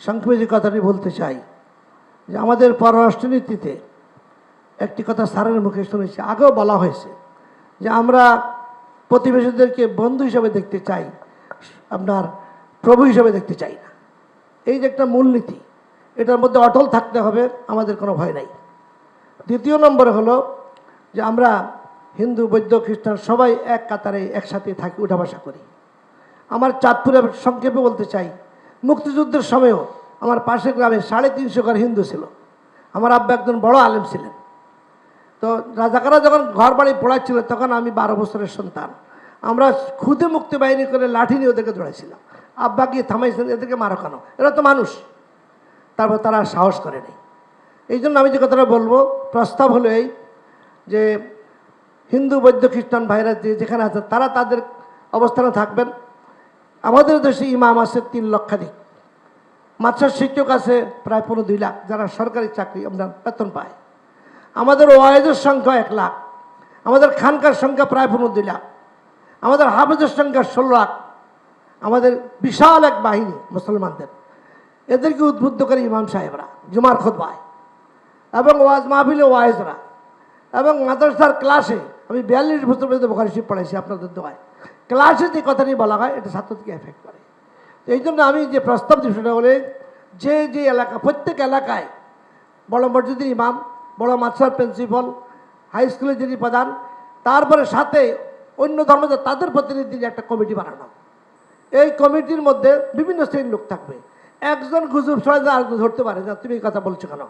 সংক্ষেপে যে কথাটি বলতে চাই যে আমাদের পররাষ্ট্রনীতিতে একটি কথা স্যারের মুখে শুনেছি, আগেও বলা হয়েছে যে আমরা প্রতিবেশীদেরকে বন্ধু হিসাবে দেখতে চাই, আপনার প্রভু হিসাবে দেখতে চাই না। এই যে একটা মূলনীতি, এটার মধ্যে অটল থাকতে হবে, আমাদের কোনো ভয় নাই। দ্বিতীয় নম্বরে হলো যে আমরা হিন্দু বৌদ্ধ খ্রিস্টান সবাই এক কাতারে একসাথে থাকি, উঠা বসা করি। আমার চাঁদপুরে সংক্ষেপে বলতে চাই, মুক্তিযুদ্ধের সময়ও আমার পাশের গ্রামে 350 ঘর হিন্দু ছিল। আমার আব্বা একজন বড় আলেম ছিলেন। তো রাজাকাররা যখন ঘর বাড়ি পড়াচ্ছিল তখন আমি 12 বছরের সন্তান। আমরা খুদে মুক্তি বাহিনী করে লাঠি নিয়ে ওদেরকে দৌড়াইছিলাম। আব্বা গিয়ে থামাইছেন, এদেরকে মারো কেন, এরা তো মানুষ। তারপর তারা সাহস করে নেই। এই জন্য আমি যে কথাটা বলবো, প্রস্তাব হলো এই যে হিন্দু বৌদ্ধ খ্রিস্টান ভাইরা যেখানে আছে তারা তাদের অবস্থানে থাকবেন। আমাদের দেশে ইমাম আছে 3 লক্ষাধিক, মাদ্রাসার শিক্ষক আছে প্রায় 2.5 লাখ যারা সরকারি চাকরি আপনার বেতন পায়। আমাদের ওয়াইজের সংখ্যা 1 লাখ, আমাদের খানকার সংখ্যা প্রায় 2.5 লাখ, আমাদের হাফেজের সংখ্যা 16 লাখ। আমাদের বিশাল এক বাহিনী মুসলমানদের, এদেরকে উদ্বুদ্ধ করে ইমাম সাহেবরা জুমার খুতবায় এবং ওয়াজ মাহফিলে ওয়াইজরা এবং মাদ্রাসার ক্লাসে। আমি 42 বছর পর্যন্ত বুখারী শরীফ পড়াইছি আপনাদের দোয়ায়। ক্লাসে যে কথাটি বলা হয় এটা ছাত্রদেরকে এফেক্ট করে। তো এই জন্য আমি যে প্রস্তাব দিই সেটা হলে যে যে এলাকা, প্রত্যেক এলাকায় বড় মসজিদের ইমাম, বড় মাদ্রাসার প্রিন্সিপাল, হাই স্কুলের যিনি প্রধান, তারপরে সাথে অন্য ধর্ম তাদের প্রতিনিধি একটা কমিটি বানানো। এই কমিটির মধ্যে বিভিন্ন শ্রেণীর লোক থাকবে। একজন গুজব ছড়াই আরেকজন ধরতে পারে না তুমি এই কথা বলছো কেন।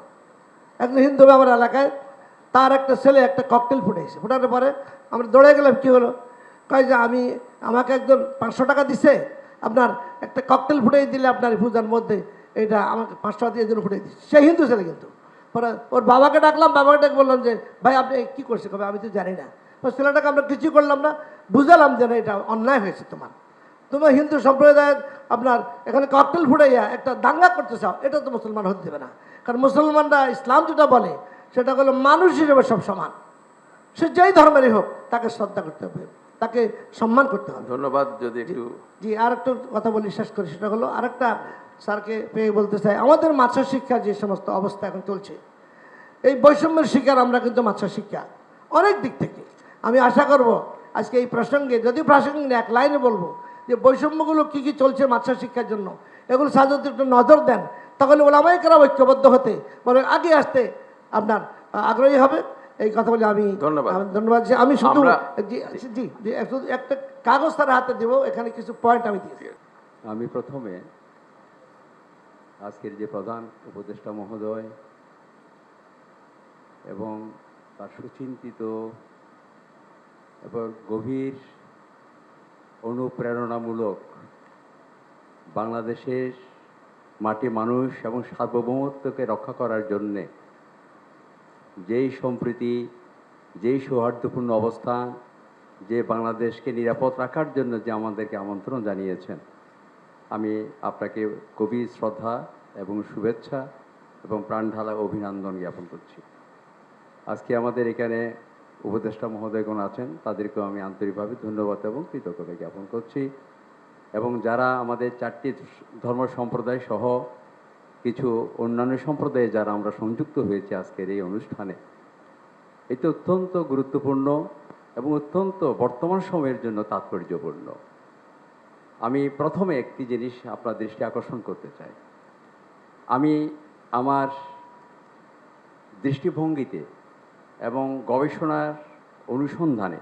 একজন হিন্দু আমার এলাকায়, তার একটা ছেলে একটা ককটেল ফুটেছে, ফুটানোর পরে আমরা দৌড়ে গেলাম। কী হলো? কয় যে আমাকে একজন 500 টাকা দিছে, আপনার একটা ককটেল ফুটিয়ে দিলে আপনার পূজার মধ্যে এটা আমাকে 500 টাকা দিয়ে জন্য ফুটিয়ে দিচ্ছে। সে হিন্দু ছেলে কিন্তু। পরে ওর বাবাকে ডাকলাম, বাবাকে ডাক বললাম যে ভাই আপনি কী করছে? কবে আমি তো জানি না। ওই ছেলেটাকে আমরা কিছু করলাম না, বুঝালাম যে না এটা অন্যায় হয়েছে, তোমার হিন্দু সম্প্রদায়ের আপনার এখানে ককটেল ফুটাইয়া একটা দাঙ্গা করতে চাও, এটা তো মুসলমান হতে দেবে না। কারণ মুসলমানরা ইসলাম যেটা বলে সেটা হলো মানুষ হিসেবে সব সমান। সে যেই ধর্মেরই হোক তাকে শ্রদ্ধা করতে হবে, তাকে সম্মান করতে হবে। ধন্যবাদ। যদি একটু জি আর একটু কথা বলি, শেষ করি। সেটা হলো আরেকটা স্যারকে পেয়ে বলতে চাই, আমাদের মাদ্রাসা শিক্ষার যে সমস্ত অবস্থা এখন চলছে, এই বৈষম্যের শিকার আমরা কিন্তু মাদ্রাসা শিক্ষা অনেক দিক থেকে। আমি আশা করব আজকে এই প্রসঙ্গে, যদি প্রাসঙ্গিক এক লাইনে বলবো যে বৈষম্যগুলো কী কী চলছে মাদ্রাসা শিক্ষার জন্য, এগুলো সাধারণত একটু নজর দেন, তাহলে ওলামায়ে কেরাম ঐক্যবদ্ধ হতে বলে আগে আসতে আপনার আগ্রহী হবে। এই কথা বলে আমি ধন্যবাদ। যে আমি শুধু জি একটা কাগজ তার হাতে দেবো, এখানে কিছু পয়েন্ট আমি দিয়েছি। আমি প্রথমে আজকের যে প্রধান উপদেষ্টা মহোদয় এবং তার সুচিন্তিত এবং গভীর অনুপ্রেরণামূলক বাংলাদেশের মাটি মানুষ এবং সার্বভৌমত্বকে রক্ষা করার জন্যে যেই সম্প্রীতি, যেই সৌহার্দ্যপূর্ণ অবস্থান, যে বাংলাদেশকে নিরাপদ রাখার জন্য যে আমাদেরকে আমন্ত্রণ জানিয়েছেন, আমি আপনাকে গভীর শ্রদ্ধা এবং শুভেচ্ছা এবং প্রাণঢালা অভিনন্দন জ্ঞাপন করছি। আজকে আমাদের এখানে উপদেষ্টা মহোদয়গণ আছেন, তাদেরকেও আমি আন্তরিকভাবে ধন্যবাদ এবং কৃতজ্ঞতা জ্ঞাপন করছি। এবং যারা আমাদের 4টি ধর্ম সম্প্রদায় সহ কিছু অন্যান্য সম্প্রদায়ে যারা আমরা সংযুক্ত হয়েছি আজকের এই অনুষ্ঠানে, এটি অত্যন্ত গুরুত্বপূর্ণ এবং অত্যন্ত বর্তমান সময়ের জন্য তাৎপর্যপূর্ণ। আমি প্রথমে একটি জিনিস আপনার দৃষ্টি আকর্ষণ করতে চাই। আমি আমার দৃষ্টিভঙ্গিতে এবং গবেষণার অনুসন্ধানে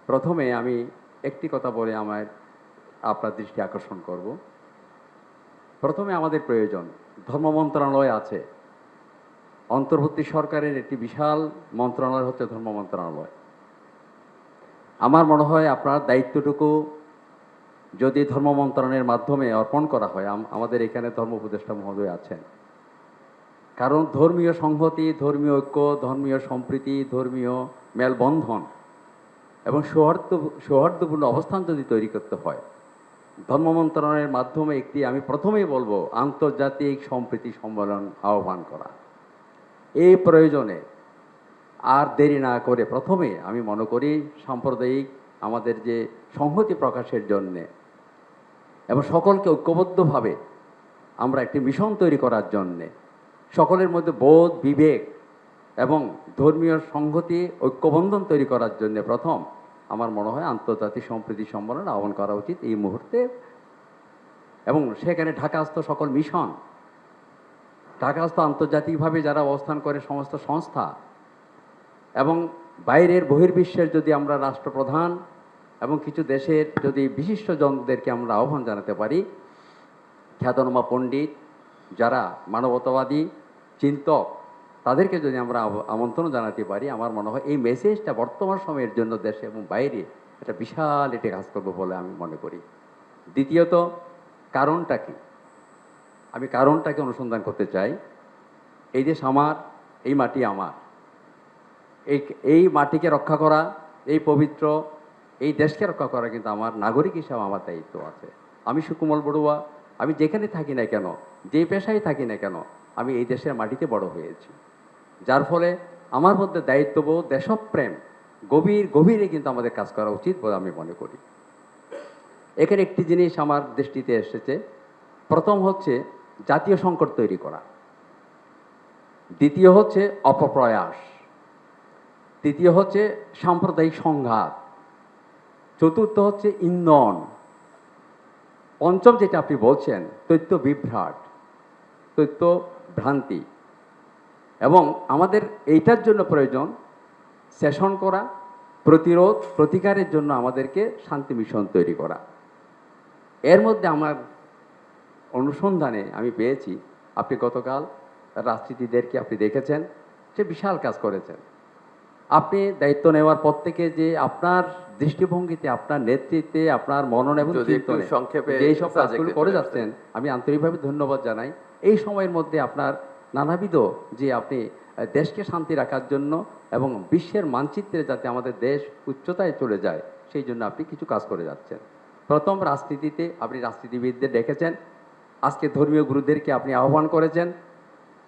প্রথমে আমি একটি কথা বলে আপনার দৃষ্টি আকর্ষণ করব। প্রথমে আমাদের প্রয়োজন ধর্ম মন্ত্রণালয় আছে, অন্তর্বর্তী সরকারের একটি বিশাল মন্ত্রণালয় হচ্ছে ধর্ম মন্ত্রণালয়। আমার মনে হয় আপনার দায়িত্বটুকু যদি ধর্ম মন্ত্রণালয়ের মাধ্যমে অর্পণ করা হয়, আমাদের এখানে ধর্ম উপদেষ্টা মহোদয় আছেন, কারণ ধর্মীয় সংহতি, ধর্মীয় ঐক্য, ধর্মীয় সম্প্রীতি, ধর্মীয় মেলবন্ধন এবং সৌহার্দ্যপূর্ণ অবস্থান যদি তৈরি করতে হয়, ধর্ম মন্ত্রণালয়ের মাধ্যমে একটি, আমি প্রথমেই বলবো, আন্তর্জাতিক সম্প্রীতি সম্মেলন আহ্বান করা। এই প্রয়োজনে আর দেরি না করে প্রথমে আমি মনে করি সাম্প্রদায়িক আমাদের যে সংহতি প্রকাশের জন্যে এবং সকলকে ঐক্যবদ্ধভাবে আমরা একটি মিশন তৈরি করার জন্যে সকলের মধ্যে বোধ বিবেক এবং ধর্মীয় সংহতি ঐক্যবন্ধন তৈরি করার জন্য প্রথম আমার মনে হয় আন্তর্জাতিক সম্প্রীতি সম্মেলন আহ্বান করা উচিত এই মুহূর্তে। এবং সেখানে ঢাকাস্থ সকল মিশন, ঢাকাস্থ আন্তর্জাতিকভাবে যারা অবস্থান করে সমস্ত সংস্থা এবং বাইরের বহির্বিশ্বের যদি আমরা রাষ্ট্রপ্রধান এবং কিছু দেশের যদি বিশিষ্ট জনদেরকে আমরা আহ্বান জানাতে পারি, খ্যাতনামা পণ্ডিত যারা মানবতাবাদী চিন্তক, তাদেরকে যদি আমরা আমন্ত্রণ জানাতে পারি, আমার মনে হয় এই মেসেজটা বর্তমান সময়ের জন্য দেশে এবং বাইরে একটা বিশাল একটি কাজ করবো বলে আমি মনে করি। দ্বিতীয়ত, কারণটা কি? আমি কারণটাকে অনুসন্ধান করতে চাই। এই দেশ আমার, এই মাটি আমার, এই মাটিকে রক্ষা করা, এই পবিত্র এই দেশকে রক্ষা করা কিন্তু আমার নাগরিক হিসাবে আমার দায়িত্ব আছে। আমি সুকুমল বড়ুয়া, আমি যেখানে থাকি না কেন, যে পেশায় থাকি না কেন, আমি এই দেশের মাটিতে বড় হয়েছি, যার ফলে আমার মধ্যে দায়িত্ববোধ, দেশপ্রেম গভীরে কিন্তু আমাদের কাজ করা উচিত বলে আমি মনে করি। এখানে একটি জিনিস আমার দৃষ্টিতে এসেছে। প্রথম হচ্ছে জাতীয় সংকট তৈরি করা, দ্বিতীয় হচ্ছে অপপ্রয়াস, তৃতীয় হচ্ছে সাম্প্রদায়িক সংঘাত, চতুর্থ হচ্ছে ইন্ধন, পঞ্চম যেটা আপনি বলছেন তথ্য বিভ্রাট, তথ্য ভ্রান্তি। এবং আমাদের এইটার জন্য প্রয়োজন সেশন করা, প্রতিরোধ প্রতিকারের জন্য আমাদেরকে শান্তি মিশন তৈরি করা। এর মধ্যে আমার অনুসন্ধানে আমি পেয়েছি, আপনি গতকাল রাজনীতিদেরকে আপনি দেখেছেন, সে বিশাল কাজ করেছেন। আপনি দায়িত্ব নেওয়ার পর থেকে যে আপনার দৃষ্টিভঙ্গিতে, আপনার নেতৃত্বে, আপনার মনন এবং সংক্ষেপে যেই সব কাজগুলো করে যাচ্ছেন, আমি আন্তরিকভাবে ধন্যবাদ জানাই। এই সময়ের মধ্যে আপনার নানাবিধ যে আপনি দেশকে শান্তি রাখার জন্য এবং বিশ্বের মানচিত্রে যাতে আমাদের দেশ উচ্চতায় চলে যায়, সেই জন্য আপনি কিছু কাজ করে যাচ্ছেন। প্রথম, রাজনীতিতে আপনি রাজনীতিবিদদের ডেকেছেন, আজকে ধর্মীয় গুরুদেরকে আপনি আহ্বান করেছেন।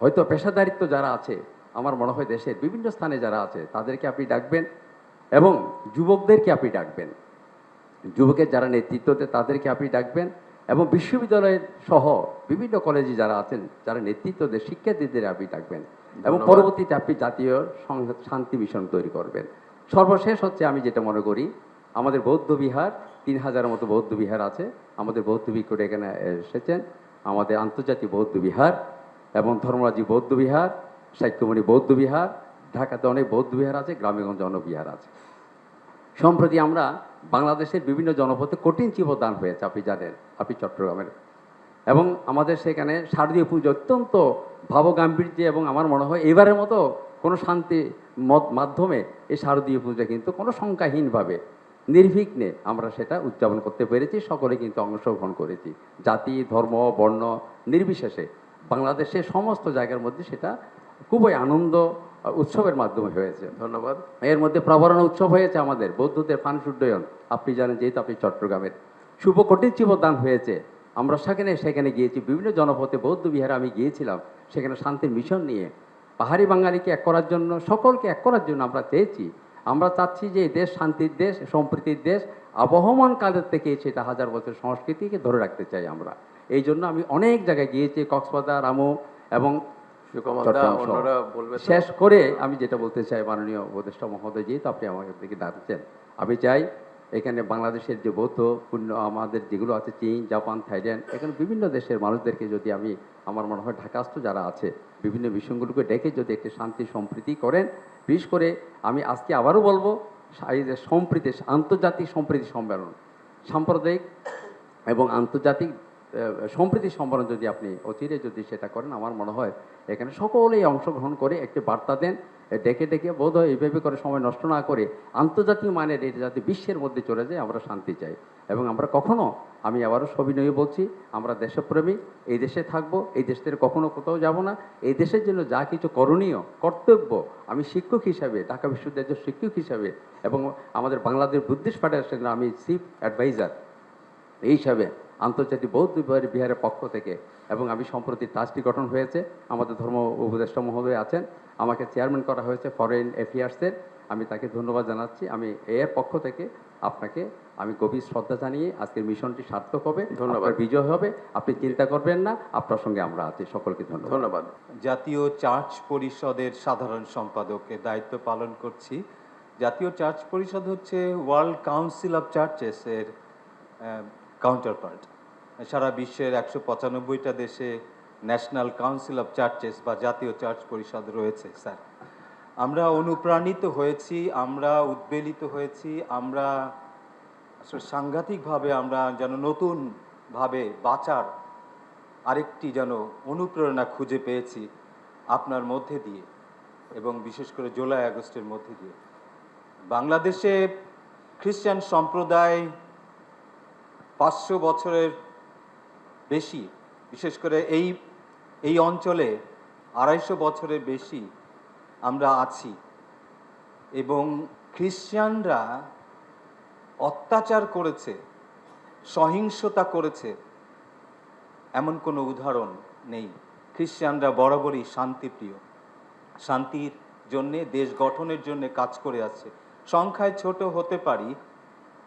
হয়তো পেশাদারিত্ব যারা আছে, আমার মনে হয় দেশের বিভিন্ন স্থানে যারা আছে, তাদেরকে আপনি ডাকবেন এবং যুবকদেরকে আপনি ডাকবেন, যুবকের যারা নেতৃত্ব দেয় তাদেরকে আপনি ডাকবেন এবং বিশ্ববিদ্যালয়ের সহ বিভিন্ন কলেজে যারা আছেন, যারা নেতৃত্ব দেয় শিক্ষার্থীদের আপনি ডাকবেন এবং পরবর্তীতে আপনি জাতীয় শান্তি মিশন তৈরি করবেন। সর্বশেষ হচ্ছে, আমি যেটা মনে করি, আমাদের বৌদ্ধ বিহার 3000-এর মতো বৌদ্ধ বিহার আছে, আমাদের বৌদ্ধ ভিক্ষুরা এখানে এসেছেন, আমাদের আন্তর্জাতিক বৌদ্ধ বিহার এবং ধর্মরাজি বৌদ্ধ বিহার, সাক্ষ্যমণি বৌদ্ধ বিহার, ঢাকাতে অনেক বৌদ্ধ বিহার আছে, গ্রামেগঞ্জে অনেক বিহার আছে। সম্প্রতি আমরা বাংলাদেশের বিভিন্ন জনপদে কঠিন জীবদান হয়েছে, আপনি জানেন, আপনি চট্টগ্রামের, এবং আমাদের সেখানে শারদীয় পুজো অত্যন্ত ভাবগাম্ভীর্যে, এবং আমার মনে হয় এবারের মতো কোনো শান্তি মাধ্যমে এই শারদীয় পূজা কিন্তু কোনো সংখ্যাহীনভাবে নির্বিঘ্নে আমরা সেটা উদযাপন করতে পেরেছি। সকলে কিন্তু অংশগ্রহণ করেছি, জাতি ধর্ম বর্ণ নির্বিশেষে বাংলাদেশের সমস্ত জায়গার মধ্যে সেটা খুবই আনন্দ উৎসবের মাধ্যমে হয়েছে। ধন্যবাদ। এর মধ্যে প্রবরণ উৎসব হয়েছে, আমাদের বৌদ্ধদের ফানুস উড্ডয়ন, আপনি জানেন, যেহেতু আপনি চট্টগ্রামের, শুভ কঠিন জীবদান হয়েছে। আমরা সেখানে গিয়েছি, বিভিন্ন জনপথে বৌদ্ধ বিহারে আমি গিয়েছিলাম, সেখানে শান্তির মিশন নিয়ে পাহাড়ি বাঙালিকে এক করার জন্য, সকলকে এক করার জন্য আমরা চেয়েছি। আমরা চাচ্ছি যে এই দেশ শান্তির দেশ, সম্প্রীতির দেশ, আবহমান কালের থেকে সেটা 1000 বছর সংস্কৃতিকে ধরে রাখতে চাই আমরা। এই জন্য আমি অনেক জায়গায় গিয়েছি, কক্সবাজার, রামু এবং শেষ করে আমি যেটা বলতে চাই, মাননীয় উপদেষ্টা মহোদয়, যেহেতু আপনি আমাকে দিকে ডাকছেন, আমি চাই এখানে বাংলাদেশের যে বৌদ্ধ পূর্ণ আমাদের যেগুলো আছে, চীন, জাপান, থাইল্যান্ড, এখানে বিভিন্ন দেশের মানুষদেরকে যদি আমি, আমার মনে হয় ঢাকাস্থ যারা আছে, বিভিন্ন বিষয়গুলোকে ডেকে যদি একটি শান্তি সম্প্রীতি করেন। বিশেষ করে আমি আজকে আবারও বলবো, এই যে সম্প্রীতি, আন্তর্জাতিক সম্প্রীতি সম্মেলন, সাম্প্রদায়িক এবং আন্তর্জাতিক সম্প্রীতি সম্মেলন যদি আপনি অচিরে যদি সেটা করেন, আমার মনে হয় এখানে সকলেই অংশগ্রহণ করে একটি বার্তা দেন, ডেকে বোধ হয় এইভাবে করে সময় নষ্ট না করে আন্তর্জাতিক মানের এটা যাতে বিশ্বের মধ্যে চলে যায়, আমরা শান্তি চাই। এবং আমরা কখনো, আমি আবারও সবিনয়ে বলছি, আমরা দেশপ্রেমী, এই দেশে থাকবো, এই দেশ থেকে কখনো কোথাও যাব না। এই দেশের জন্য যা কিছু করণীয় কর্তব্য, আমি শিক্ষক হিসাবে, ঢাকা বিশ্ববিদ্যালয়ের শিক্ষক হিসাবে এবং আমাদের বাংলাদেশ বুদ্ধিস্ট ফেডারেশনের আমি চিফ অ্যাডভাইজার এই হিসাবে আন্তর্জাতিক বৌদ্ধ বিহারের পক্ষ থেকে, এবং আমি সম্প্রতি ট্রাস্টি গঠন হয়েছে, আমাদের ধর্ম উপদেষ্টা মহোদয় আছেন, আমাকে চেয়ারম্যান করা হয়েছে ফরেন অ্যাফেয়ার্সের, আমি তাকে ধন্যবাদ জানাচ্ছি। আমি এর পক্ষ থেকে আপনাকে আমি গভীর শ্রদ্ধা জানিয়ে আজকের মিশনটি সার্থক হবে, ধন্যবাদ। আপনার বিজয় হবে, আপনি চিন্তা করবেন না, আপনার সঙ্গে আমরা আছি। সকলকে ধন্যবাদ। ধন্যবাদ। জাতীয় চার্চ পরিষদের সাধারণ সম্পাদকের দায়িত্ব পালন করছি। জাতীয় চার্চ পরিষদ হচ্ছে ওয়ার্ল্ড কাউন্সিল অফ চার্চেস এর কাউন্টারপার্ট। সারা বিশ্বের 195টা দেশে ন্যাশনাল কাউন্সিল অফ চার্চেস বা জাতীয় চার্চ পরিষদ রয়েছে স্যার। আমরা অনুপ্রাণিত হয়েছি, আমরা উদ্বেলিত হয়েছি, আমরা আসলে সাংঘাতিকভাবে আমরা যেন নতুনভাবে বাঁচার আরেকটি যেন অনুপ্রেরণা খুঁজে পেয়েছি আপনার মধ্যে দিয়ে, এবং বিশেষ করে জুলাই আগস্টের মধ্যে দিয়ে। বাংলাদেশে খ্রিস্টান সম্প্রদায় 500 বছরের বেশি, বিশেষ করে এই অঞ্চলে 250 বছরের বেশি আমরা আছি, এবং খ্রিস্টানরা অত্যাচার করেছে, সহিংসতা করেছে এমন কোনো উদাহরণ নেই। খ্রিস্টানরা বরাবরই শান্তিপ্রিয়, শান্তির জন্যে, দেশ গঠনের জন্য কাজ করে আছে। সংখ্যায় ছোট হতে পারি,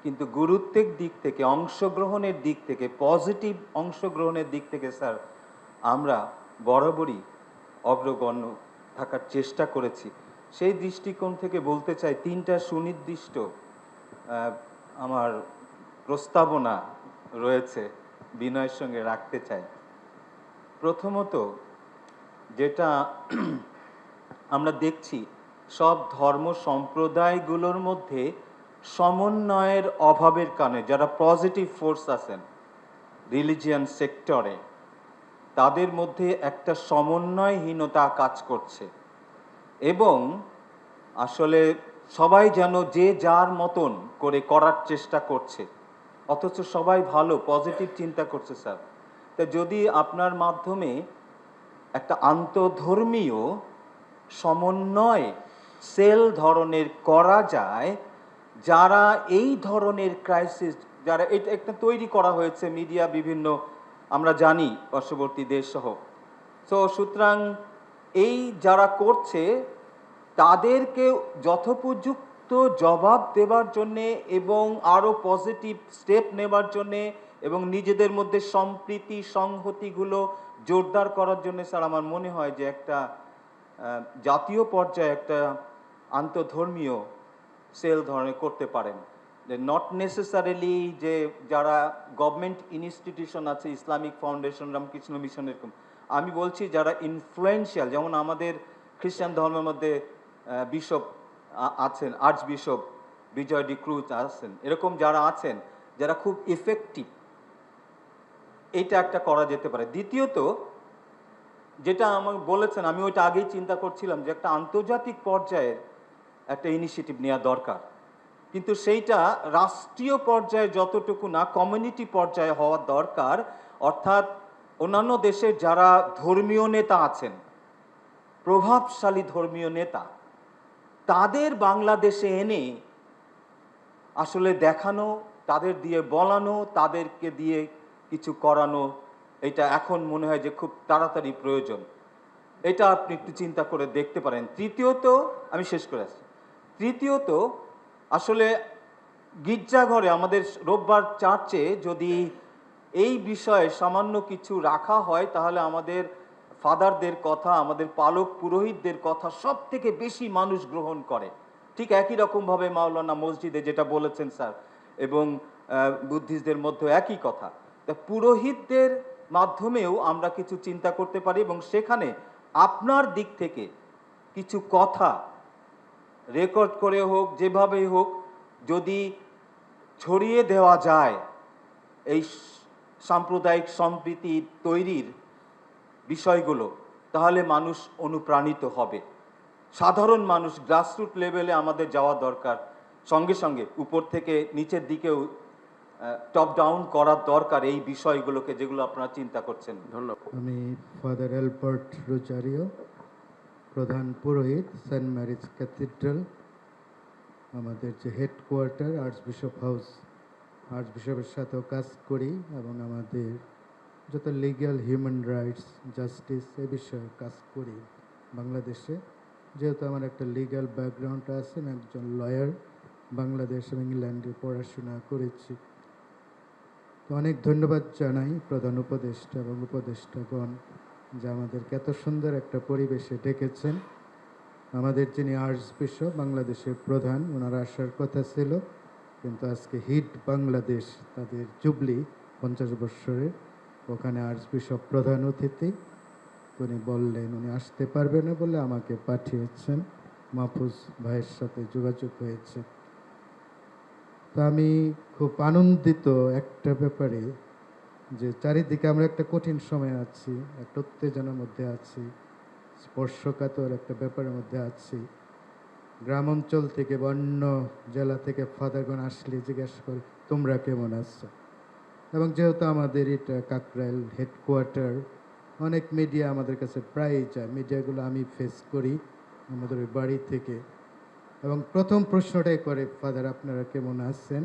কিন্তু গুরুত্বের দিক থেকে, অংশগ্রহণের দিক থেকে, পজিটিভ অংশগ্রহণের দিক থেকে স্যার আমরা বরাবরই অগ্রগণ্য থাকার চেষ্টা করেছি। সেই দৃষ্টিকোণ থেকে বলতে চাই, 3টা সুনির্দিষ্ট আমার প্রস্তাবনা রয়েছে, বিনয়ের সঙ্গে রাখতে চাই। প্রথমত, যেটা আমরা দেখছি সব ধর্ম সম্প্রদায়গুলোর মধ্যে সমন্বয়ের অভাবের কারণে যারা পজিটিভ ফোর্স আছেন রিলিজিয়ান সেক্টরে, তাদের মধ্যে একটা সমন্বয়হীনতা কাজ করছে, এবং আসলে সবাই যেন যে যার মতন করে করার চেষ্টা করছে, অথচ সবাই ভালো পজিটিভ চিন্তা করছে স্যার। তা যদি আপনার মাধ্যমে একটা আন্তধর্মীয় সমন্বয় সেল ধরনের করা যায়, যারা এই ধরনের ক্রাইসিস, যারা এটা একটা তৈরি করা হয়েছে মিডিয়া বিভিন্ন, আমরা জানি পার্শ্ববর্তী দেশ সহ, তো সুতরাং এই যারা করছে তাদেরকে যথোপযুক্ত জবাব দেবার জন্যে এবং আরও পজিটিভ স্টেপ নেবার জন্যে এবং নিজেদের মধ্যে সম্প্রীতি সংহতিগুলো জোরদার করার জন্য স্যার আমার মনে হয় যে একটা জাতীয় পর্যায়ে একটা আন্তধর্মীয় সেল ধরনের করতে পারেন। নট নেসেসারিলি যে যারা গভর্নমেন্ট ইনস্টিটিউশন আছে, ইসলামিক ফাউন্ডেশন, রামকৃষ্ণ মিশন, এরকম আমি বলছি যারা ইনফ্লুয়েন্সিয়াল, যেমন আমাদের খ্রিস্টান ধর্মের মধ্যে বিশপ আছেন, আর্চ বিশপ বিজয় ডি ক্রুজ আছেন, এরকম যারা আছেন যারা খুব ইফেক্টিভ, এটা একটা করা যেতে পারে। দ্বিতীয়ত, যেটা আমাকে বলেছেন, আমি ওইটা আগেই চিন্তা করছিলাম যে একটা আন্তর্জাতিক পর্যায়ের একটা ইনিশিয়েটিভ নেওয়া দরকার, কিন্তু সেইটা রাষ্ট্রীয় পর্যায়ে যতটুকু না, কমিউনিটি পর্যায়ে হওয়া দরকার। অর্থাৎ অন্যান্য দেশের যারা ধর্মীয় নেতা আছেন, প্রভাবশালী ধর্মীয় নেতা, তাদের বাংলাদেশে এনে আসলে দেখানো, তাদের দিয়ে বলানো, তাদেরকে দিয়ে কিছু করানো, এটা এখন মনে হয় যে খুব তাড়াতাড়ি প্রয়োজন। এটা আপনি একটু চিন্তা করে দেখতে পারেন। তৃতীয়ত, আমি শেষ করে আসছি, তৃতীয়ত আসলে গির্জাঘরে আমাদের রোববার চার্চে যদি এই বিষয়ে সামান্য কিছু রাখা হয়, তাহলে আমাদের ফাদারদের কথা, আমাদের পালক পুরোহিতদের কথা সব থেকে বেশি মানুষ গ্রহণ করে। ঠিক একই রকমভাবে মাওলানা মসজিদে যেটা বলেছেন স্যার, এবং বুদ্ধিস্টদের মধ্যে একই কথা। তা পুরোহিতদের মাধ্যমেও আমরা কিছু চিন্তা করতে পারি, এবং সেখানে আপনার দিক থেকে কিছু কথা রেকর্ড করে হোক, যেভাবেই হোক, যদি ছড়িয়ে দেওয়া যায় এই সাম্প্রদায়িক সম্প্রীতি তৈরির বিষয়গুলো, তাহলে মানুষ অনুপ্রাণিত হবে। সাধারণ মানুষ গ্রাসরুট লেভেলে আমাদের যাওয়া দরকার, সঙ্গে সঙ্গে উপর থেকে নিচের দিকেও টপ ডাউন করার দরকার এই বিষয়গুলোকে, যেগুলো আপনারা চিন্তা করছেন। ধন্যবাদ। আমি ফাদার অ্যালবার্ট রোজারিও, প্রধান পুরোহিত সেন্ট ম্যারিজ ক্যাথিড্রাল, আমাদের যে হেডকোয়ার্টার আর্চবিশপ হাউস, আর্চবিশপের সাথেও কাজ করি, এবং আমাদের যত লিগ্যাল হিউম্যান রাইটস জাস্টিস এ বিষয়ে কাজ করি বাংলাদেশে। যেহেতু আমার একটা লিগ্যাল ব্যাকগ্রাউন্ড আছে, আমি একজন লয়ার, বাংলাদেশ এবং ইংল্যান্ডে পড়াশোনা করেছি। তো অনেক ধন্যবাদ জানাই প্রধান উপদেষ্টা এবং উপদেষ্টাগণ যে আমাদেরকে এত সুন্দর একটা পরিবেশে ডেকেছেন। আমাদের যিনি আর্চবিশপ বাংলাদেশের প্রধান, ওনার আসার কথা ছিল, কিন্তু আজকে হিট বাংলাদেশ তাদের জুবলি 50 বৎসরের, ওখানে আর্চবিশপ প্রধান অতিথি, উনি বললেন উনি আসতে পারবেন না বলে আমাকে পাঠিয়েছেন। মাহফুজ ভাইয়ের সাথে যোগাযোগ হয়েছে। তো আমি খুব আনন্দিত একটা ব্যাপারে, যে চারিদিকে আমরা একটা কঠিন সময় আছি, একটা উত্তেজনার মধ্যে আছি, স্পর্শকাতর একটা ব্যাপারের মধ্যে আছি। গ্রাম অঞ্চল থেকে বা অন্য জেলা থেকে ফাদারগণ আসলে জিজ্ঞাসা করে তোমরা কেমন আছো, এবং যেহেতু আমাদের এটা কাকরাইল হেডকোয়ার্টার, অনেক মিডিয়া আমাদের কাছে প্রায়ই যায়। মিডিয়াগুলো আমি ফেস করি আমাদের ওই বাড়ি থেকে, এবং প্রথম প্রশ্নটাই করে ফাদার আপনারা কেমন আছেন,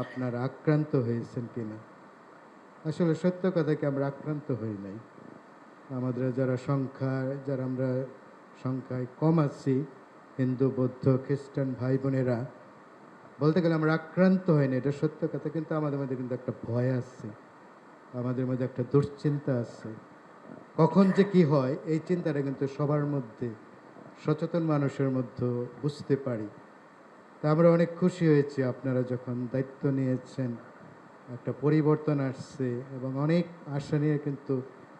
আপনারা আক্রান্ত হয়েছেন কিনা। আসলে সত্য কথা কি, আমরা আক্রান্ত হই নাই। আমাদের যারা আমরা সংখ্যায় কম আছি, হিন্দু বৌদ্ধ খ্রিস্টান ভাই বোনেরা, বলতে গেলে আমরা আক্রান্ত হয়নি, এটা সত্য কথা। কিন্তু আমাদের মধ্যে কিন্তু একটা ভয় আছে, আমাদের মধ্যে একটা দুশ্চিন্তা আছে। কখন যে কি হয় এই চিন্তাটা কিন্তু সবার মধ্যে, সচেতন মানুষের মধ্যে বুঝতে পারি। তা আমরা অনেক খুশি হয়েছি আপনারা যখন দায়িত্ব নিয়েছেন, একটা পরিবর্তন আসছে এবং অনেক আশা নিয়ে কিন্তু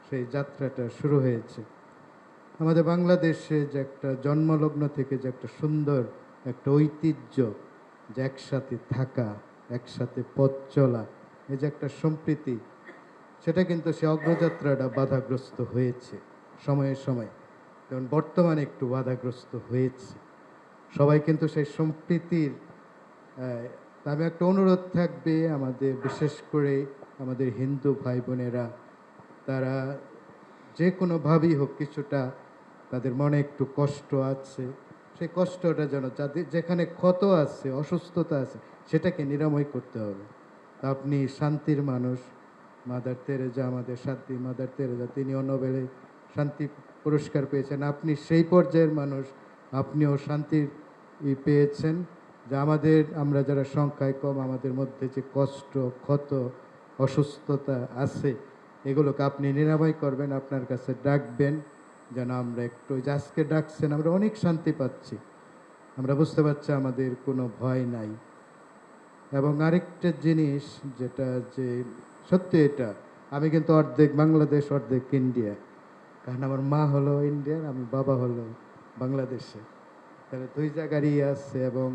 সেই যাত্রাটা শুরু হয়েছে। আমাদের বাংলাদেশে যে একটা জন্মলগ্ন থেকে যে একটা সুন্দর একটা ঐতিহ্য, যে একসাথে থাকা, একসাথে পথ চলা, এই যে একটা সম্প্রীতি, সেটা কিন্তু সে অগ্রযাত্রাটা বাধাগ্রস্ত হয়েছে সময়ে সময়ে, যেমন বর্তমানে একটু বাধাগ্রস্ত হয়েছে। সবাই কিন্তু সেই সম্প্রীতির আমি একটা অনুরোধ থাকবে আমাদের, বিশেষ করে আমাদের হিন্দু ভাই বোনেরা, তারা যে কোনোভাবেই হোক কিছুটা তাদের মনে একটু কষ্ট আছে, সেই কষ্টটা যেন যাদের যেখানে ক্ষত আছে, অসুস্থতা আছে, সেটাকে নিরাময় করতে হবে। তা আপনি শান্তির মানুষ, মাদার তেরেজা, আমাদের শান্তি মাদার তেরেজা, তিনিও নোবেলে শান্তি পুরস্কার পেয়েছেন। আপনি সেই পর্যায়ের মানুষ, আপনিও শান্তির পেয়েছেন। যে আমরা যারা সংখ্যায় কম, আমাদের মধ্যে যে কষ্ট, ক্ষত, অসুস্থতা আছে, এগুলোকে আপনি নিরাময় করবেন, আপনার কাছে ডাকবেন, যেন আমরা একটু, যে আজকে ডাকছেন, আমরা অনেক শান্তি পাচ্ছি, আমরা বুঝতে পারছি আমাদের কোনো ভয় নাই। এবং আরেকটা জিনিস যেটা, যে সত্যি এটা, আমি কিন্তু অর্ধেক বাংলাদেশ অর্ধেক ইন্ডিয়া, কারণ আমার মা হলো ইন্ডিয়ান, আমি বাবা হলো বাংলাদেশে, তাহলে দুই জায়গারই আছে। এবং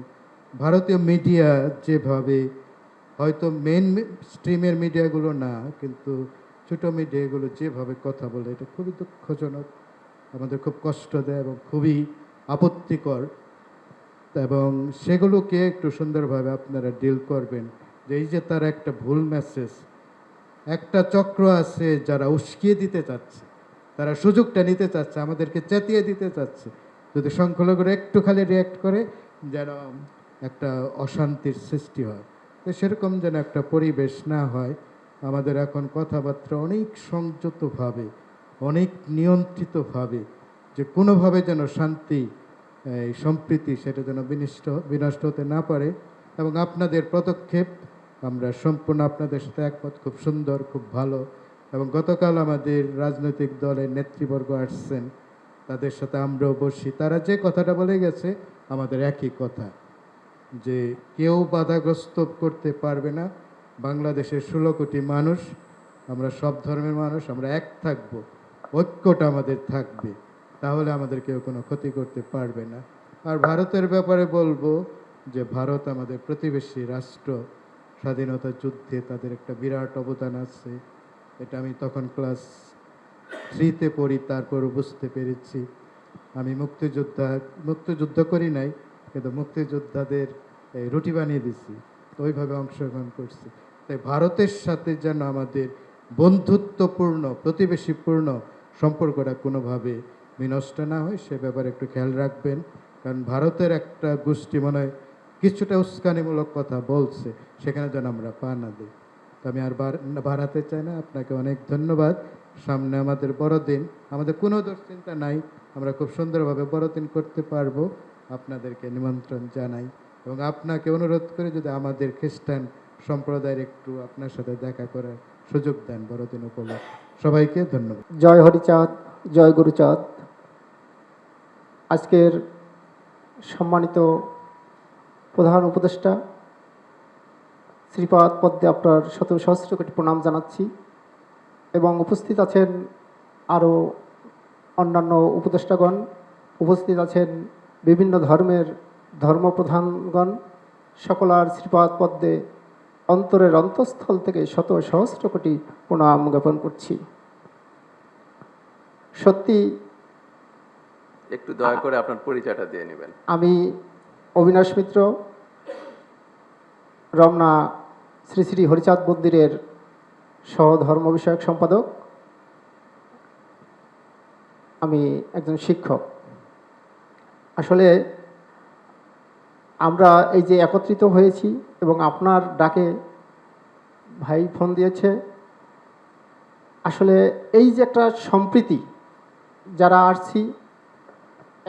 ভারতীয় মিডিয়া যেভাবে, হয়তো মেন স্ট্রিমের মিডিয়াগুলো না, কিন্তু ছোটো মিডিয়াগুলো যেভাবে কথা বলে, এটা খুবই দুঃখজনক, আমাদের খুব কষ্ট দেয় এবং খুবই আপত্তিকর। এবং সেগুলোকে একটু সুন্দরভাবে আপনারা ডিল করবেন, যে এই যে তার একটা ভুল মেসেজ, একটা চক্র আছে যারা উস্কিয়ে দিতে চাচ্ছে, তারা সুযোগটা নিতে চাচ্ছে, আমাদেরকে চেতিয়ে দিতে চাচ্ছে। যদি সংখ্যালঘুরা একটু খালি রিয়্যাক্ট করে, যেন একটা অশান্তির সৃষ্টি হয়, তো সেরকম যেন একটা পরিবেশ না হয়। আমাদের এখন কথাবার্তা অনেক সংযতভাবে, অনেক নিয়ন্ত্রিতভাবে, যে কোনোভাবে যেন শান্তি, এই সম্প্রীতি, সেটা যেন বিনষ্ট হতে না পারে। এবং আপনাদের পদক্ষেপ আমরা সম্পূর্ণ আপনাদের সাথে একমত, খুব সুন্দর, খুব ভালো। এবং গতকাল আমাদের রাজনৈতিক দলের নেতৃবর্গ আসছেন, তাদের সাথে আমরাও বসি, তারা যে কথাটা বলে গেছে আমাদের একই কথা, যে কেউ বাধাগ্রস্ত করতে পারবে না। বাংলাদেশের 16 কোটি মানুষ, আমরা সব ধর্মের মানুষ, আমরা এক থাকব, ঐক্যটা আমাদের থাকবে, তাহলে আমাদের কেউ কোনো ক্ষতি করতে পারবে না। আর ভারতের ব্যাপারে বলবো যে ভারত আমাদের প্রতিবেশী রাষ্ট্র, স্বাধীনতা যুদ্ধে তাদের একটা বিরাট অবদান আছে। এটা আমি তখন ক্লাস 3-তে পড়ি, তারপরও বুঝতে পেরেছি। আমি মুক্তিযুদ্ধ করি নাই, কিন্তু মুক্তিযোদ্ধাদের রুটি বানিয়ে দিছি, তো ওইভাবে অংশগ্রহণ করছি। তাই ভারতের সাথে যেন আমাদের বন্ধুত্বপূর্ণ, প্রতিবেশীপূর্ণ সম্পর্কটা কোনোভাবে বিনষ্ট না হয়, সে ব্যাপারে একটু খেয়াল রাখবেন। কারণ ভারতের একটা গোষ্ঠী মনে হয় কিছুটা উস্কানিমূলক কথা বলছে, সেখানে যেন আমরা পা না দিই। তো আমি আর বাড়াতে চাই না, আপনাকে অনেক ধন্যবাদ। সামনে আমাদের বড়দিন, আমাদের কোনো দুশ্চিন্তা নাই, আমরা খুব সুন্দরভাবে বড়দিন করতে পারবো। আপনাদেরকে নিমন্ত্রণ জানাই। এবং আপনাকে অনুরোধ করে যদি আমাদের খ্রিস্টান সম্প্রদায়ের একটু আপনার সাথে দেখা করার সুযোগ দেন বড়দিন উপলক্ষে। সবাইকে ধন্যবাদ। জয় হরিচাঁদ, জয় গুরুচাঁদ। আজকের সম্মানিত প্রধান উপদেষ্টা শ্রীপাদ পদ্মে আপনার শত সহস্র কোটি প্রণাম জানাচ্ছি এবং উপস্থিত আছেন আরও অন্যান্য উপদেষ্টাগণ, উপস্থিত আছেন বিভিন্ন ধর্মের ধর্মপ্রধানগণ। সকলার শ্রীপাদ পদ্মে অন্তরের অন্তঃস্থল থেকে শত সহস্র কোটি প্রণাম জ্ঞাপন করছি। সত্যি একটু দয়া করে আপনার পরিচয়টা দিয়ে নেবেন। আমি অবিনাশ মিত্র, রমনা শ্রী শ্রী হরিচাঁদ মন্দিরের সহধর্ম বিষয়ক সম্পাদক। আমি একজন শিক্ষক। আসলে আমরা এই যে একত্রিত হয়েছি এবং আপনার ডাকে ভাই ফোন দিয়েছে, আসলে এই যে একটা সম্প্রীতি, যারা আসছি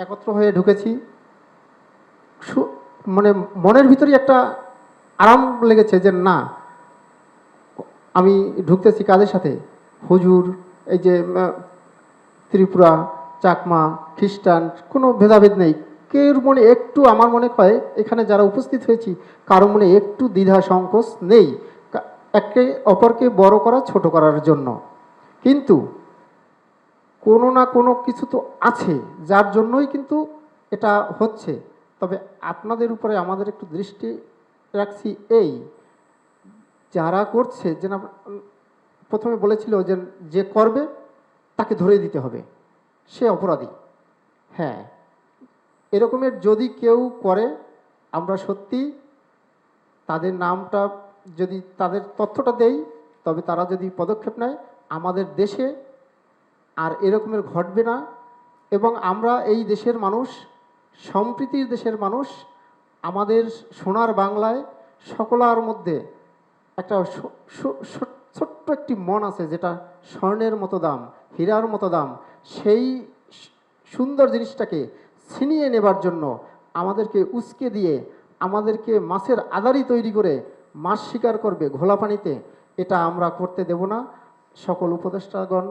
একত্র হয়ে ঢুকেছি, মানে মনের ভিতরেই একটা আরাম লেগেছে যে না, আমি ঢুকতেছি কাদের সাথে, হুজুর, এই যে ত্রিপুরা, চাকমা, খ্রিস্টান, কোনো ভেদাভেদ নেই। কেউর মনে একটু, আমার মনে হয় এখানে যারা উপস্থিত হয়েছি কারো মনে একটু দ্বিধা সংকোচ নেই একে অপরকে বড় করা, ছোট করার জন্য। কিন্তু কোনো না কোনো কিছু তো আছে যার জন্যই কিন্তু এটা হচ্ছে। তবে আপনাদের উপরে আমাদের একটু দৃষ্টি রাখছি, এই যারা করছে যে না, প্রথমে বলেছিল যে যে করবে তাকে ধরে দিতে হবে, সে অপরাধী। হ্যাঁ, এরকমের যদি কেউ করে, আমরা সত্যি তাদের নামটা যদি, তাদের তথ্যটা দেই, তবে তারা যদি পদক্ষেপ নেয় আমাদের দেশে আর এরকমের ঘটবে না। এবং আমরা এই দেশের মানুষ, সম্প্রীতির দেশের মানুষ, আমাদের সোনার বাংলায় সকলার মধ্যে একটা ছোট্ট একটি মন আছে যেটা স্বর্ণের মতো দাম, হীরার মতো দাম। সেই সুন্দর জিনিসটাকে ছিনিয়ে নেবার জন্য আমাদেরকে উস্কে দিয়ে, আমাদেরকে মাছের আদারি তৈরি করে মাছ শিকার করবে ঘোলা পানিতে, এটা আমরা করতে দেব না। সকল উপদেষ্টাগণ,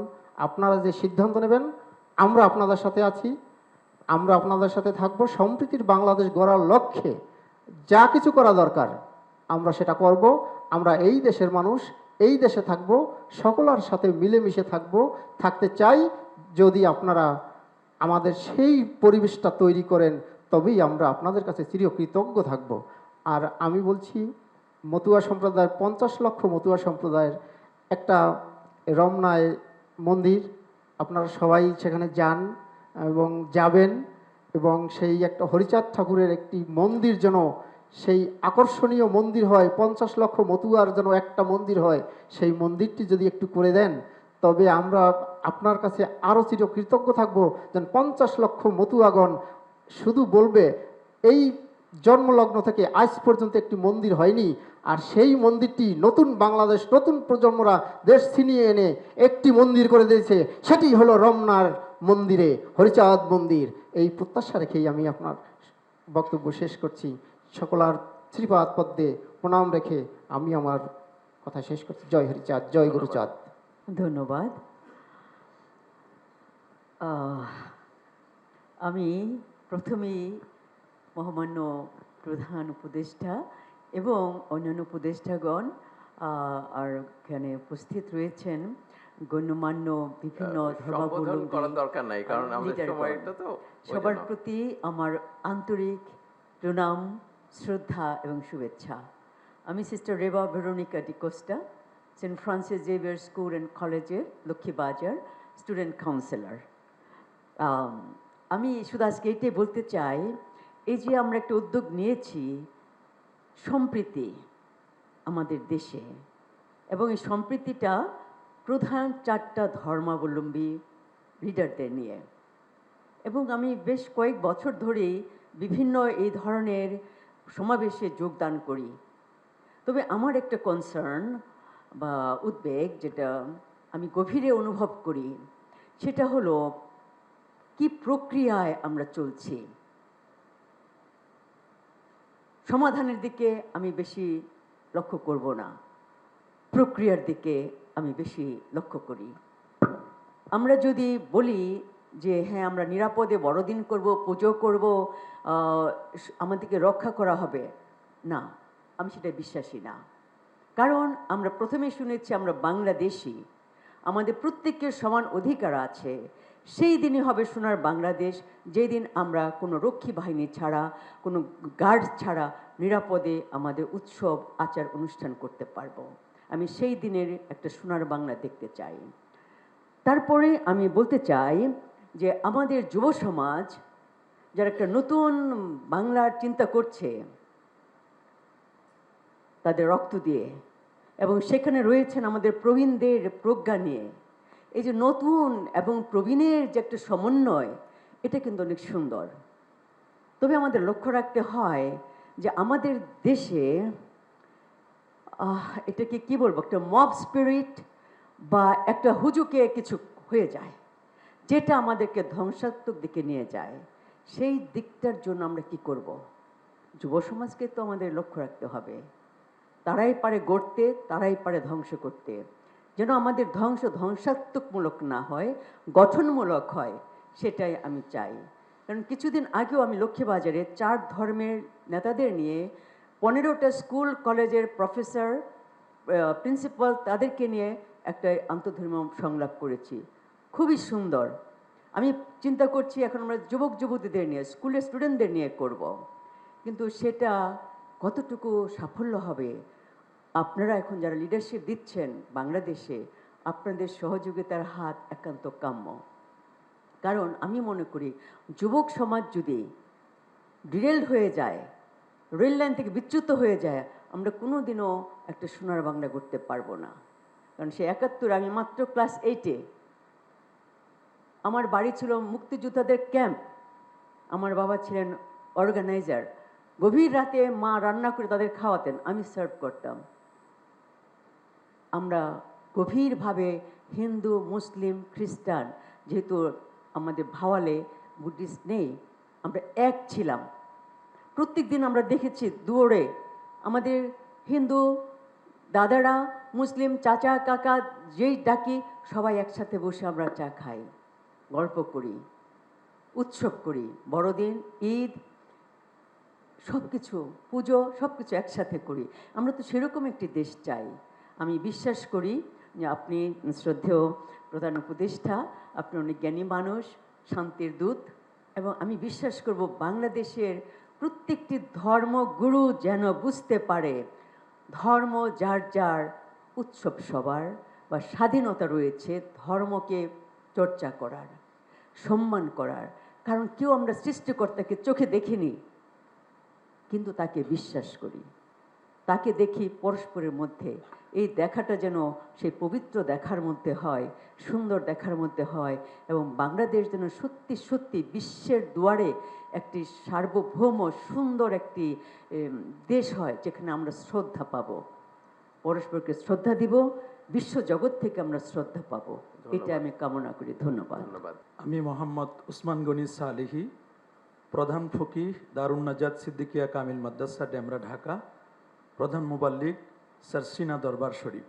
আপনারা যে সিদ্ধান্ত নেবেন, আমরা আপনাদের সাথে আছি, আমরা আপনাদের সাথে থাকব। সম্প্রীতির বাংলাদেশ গড়ার লক্ষ্যে যা কিছু করা দরকার আমরা সেটা করব। আমরা এই দেশের মানুষ, এই দেশে থাকব, সকলের সাথে মিলেমিশে থাকব, থাকতে চাই। যদি আপনারা আমাদের সেই পরিবেশটা তৈরি করেন, তবেই আমরা আপনাদের কাছে চিরকৃতজ্ঞ থাকব। আর আমি বলছি, মতুয়া সম্প্রদায়ের 50 লক্ষ মতুয়া সম্প্রদায়ের একটা রমনায় মন্দির, আপনারা সবাই সেখানে যান এবং যাবেন, এবং সেই একটা হরিচাঁদ ঠাকুরের একটি মন্দির যেন সেই আকর্ষণীয় মন্দির হয়, 50 লক্ষ মতুয়ার যেন একটা মন্দির হয়, সেই মন্দিরটি যদি একটু করে দেন, তবে আমরা আপনার কাছে আরও চিরকৃতজ্ঞ থাকব। যেন 50 লক্ষ মতুয়াগণ শুধু বলবে এই জন্মলগ্ন থেকে আজ পর্যন্ত একটি মন্দির হয়নি, আর সেই মন্দিরটি নতুন বাংলাদেশ, নতুন প্রজন্মরা দেশ ছিনিয়ে এনে একটি মন্দির করে দিয়েছে, সেটি হলো রমনার মন্দিরে হরিচাঁদ মন্দির। এই প্রত্যাশা রেখেই আমি আপনার বক্তব্য শেষ করছি। সকলার শ্রীপাদ পদ্মে প্রণাম রেখে আমি আমার কথা শেষ করছি। জয় হরিচাঁদ, জয় গুরুচাঁদ। ধন্যবাদ। আমি প্রথমেই মহামান্য প্রধান উপদেষ্টা এবং অন্যান্য উপদেষ্টাগণ আর এখানে উপস্থিত রয়েছেন গণ্যমান্য বিভিন্ন সম্বোধন করার দরকার নাই, কারণ আমাদের সময়টা তো সবার প্রতি আমার আন্তরিক প্রণাম, শ্রদ্ধা এবং শুভেচ্ছা। আমি sister Reba Veronica D'Costa, Saint Francis Xavier school and কলেজের লক্ষ্মীবাজার স্টুডেন্ট কাউন্সিলর। আমি শুধু আজকে এটাই বলতে চাই, এই যে আমরা একটা উদ্যোগ নিয়েছি সম্প্রীতি আমাদের দেশে, এবং এই সম্প্রীতিটা প্রধান 4টা ধর্মাবলম্বী লিডারদের নিয়ে, এবং আমি বেশ কয়েক বছর ধরেই বিভিন্ন এই ধরনের সমাবেশে যোগদান করি। তবে আমার একটা কনসার্ন বা উদ্বেগ যেটা আমি গভীরে অনুভব করি, সেটা হলো কি প্রক্রিয়ায় আমরা চলছি। সমাধানের দিকে আমি বেশি লক্ষ্য করব না, প্রক্রিয়ার দিকে আমি বেশি লক্ষ্য করি। আমরা যদি বলি যে হ্যাঁ আমরা নিরাপদে বড়দিন করব, পুজো করব, আমাদেরকে রক্ষা করা হবে, না, আমি সেটা বিশ্বাসী না। কারণ আমরা প্রথমে শুনেছি আমরা বাংলাদেশি, আমাদের প্রত্যেকের সমান অধিকার আছে। সেই দিনই হবে সোনার বাংলাদেশ, যেদিন আমরা কোনো রক্ষী বাহিনী ছাড়া, কোনো গার্ড ছাড়া নিরাপদে আমাদের উৎসব আচার অনুষ্ঠান করতে পারবো। আমি সেই দিনের একটা সোনার বাংলা দেখতে চাই। তারপরে আমি বলতে চাই যে আমাদের যুব সমাজ যারা একটা নতুন বাংলার চিন্তা করছে তাদের রক্ত দিয়ে, এবং সেখানে রয়েছেন আমাদের প্রবীণদের প্রজ্ঞা নিয়ে, এই যে নতুন এবং প্রবীণের যে একটা সমন্বয়, এটা কিন্তু অনেক সুন্দর। তবে আমাদের লক্ষ্য রাখতে হয় যে আমাদের দেশে এটাকে কি বলবো, একটা মব স্পিরিট বা একটা হুজুকে কিছু হয়ে যায় যেটা আমাদেরকে ধ্বংসাত্মক দিকে নিয়ে যায়। সেই দিকটার জন্য আমরা কি করব? যুব সমাজকে তো আমাদের লক্ষ্য রাখতে হবে। তারাই পারে গড়তে, তারাই পারে ধ্বংস করতে। যেন আমাদের ধ্বংস ধ্বংসাত্মকমূলক না হয়, গঠনমূলক হয়, সেটাই আমি চাই। কারণ কিছুদিন আগেও আমি লক্ষ্মীবাজারে 4 ধর্মের নেতাদের নিয়ে 15টা স্কুল কলেজের প্রফেসর, প্রিন্সিপাল, তাদেরকে নিয়ে একটা আন্তঃধর্মীয় সংলাপ করেছি, খুবই সুন্দর। আমি চিন্তা করছি এখন আমরা যুবক যুবতীদের নিয়ে, স্কুলের স্টুডেন্টদের নিয়ে করব, কিন্তু সেটা কতটুকু সাফল্য হবে? আপনারা এখন যারা লিডারশিপ দিচ্ছেন বাংলাদেশে, আপনাদের সহযোগিতার হাত একান্ত কাম্য। কারণ আমি মনে করি যুবক সমাজ যদি ডিরেলড হয়ে যায়, রেল লাইন থেকে বিচ্যুত হয়ে যায়, আমরা কোনো দিনও একটা সোনার বাংলা করতে পারবো না। কারণ সে 71, আমি মাত্র ক্লাস 8-এ, আমার বাড়ি ছিল মুক্তিযোদ্ধাদের ক্যাম্প, আমার বাবা ছিলেন অর্গানাইজার, গভীর রাতে মা রান্না করে তাদের খাওয়াতেন, আমি সার্ভ করতাম। আমরা গভীরভাবে হিন্দু, মুসলিম, খ্রিস্টান, যেহেতু আমাদের ভাওয়ালে বুদ্ধিস্ট নেই, আমরা এক ছিলাম। প্রত্যেক দিন আমরা দেখেছি দৌড়ে আমাদের হিন্দু দাদারা, মুসলিম চাচা কাকা যেই ডাকি, সবাই একসাথে বসে আমরা চা খাই, গল্প করি, উৎসব করি, বড়দিন, ঈদ, সব কিছু, পুজো, সব কিছু একসাথে করি। আমরা তো সেরকম একটি দেশ চাই। আমি বিশ্বাস করি যে আপনি শ্রদ্ধেয় প্রধান উপদেষ্টা, আপনি অনেক জ্ঞানী মানুষ, শান্তির দূত, এবং আমি বিশ্বাস করব বাংলাদেশের প্রত্যেকটি ধর্মগুরু যেন বুঝতে পারে ধর্ম যার যার, উৎসব সবার, বা স্বাধীনতা রয়েছে ধর্মকে চর্চা করার, সম্মান করার। কারণ কেউ আমরা সৃষ্টিকর্তাকে চোখে দেখিনি, কিন্তু তাকে বিশ্বাস করি, তাকে দেখি পরস্পরের মধ্যে। এই দেখাটা যেন সেই পবিত্র দেখার মধ্যে হয়, সুন্দর দেখার মধ্যে হয়, এবং বাংলাদেশ যেন সত্যি সত্যি বিশ্বের দুয়ারে একটি সার্বভৌম সুন্দর একটি দেশ হয়, যেখানে আমরা শ্রদ্ধা পাব, পরস্পরকে শ্রদ্ধা দিব, বিশ্ব জগৎ থেকে আমরা শ্রদ্ধা পাব। এটা আমি কামনা করি। ধন্যবাদ। ধন্যবাদ। আমি মোহাম্মদ উসমান গনি সালিহি, প্রধান ফকিহ দারুন নাজাত সিদ্দিকিয়া কামিল মাদ্রাসা, ডেমরা, ঢাকা, প্রধান মুবাল্লিগ সারসিনা দরবার শরীফ।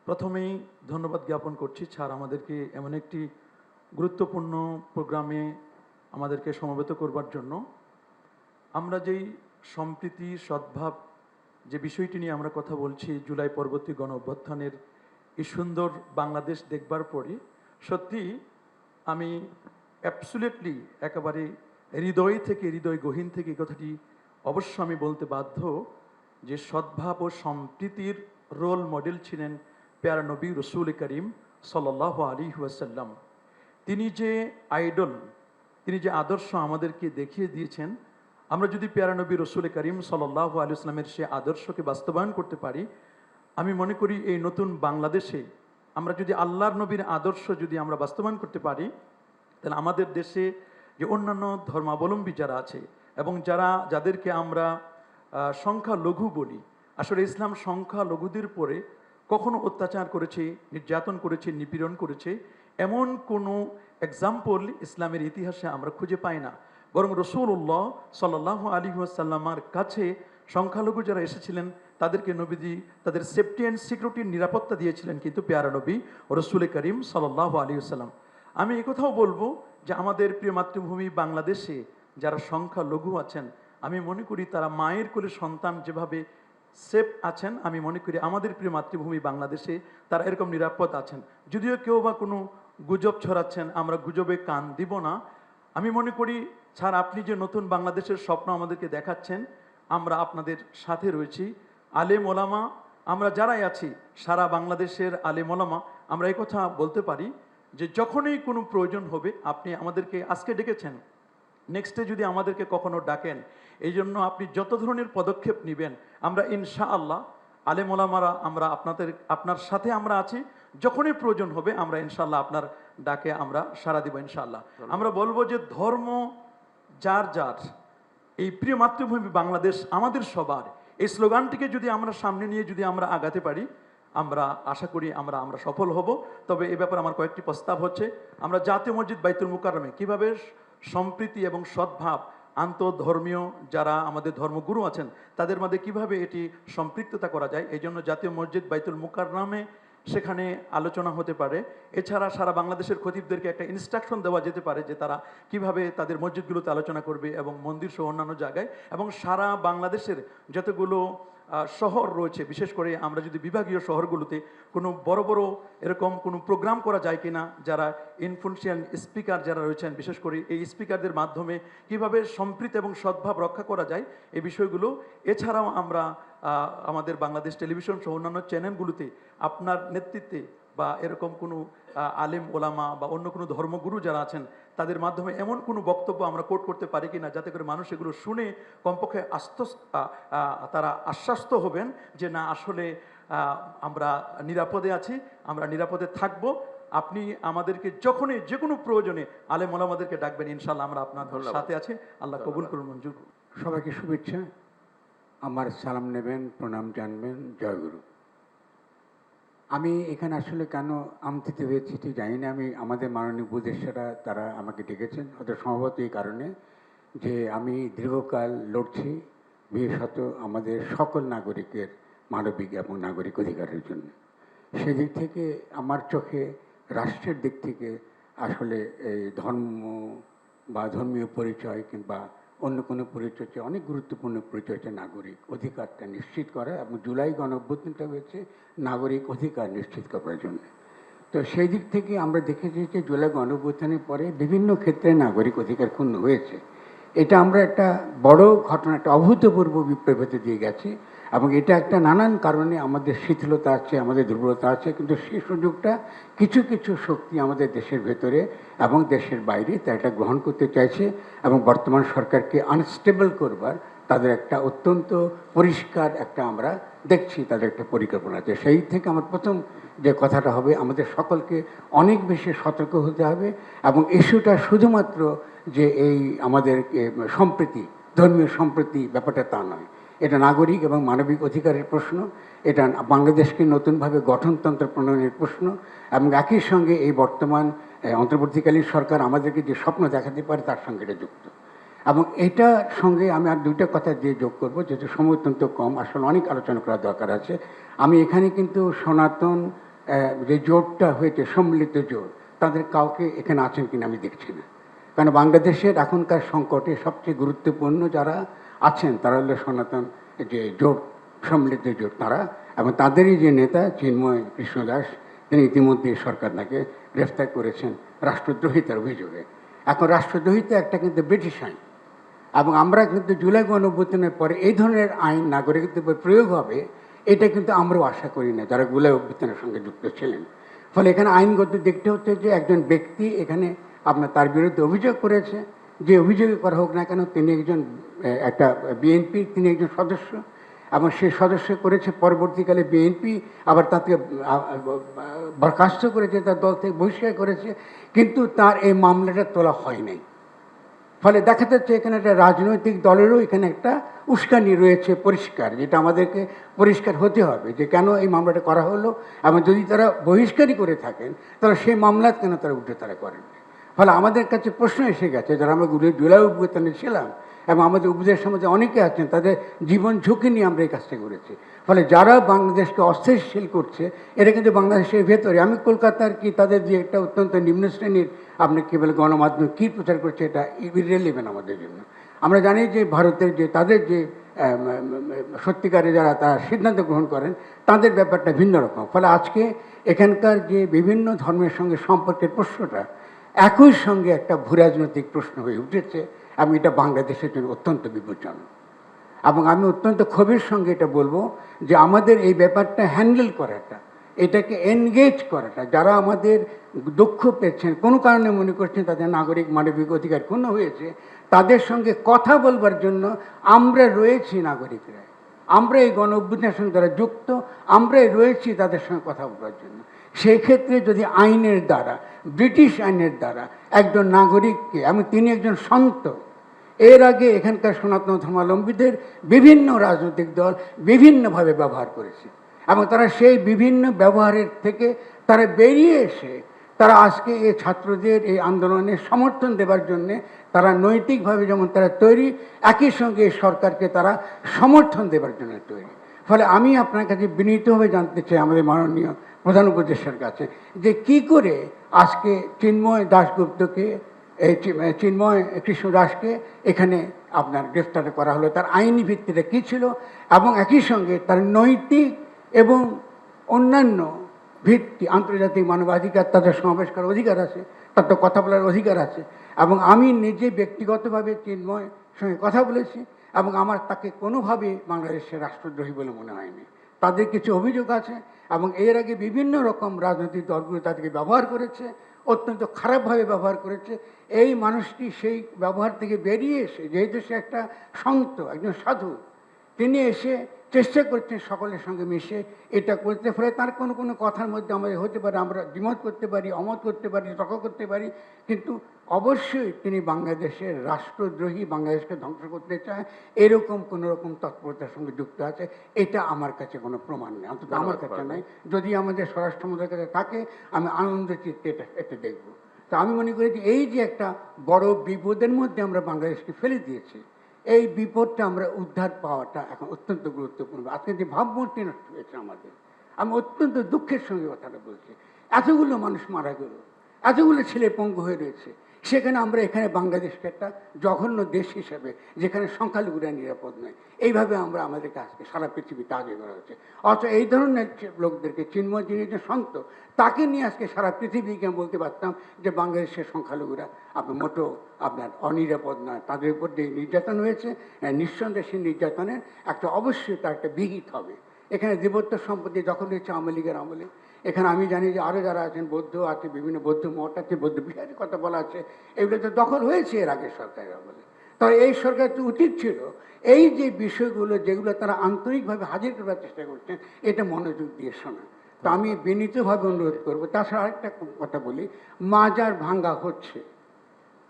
প্রথমেই ধন্যবাদ জ্ঞাপন করছি স্যার আমাদেরকে এমন একটি গুরুত্বপূর্ণ প্রোগ্রামে আমাদেরকে সমবেত করবার জন্য। আমরা যেই সম্প্রীতি, সদ্ভাব যে বিষয়টি নিয়ে আমরা কথা বলছি, জুলাই পরবর্তী গণ অভ্যুত্থানের এই সুন্দর বাংলাদেশ দেখবার পরে সত্যি আমি অ্যাবসুলেটলি একেবারে হৃদয় থেকে, হৃদয় গহীন থেকে এই কথাটি অবশ্য আমি বলতে বাধ্য যে সদ্ভাব ও সম্প্রীতির রোল মডেল ছিলেন প্যারা নবী রসুল করিম সাল্লাল্লাহু আলাইহি ওয়াসাল্লাম। তিনি যে আইডল, তিনি যে আদর্শ আমাদেরকে দেখিয়ে দিয়েছেন, আমরা যদি প্যারা নবী রসুল করিম সাল্লাল্লাহু আলাইহি ওয়াসাল্লামের সে আদর্শকে বাস্তবায়ন করতে পারি, আমি মনে করি এই নতুন বাংলাদেশে আমরা যদি আল্লাহর নবীর আদর্শ যদি আমরা বাস্তবায়ন করতে পারি, তাহলে আমাদের দেশে যে অন্যান্য ধর্মাবলম্বী যারা আছে এবং যাদেরকে আমরা সংখ্যালঘু বলি, আসলে ইসলাম সংখ্যালঘুদের পরে কখনো অত্যাচার করেছে, নির্যাতন করেছে, নিপীড়ন করেছে, এমন কোনো এক্সাম্পল ইসলামের ইতিহাসে আমরা খুঁজে পাই না। বরং রসুল্লাহ সাল্লাহ আলী ওয়াসাল্লামার কাছে সংখ্যালঘু যারা এসেছিলেন তাদেরকে নবীজি তাদের সেফটি অ্যান্ড সিকিউরিটির নিরাপত্তা দিয়েছিলেন কিন্তু পেয়ারা নবী রসুল করিম সাল্লাহ আলী ওসাল্লাম। আমি একথাও বলবো যে আমাদের প্রিয় মাতৃভূমি বাংলাদেশে যারা সংখ্যালঘু আছেন, আমি মনে করি তারা মায়ের কোলে সন্তান যেভাবে সেফ আছেন, আমি মনে করি আমাদের প্রিয় মাতৃভূমি বাংলাদেশে তারা এরকম নিরাপদ আছেন। যদিও কেউ বা কোনো গুজব ছড়াচ্ছেন, আমরা গুজবে কান দিব না। আমি মনে করি স্যার, আপনি যে নতুন বাংলাদেশের স্বপ্ন আমাদেরকে দেখাচ্ছেন, আমরা আপনাদের সাথে রয়েছি। আলেম ওলামা আমরা যারাই আছি, সারা বাংলাদেশের আলেম ওলামা আমরা এই কথা বলতে পারি যে যখনই কোনো প্রয়োজন হবে আপনি আমাদেরকে আজকে ডেকেছেন, নেক্সটে যদি আমাদেরকে কখনো ডাকেন, এই জন্য আপনি যত ধরনের পদক্ষেপ নেবেন আমরা ইনশাআল্লাহ আলেম ওলামারা আমরা আপনার সাথে আমরা আছি। যখনই প্রয়োজন হবে আমরা ইনশাআল্লাহ আপনার ডাকে আমরা সাড়া দিব ইনশাআল্লাহ। আমরা বলবো যে ধর্ম যার যার, এই প্রিয় মাতৃভূমি বাংলাদেশ আমাদের সবার, এই স্লোগানটিকে যদি আমরা সামনে নিয়ে যদি আমরা আগাতে পারি, আমরা আশা করি আমরা সফল হব। তবে এ ব্যাপারে আমার কয়েকটি প্রস্তাব হচ্ছে, আমরা জাতীয় মসজিদ বাইতুল মুকাররমে কিভাবে সম্প্রীতি এবং সদ্ভাব, আন্তঃধর্মীয় যারা আমাদের ধর্মগুরু আছেন তাদের মধ্যে কিভাবে এটি সম্পৃক্ততা করা যায়, এই জন্য জাতীয় মসজিদ বাইতুল মুকাররমে সেখানে আলোচনা হতে পারে। এছাড়া সারা বাংলাদেশের খতিবদেরকে একটা ইনস্ট্রাকশন দেওয়া যেতে পারে যে তারা কিভাবে তাদের মসজিদগুলোতে আলোচনা করবে এবং মন্দির সহ অন্যান্য জায়গায়, এবং সারা বাংলাদেশের যতগুলো শহর রয়েছে, বিশেষ করে আমরা যদি বিভাগীয় শহরগুলোতে কোনো বড় বড় এরকম কোনো প্রোগ্রাম করা যায় কিনা, যারা ইনফ্লুয়েন্সিয়াল স্পিকার যারা রয়েছেন, বিশেষ করে এই স্পিকারদের মাধ্যমে কিভাবে সম্প্রীতি এবং সদ্ভাব রক্ষা করা যায় এই বিষয়গুলো। এছাড়াও আমরা আমাদের বাংলাদেশ টেলিভিশন সহ অন্যান্য চ্যানেলগুলোতে আপনার নেতৃত্বে বা এরকম কোনো আলেম ওলামা বা অন্য কোনো ধর্মগুরু যারা আছেন তাদের মাধ্যমে এমন কোনো বক্তব্য আমরা কোট করতে পারি কিনা যাতে করে মানুষ এগুলো শুনে কমপক্ষে তারা আশ্বস্ত হবেন যে না, আসলে আমরা নিরাপদে আছি, আমরা নিরাপদে থাকব। আপনি আমাদেরকে যখনই যে কোনো প্রয়োজনে আলেম ওলামাদেরকে ডাকবেন, ইনশাআল্লাহ আমরা আপনার সাথে আছি। আল্লাহ কবুল করুন, মঞ্জুর করুন। সবাইকে শুভেচ্ছা, আমার সালাম নেবেন, প্রণাম জানবেন, জয়গুরু। আমি এখানে আসলে কেন আমন্ত্রিত হয়েছি ঠিক জানি না। আমি আমাদের মাননীয় উপদেষ্টারা তারা আমাকে ডেকেছেন, হয়তো সম্ভবত এই কারণে যে আমি দীর্ঘকাল লড়ছি বিশেষত আমাদের সকল নাগরিকের মানবিক এবং নাগরিক অধিকারের জন্য। সেদিক থেকে আমার চোখে রাষ্ট্রের দিক থেকে আসলে এই ধর্ম বা ধর্মীয় পরিচয় কিংবা অন্য কোনো পরিচয় চেয়ে অনেক গুরুত্বপূর্ণ পরিচয় হচ্ছে নাগরিক অধিকারটা নিশ্চিত করা, এবং জুলাই গণঅভ্যুত্থানটা হয়েছে নাগরিক অধিকার নিশ্চিত করার জন্য। তো সেই দিক থেকে আমরা দেখেছি যে জুলাই গণঅভ্যুত্থানের পরে বিভিন্ন ক্ষেত্রে নাগরিক অধিকার ক্ষুণ্ণ হয়েছে। এটা আমরা একটা বড় ঘটনা, একটা অভূতপূর্ব বিপ্লবতে দিয়ে গেছি, এবং এটা একটা নানান কারণে আমাদের শিথিলতা আছে, আমাদের দুর্বলতা আছে, কিন্তু সেই সুযোগটা কিছু কিছু শক্তি আমাদের দেশের ভেতরে এবং দেশের বাইরে তা এটা গ্রহণ করতে চাইছে, এবং বর্তমান সরকারকে আনস্টেবল করবার তাদের একটা অত্যন্ত পরিষ্কার একটা আমরা দেখছি তাদের একটা পরিকল্পনা আছে। সেই থেকে আমার প্রথম যে কথাটা হবে, আমাদের সকলকে অনেক বেশি সতর্ক হতে হবে, এবং ইস্যুটা শুধুমাত্র যে এই আমাদের সম্প্রীতি, ধর্মীয় সম্প্রীতি ব্যাপারটা তা নয়, এটা নাগরিক এবং মানবিক অধিকারের প্রশ্ন, এটা বাংলাদেশকে নতুনভাবে গঠনতন্ত্র প্রণয়নের প্রশ্ন, এবং একই সঙ্গে এই বর্তমান অন্তর্বর্তীকালীন সরকার আমাদেরকে যে স্বপ্ন দেখাতে পারে তার সঙ্গে এটা যুক্ত। এবং এটার সঙ্গে আমি আর দুইটা কথা দিয়ে যোগ করবো, যেহেতু সময় অত্যন্ত কম, আসলে অনেক আলোচনা করার দরকার আছে। আমি এখানে কিন্তু সনাতন যে জোটটা হয়েছে, সম্মিলিত জোট, তাদের কাউকে এখানে আছেন কিনা আমি দেখছি না। কারণ বাংলাদেশের এখনকার সংকটে সবচেয়ে গুরুত্বপূর্ণ যারা আছেন তারা হলো সনাতন যে জোট, সম্মিলিত জোট তারা, এবং তাদেরই যে নেতা চিন্ময় কৃষ্ণ দাস, তিনি ইতিমধ্যে সরকার তাকে গ্রেফতার করেছেন রাষ্ট্রদ্রোহিতার অভিযোগে। এখন রাষ্ট্রদ্রোহিতা একটা কিন্তু ব্রিটিশ আইন, এবং আমরা কিন্তু জুলাই গণঅভ্যুত্থানের পরে এই ধরনের আইন নাগরিকত্বের উপর প্রয়োগ হবে এটা কিন্তু আমরাও আশা করি না যারা জুলাই অভ্যুত্থানের সঙ্গে যুক্ত ছিলেন। ফলে এখানে আইনগত দেখতে হচ্ছে যে একজন ব্যক্তি এখানে আপনার তার বিরুদ্ধে অভিযোগ করেছে, যে অভিযোগ করা হোক না কেন, তিনি একজন একটা বিএনপি, তিনি একজন সদস্য, এবং সে সদস্য করেছে, পরবর্তীকালে বিএনপি আবার তাকে বরখাস্ত করেছে, তার দল থেকে বহিষ্কার করেছে, কিন্তু তার এই মামলাটা তোলা হয় নাই। ফলে দেখা যাচ্ছে এখানে একটা রাজনৈতিক দলেরও এখানে একটা উস্কানি রয়েছে পরিষ্কার, যেটা আমাদেরকে পরিষ্কার হতে হবে যে কেন এই মামলাটা করা হলো, এবং যদি তারা বহিষ্কারই করে থাকেন তাহলে সেই মামলা কেন তারা উঠে তারা করেন। ফলে আমাদের কাছে প্রশ্ন এসে গেছে, যারা আমরা জুলাই অভ্যুত্থানে ছিলাম এবং আমাদের উপদেশ সমাজে অনেকে আছেন, তাদের জীবন ঝুঁকি নিয়ে আমরা এই কাজটা করেছি। ফলে যারা বাংলাদেশকে অস্থিতিশীল করছে, এটা কিন্তু বাংলাদেশের ভেতরে, আমি কলকাতার কি তাদের যে একটা অত্যন্ত নিম্ন শ্রেণীর আপনি কী বলে গণমাধ্যম কী প্রচার করছে, এটা ইররিলেভেন্ট আমাদের জন্য। আমরা জানি যে ভারতের যে তাদের যে সত্যিকারে যারা তারা সিদ্ধান্ত গ্রহণ করেন, তাদের ব্যাপারটা ভিন্ন রকম। ফলে আজকে এখানকার যে বিভিন্ন ধর্মের সঙ্গে সম্পর্কের প্রশ্নটা একই সঙ্গে একটা ভূরাজনৈতিক প্রশ্ন হয়ে উঠেছে, এবং এটা বাংলাদেশের জন্য অত্যন্ত বিপজ্জনক। এবং আমি অত্যন্ত ক্ষোভের সঙ্গে এটা বলবো যে আমাদের এই ব্যাপারটা হ্যান্ডেল করাটা, এটাকে এনগেজ করাটা, যারা আমাদের দুঃখ পেয়েছেন, কোনো কারণে মনে করছেন তাদের নাগরিক মানবিক অধিকার ক্ষুণ্ণ হয়েছে, তাদের সঙ্গে কথা বলবার জন্য আমরা রয়েছি নাগরিকরা, আমরা এই গণ অভ্যুত্থানের সঙ্গে যারা যুক্ত, আমরাই রয়েছি তাদের সঙ্গে কথা বলবার জন্য। সেই ক্ষেত্রে যদি আইনের দ্বারা, ব্রিটিশ আইনের দ্বারা একজন নাগরিককে, তিনি একজন সন্ত, এর আগে এখানকার সনাতন ধর্মাবলম্বীদের বিভিন্ন রাজনৈতিক দল বিভিন্নভাবে ব্যবহার করেছে, এবং তারা সেই বিভিন্ন ব্যবহারের থেকে তারা বেরিয়ে এসে তারা আজকে এই ছাত্রদের এই আন্দোলনে সমর্থন দেবার জন্যে তারা নৈতিকভাবে যেমন তারা তৈরি, একই সঙ্গে এই সরকারকে তারা সমর্থন দেবার জন্য তৈরি। ফলে আমি আপনার কাছে বিনীতভাবে জানতে চাই আমাদের মাননীয় প্রধান উপদেষ্টার কাছে, যে কি করে আজকে চিন্ময় দাশগুপ্তকে, এই চিন্ময় কৃষ্ণ দাসকে এখানে আপনার গ্রেফতার করা হলো, তার আইনি ভিত্তিটা কী ছিল, এবং একই সঙ্গে তার নৈতিক এবং অন্যান্য ভিত্তি, আন্তর্জাতিক মানবাধিকার, তাদের সমাবেশ করার অধিকার আছে, তার তো কথা বলার অধিকার আছে। এবং আমি নিজে ব্যক্তিগতভাবে চিন্ময় সঙ্গে কথা বলেছি, এবং আমার তাকে কোনোভাবে বাংলাদেশের রাষ্ট্রদ্রোহী বলে মনে হয়নি। তাদের কিছু অভিযোগ আছে, এবং এর আগে বিভিন্ন রকম রাজনৈতিক দলগুলো তাদেরকে ব্যবহার করেছে, অত্যন্ত খারাপভাবে ব্যবহার করেছে। এই মানুষটি সেই ব্যবহার থেকে বেরিয়ে এসে, যেহেতু সে একটা সন্ত, একজন সাধু, তিনি এসে চেষ্টা করছেন সকলের সঙ্গে মিশে এটা করতে। ফলে তার কোনো কোনো কথার মধ্যে আমাদের হতে পারে, আমরা দ্বিমত করতে পারি, অমত করতে পারি, তর্ক করতে পারি, কিন্তু অবশ্যই তিনি বাংলাদেশের রাষ্ট্রদ্রোহী, বাংলাদেশকে ধ্বংস করতে চায়, এরকম কোনো রকম তৎপরতার সঙ্গে যুক্ত আছে। এটা আমার কাছে কোনো প্রমাণ নেই, অন্তত আমার কাছে নাই। যদি আমাদের স্বরাষ্ট্র মন্ত্রীর কাছে থাকে, আমি আনন্দ চিত্তে এটা দেখব। তো আমি মনে করি যে এই যে একটা বড় বিপদের মধ্যে আমরা বাংলাদেশকে ফেলে দিয়েছি, এই বিপদটা আমরা উদ্ধার পাওয়াটা এখন অত্যন্ত গুরুত্বপূর্ণ। আজকে যে ভাবমূর্তি নষ্ট হয়েছে আমাদের, আমি অত্যন্ত দুঃখের সঙ্গে কথাটা বলছি। এতগুলো মানুষ মারা গেল, এতগুলো ছেলে পঙ্গু হয়ে রয়েছে, সেখানে আমরা এখানে বাংলাদেশকে একটা জঘন্য দেশ হিসেবে, যেখানে সংখ্যালঘুরা নিরাপদ নয়, এইভাবে আমরা আমাদেরকে আজকে সারা পৃথিবীতে আগে করা হচ্ছে। অথচ এই ধরনের লোকদেরকে, চিন্ময় যিনি যে সন্ত, তাকে নিয়ে আজকে সারা পৃথিবীকে আমি বলতে পারতাম যে বাংলাদেশের সংখ্যালঘুরা আপনার মোটো আপনার অনিরাপদ নয়, তাদের উপর যে নির্যাতন হয়েছে, নিঃসন্দেহে সেই নির্যাতনের একটা অবশ্যই তার একটা বিহিত হবে। এখানে দেবত্ব সম্পত্তি দখল হয়েছে আওয়ামী লীগের আমলে। এখানে আমি জানি যে আরও যারা আছেন, বৌদ্ধ আছে, বিভিন্ন বৌদ্ধ মঠ আছে, বৌদ্ধ বিহারের কথা বলা আছে, এগুলো তো দখল হয়েছে এর আগে সরকারের আমলে। তবে এই সরকার তো উচিত ছিল এই যে বিষয়গুলো, যেগুলো তারা আন্তরিকভাবে হাজির করার চেষ্টা করছেন, এটা মনোযোগ দিয়ে শোনা। তো আমি বিনীতভাবে অনুরোধ করবো। তাছাড়া আরেকটা কথা বলি, মাজার ভাঙ্গা হচ্ছে,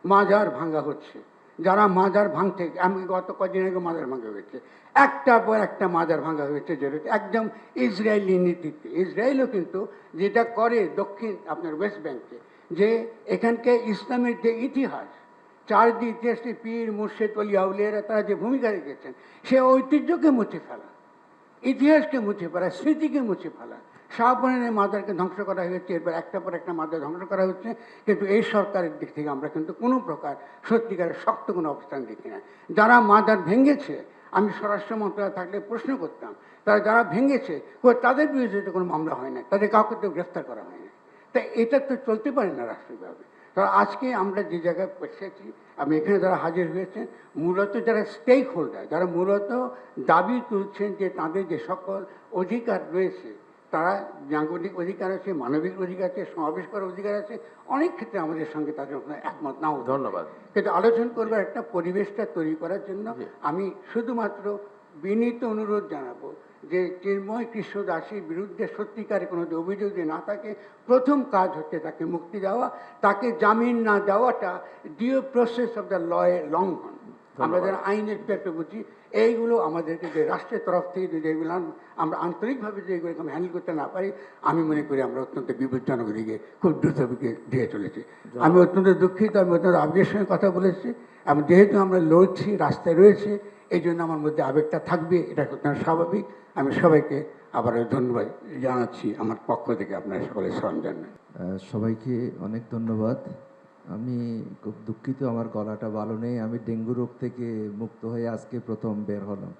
মাজার ভাঙ্গা হচ্ছে। যারা মাজার ভাঙতে, আমি গত কদিন আগে মাজার ভাঙ্গা হয়েছে, একটার পর একটা মাজার ভাঙ্গা হয়েছে, যেটা একদম ইসরায়েলি নীতিতে। ইসরায়েলও কিন্তু যেটা করে দক্ষিণ আপনার ওয়েস্ট ব্যাংকে, যে এখানকে ইসলামের যে ইতিহাস, চারদিক ইতিহাসে পীর মুর্শেদ অলি আউলিয়ারা তারা যে ভূমিকা রেখেছেন, সে ঐতিহ্যকে মুছে ফেলা, ইতিহাসকে মুছে ফেলা, স্মৃতিকে মুছে ফেলা। শাহপরানের মাজারকে ধ্বংস করা হয়েছে, এরপর একটা পর একটা মাজার ধ্বংস করা হচ্ছে, কিন্তু এই সরকারের দিক থেকে আমরা কিন্তু কোনো প্রকার সত্যিকারের শক্ত কোনো অবস্থান দেখি না। যারা মাজার ভেঙেছে, আমি স্বরাষ্ট্র মন্ত্রণালয় থাকলে প্রশ্ন করতাম, তারা যারা ভেঙেছে তাদের বিরুদ্ধে তো কোনো মামলা হয় না, তাদের কাউকে তো গ্রেফতার করা হয় না। তাই এটা তো চলতে পারে না রাষ্ট্রীয়ভাবে। কারণ আজকে আমরা যে জায়গায় এসেছি, আমি এখানে যারা হাজির হয়েছেন, মূলত যারা স্টেক হোল্ডার, যারা মূলত দাবি তুলছেন যে তাদের যে সকল অধিকার রয়েছে, তারা নাগরিক অধিকার আছে, মানবিক অধিকার আছে, সমাবেশ করার অধিকার আছে, অনেক ক্ষেত্রে আমাদের সঙ্গে তাদের একমত নাও। ধন্যবাদ। কিন্তু আলোচনা করবার একটা পরিবেশটা তৈরি করার জন্য আমি শুধুমাত্র বিনীত অনুরোধ জানাবো যে চিন্ময় কৃষ্ণ দাসের বিরুদ্ধে সত্যিকারে কোনো অভিযোগ যে না থাকে, প্রথম কাজ হচ্ছে তাকে মুক্তি দেওয়া, তাকে জামিন না দেওয়াটা due process of the law এর লঙ্ঘন। আমরা যারা আইনের একটু বুঝি, এইগুলো আমাদেরকে যে রাষ্ট্রের তরফ থেকে যদি এগুলো আমরা আন্তরিকভাবে যে এগুলোকে আমি হ্যান্ডেল করতে না পারি, আমি মনে করি আমরা অত্যন্ত বিপজ্জনক দিকে খুব দ্রুত দিয়ে চলেছি। আমি অত্যন্ত দুঃখিত, আমি অত্যন্ত আবেগের সঙ্গে কথা বলেছি, এবং যেহেতু আমরা লড়ছি, রাস্তায় রয়েছে, এই জন্য আমার মধ্যে আবেগটা থাকবে, এটা অত্যন্ত স্বাভাবিক। আমি সবাইকে আবারও ধন্যবাদ জানাচ্ছি আমার পক্ষ থেকে, আপনার সকলের সরঞ্জাম। সবাইকে অনেক ধন্যবাদ। আমি খুব দুঃখিত, আমার গলাটা ভালো নেই। আমি ডেঙ্গু রোগ থেকে মুক্ত হয়ে আজকে প্রথম বের হলাম,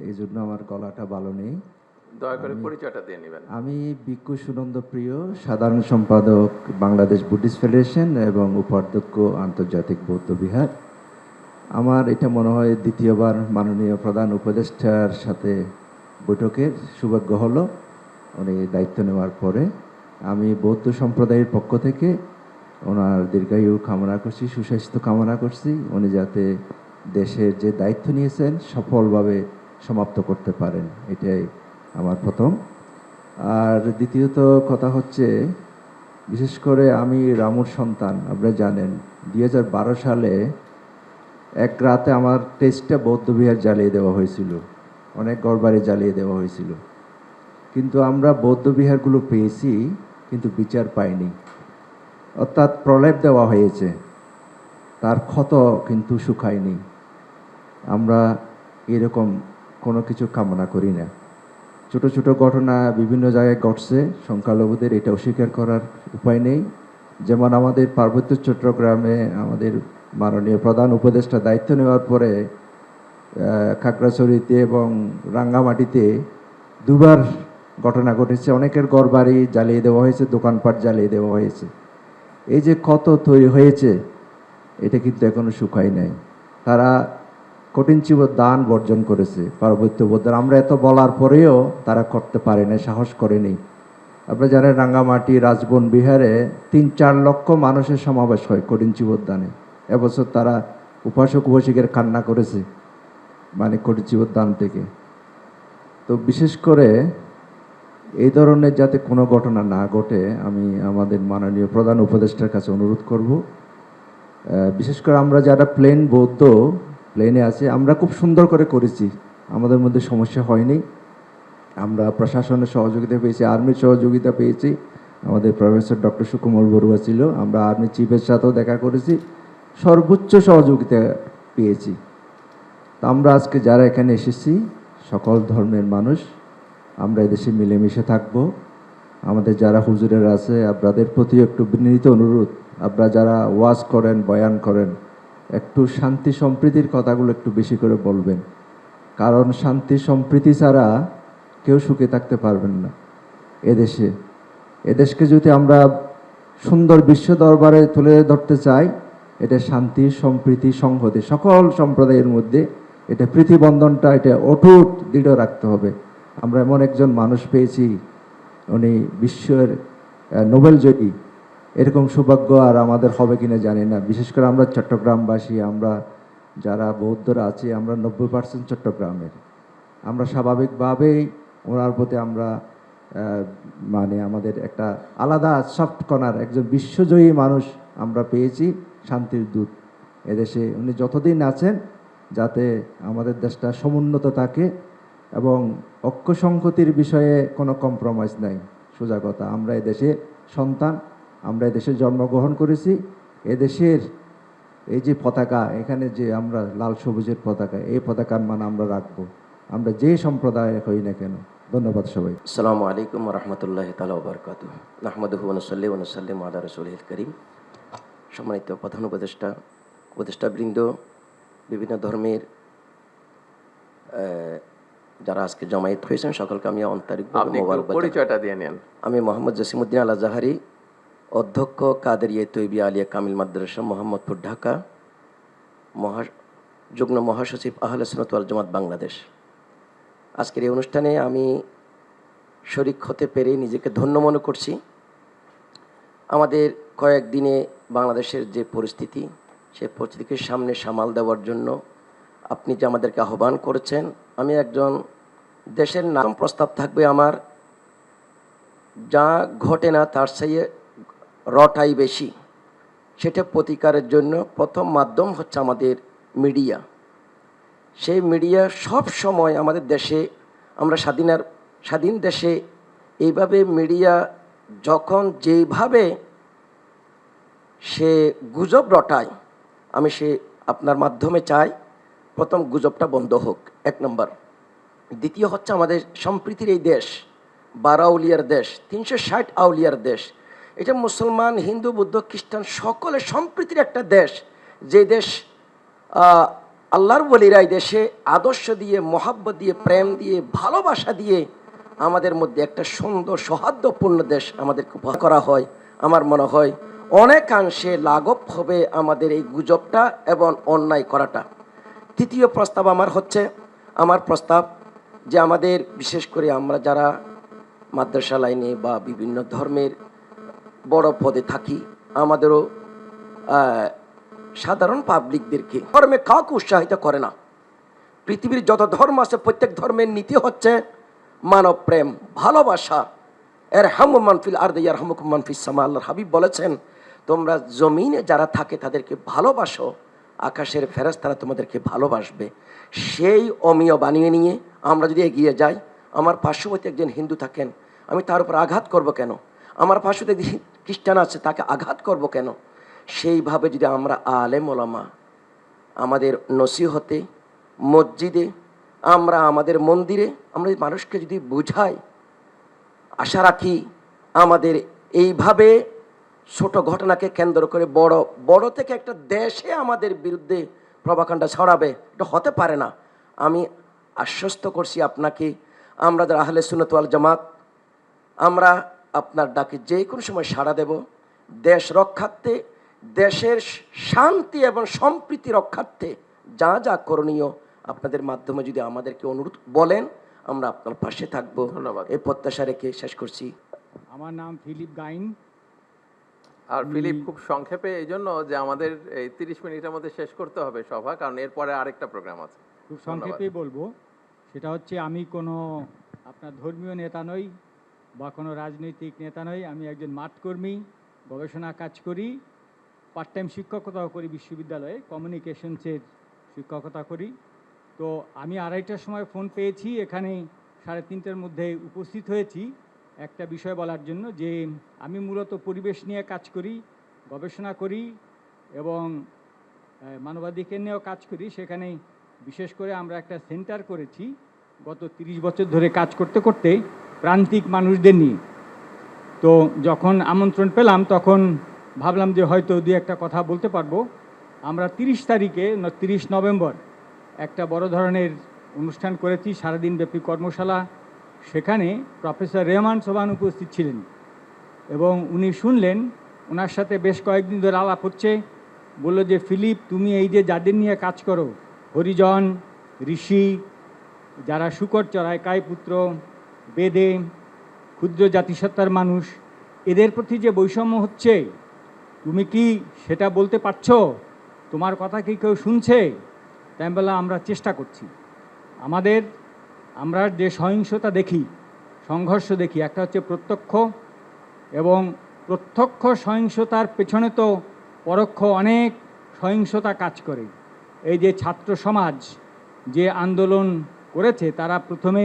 এই জন্য আমার গলাটা ভালো নেই। দয়া করে পরিচয়টা দিয়ে নেবেন। আমি ভিক্ষু সুনন্দ প্রিয়, সাধারণ সম্পাদক বাংলাদেশ বুদ্ধিস্ট ফেডারেশন এবং উপাধ্যক্ষ আন্তর্জাতিক বৌদ্ধ বিহার। আমার এটা মনে হয় দ্বিতীয়বার মাননীয় প্রধান উপদেষ্টার সাথে বৈঠকের সৌভাগ্য হলো উনি দায়িত্ব নেওয়ার পরে। আমি বৌদ্ধ সম্প্রদায়ের পক্ষ থেকে ওনার দীর্ঘায়ু কামনা করছি, সুস্বাস্থ্য কামনা করছি, উনি যাতে দেশের যে দায়িত্ব নিয়েছেন সফলভাবে সমাপ্ত করতে পারেন, এটাই আমার প্রথম। আর দ্বিতীয়ত কথা হচ্ছে, বিশেষ করে আমি রামুর সন্তান, আপনারা জানেন 2012 সালে এক রাতে আমার টেস্টটা বৌদ্ধবিহার জ্বালিয়ে দেওয়া হয়েছিল, অনেক ঘরবাড়ি জ্বালিয়ে দেওয়া হয়েছিল, কিন্তু আমরা বৌদ্ধবিহারগুলো পেয়েছি কিন্তু বিচার পাইনি। অর্থাৎ প্রলেপ দেওয়া হয়েছে, তার ক্ষত কিন্তু শুকায়নি। আমরা এরকম কোনো কিছু কামনা করি না। ছোট ছোট ঘটনা বিভিন্ন জায়গায় ঘটছে, সংখ্যালঘুদের এটা অস্বীকার করার উপায় নেই। যেমন আমাদের পার্বত্য চট্টগ্রামে আমাদের মাননীয় প্রধান উপদেষ্টা দায়িত্ব নেওয়ার পরে খাগড়াছড়িতে এবং রাঙ্গামাটিতে দুবার ঘটনা ঘটেছে, অনেকের ঘরবাড়ি জ্বালিয়ে দেওয়া হয়েছে, দোকানপাট জ্বালিয়ে দেওয়া হয়েছে। এই যে ক্ষত তৈরি হয়েছে এটা কিন্তু এখনো শুকায় নাই। তারা কঠিন চিব দান বর্জন করেছে পার্বত্য বৌদ্ধরা। আমরা এত বলার পরেও তারা করতে পারে না, সাহস করেনি। আপনারা জানেন রাঙ্গামাটি রাজবন বিহারে 3-4 লক্ষ মানুষের সমাবেশ হয় কঠিন চিবোদ্দানে। এবছর তারা উপাসক উপাসিকের কান্না করেছে মানে কঠিন চিবোদ্দান থেকে। তো বিশেষ করে এই ধরনের যাতে কোনো ঘটনা না ঘটে আমি আমাদের মাননীয় প্রধান উপদেষ্টার কাছে অনুরোধ করব। বিশেষ করে আমরা যারা প্লেন বৌদ্ধ প্লেনে আছে, আমরা খুব সুন্দর করে করেছি, আমাদের মধ্যে সমস্যা হয়নি। আমরা প্রশাসনের সহযোগিতা পেয়েছি, আর্মির সহযোগিতা পেয়েছি। আমাদের প্রফেসর ডক্টর সুকুমল বড়ুয়া ছিল, আমরা আর্মি চিফের সাথেও দেখা করেছি, সর্বোচ্চ সহযোগিতা পেয়েছি। তো আমরা আজকে যারা এখানে এসেছি সকল ধর্মের মানুষ, আমরা এদেশে মিলেমিশে থাকব। আমাদের যারা হুজুরের আছে আপনাদের প্রতি একটু বিনীত অনুরোধ, আপনারা যারা ওয়াজ করেন বয়ান করেন একটু শান্তি সম্প্রীতির কথাগুলো একটু বেশি করে বলবেন, কারণ শান্তি সম্প্রীতি ছাড়া কেউ সুখে থাকতে পারবেন না এদেশে। এদেশকে যদি আমরা সুন্দর বিশ্ব দরবারে তুলে ধরতে চাই, এটা শান্তি সম্প্রীতি সংহতি সকল সম্প্রদায়ের মধ্যে এটা প্রীতিবন্ধনটা এটা অটুট দৃঢ় রাখতে হবে। আমরা এমন একজন মানুষ পেয়েছি, উনি বিশ্বের নোবেল জয়ী, এরকম সৌভাগ্য আর আমাদের হবে কিনা জানি না। বিশেষ করে আমরা চট্টগ্রামবাসী, আমরা যারা বৌদ্ধরা আছি আমরা 90% চট্টগ্রামের। আমরা স্বাভাবিকভাবেই ওনার প্রতি আমরা মানে আমাদের একটা আলাদা সফট কর্নার, একজন বিশ্বজয়ী মানুষ আমরা পেয়েছি, শান্তির দূত এদেশে। উনি যতদিন আছেন যাতে আমাদের দেশটা সমুন্নত থাকে এবং ঐক্য সংহতির বিষয়ে কোনো কম্প্রোমাইজ নাই। সোজা কথা, আমরা এদেশের সন্তান, আমরা এদেশে জন্মগ্রহণ করেছি। এদেশের এই যে পতাকা, এখানে যে আমরা লাল সবুজের পতাকা, এই পতাকার মান আমরা রাখবো, আমরা যে সম্প্রদায় হই না কেন। ধন্যবাদ সবাই। আসসালামু আলাইকুম ওয়া রাহমাতুল্লাহি তাআলা ওয়া বারাকাতুহু। নাহমাদুহু ওয়া নুসাল্লি ওয়া নুসাল্লিমু আলা রাসূলিল কারীম। সম্মানিত প্রধান উপদেষ্টাবৃন্দ, বিভিন্ন ধর্মের যারা আজকে জমায়েত হয়েছেন সকলকে আমি আন্তরিকভাবে মোবারকবাদ। পরিচয়টা দিয়ে নেন। আমি মোহাম্মদ জসিমউদ্দিন আল আজহারি, অধ্যক্ষ কাদেরিয়া তৈবিয়া আলিয়া কামিল মাদ্রাসা মোহাম্মদপুর, ঢাকা, যুগ্ম মহাসচিব আহলে সুন্নাত ওয়াল জামাত বাংলাদেশ। আজকের এই অনুষ্ঠানে আমি শরীক হতে পেরে নিজেকে ধন্য মনে করছি। আমাদের কয়েকদিনে বাংলাদেশের যে পরিস্থিতি, সেই পরিস্থিতিকে সামনে সামাল দেওয়ার জন্য আপনি যে আমাদেরকে আহ্বান করেছেন, আমি একজন দেশের নাম প্রস্তাব থাকবে আমার, যা ঘটে না তার চেয়ে রটাই বেশি, সেটা প্রতিকারের জন্য প্রথম মাধ্যম হচ্ছে আমাদের মিডিয়া, সেই মিডিয়া সব সময় আমাদের দেশে, আমরা স্বাধীন দেশে এইভাবে মিডিয়া যখন যেভাবে সে গুজব রটায়, আমি সে আপনার মাধ্যমে চাই প্রথম গুজবটা বন্ধ হোক, 1 নম্বর। দ্বিতীয় হচ্ছে আমাদের সম্প্রীতির এই দেশ, 12 আউলিয়ার দেশ, 360 আউলিয়ার দেশ, এটা মুসলমান, হিন্দু, বৌদ্ধ, খ্রিস্টান সকলের সম্প্রীতির একটা দেশ। যে দেশ আল্লাহর ওলিরা এই দেশে আদর্শ দিয়ে, মহাব্বত দিয়ে, প্রেম দিয়ে, ভালোবাসা দিয়ে আমাদের মধ্যে একটা সুন্দর সৌহার্দ্যপূর্ণ দেশ আমাদেরকে উপহার করা হয়। আমার মনে হয় অনেকাংশে লাঘব হবে আমাদের এই গুজবটা এবং অন্যায় করাটা। তৃতীয় প্রস্তাব আমার প্রস্তাব যে আমাদের বিশেষ করে আমরা যারা মাদ্রাসা লাইনে বা বিভিন্ন ধর্মের বড় পদে থাকি, আমাদেরও সাধারণ পাবলিকদেরকে ধর্মে কাউকে উৎসাহিত করে না। পৃথিবীর যত ধর্ম আছে প্রত্যেক ধর্মের নীতি হচ্ছে মানব প্রেম, ভালোবাসা। ইরহামু মান ফিল আরদি ইয়ারহামুকুম মান ফিস সামা। আল্লাহর হাবিব বলেছেন, তোমরা জমিনে যারা থাকে তাদেরকে ভালোবাসো, আকাশের ফেরেশতারা তোমাদেরকে ভালোবাসবে। সেই অমীয় বানিয়ে নিয়ে আমরা যদি এগিয়ে যাই, আমার পার্শ্ববর্তী একজন হিন্দু থাকেন, আমি তার উপর আঘাত করব কেন? আমার পার্শ্ববর্তী খ্রিস্টান আছে, তাকে আঘাত করব কেন? সেইভাবে যদি আমরা আলেম ওলামা আমাদের নসিহতে, মসজিদে, আমরা আমাদের মন্দিরে আমরা মানুষকে যদি বুঝাই, আশা রাখি আমাদের এইভাবে ছোট ঘটনাকে কেন্দ্র করে বড় থেকে একটা দেশে আমাদের বিরুদ্ধে প্রভাকাণ্ডা ছড়াবে, এটা হতে পারে না। আমি আশ্বস্ত করছি আপনাকে, আমরা যারা আহলে সুন্নাত ওয়াল জামাত, আমরা আপনার ডাকে যে কোনো সময় সাড়া দেব। দেশ রক্ষার্থে, দেশের শান্তি এবং সম্প্রীতি রক্ষার্থে যা যা করণীয় আপনাদের মাধ্যমে যদি আমাদেরকে অনুরোধ বলেন, আমরা আপনার পাশে থাকবো। ধন্যবাদ। এই প্রত্যাশা রেখে শেষ করছি। আমার নাম ফিলিপ গাইন। আর ফিলিপ, খুব সংক্ষেপে, এই জন্য যে আমাদের এই 30 মিনিটের মধ্যে শেষ করতে হবে সভা, কারণ এরপরে আরেকটা প্রোগ্রাম আছে। খুব সংক্ষেপেই বলবো, সেটা হচ্ছে আমি কোনো আপনার ধর্মীয় নেতা নই বা কোনো রাজনৈতিক নেতা নই। আমি একজন মাঠকর্মী, গবেষণা কাজ করি, পার্ট টাইম শিক্ষকতাও করি, বিশ্ববিদ্যালয়ে কমিউনিকেশনসের শিক্ষকতা করি। তো আমি 2:30টার সময় ফোন পেয়েছি, এখানে 3:30টার মধ্যে উপস্থিত হয়েছি একটা বিষয় বলার জন্য, যে আমি মূলত পরিবেশ নিয়ে কাজ করি, গবেষণা করি এবং মানবাধিকার নিয়েও কাজ করি। সেখানে বিশেষ করে আমরা একটা সেন্টার করেছি গত 30 বছর ধরে কাজ করতে করতে প্রান্তিক মানুষদের নিয়ে। তো যখন আমন্ত্রণ পেলাম তখন ভাবলাম যে হয়তো 2-1টা কথা বলতে পারবো। আমরা 30 নভেম্বর একটা বড় ধরনের অনুষ্ঠান করেছি, সারাদিনব্যাপী কর্মশালা। সেখানে প্রফেসর রেহমান সোবহান উপস্থিত ছিলেন এবং উনি শুনলেন, ওনার সাথে বেশ কয়েকদিন ধরে আলাপ হচ্ছে। বললো যে ফিলিপ, তুমি এই যে যাদের নিয়ে কাজ করো, হরিজন, ঋষি, যারা শুকর চড়ায়, কায়পুত্র, বেদে, ক্ষুদ্র জাতিসত্তার মানুষ, এদের প্রতি যে বৈষম্য হচ্ছে, তুমি কি সেটা বলতে পারছো? তোমার কথা কি কেউ শুনছে? তাই আমি বললাম, আমরা চেষ্টা করছি। আমরা যে সহিংসতা দেখি, সংঘর্ষ দেখি, একটা হচ্ছে প্রত্যক্ষ, এবং প্রত্যক্ষ সহিংসতার পেছনে তো পরোক্ষ অনেক সহিংসতা কাজ করে। এই যে ছাত্র সমাজ যে আন্দোলন করেছে, তারা প্রথমে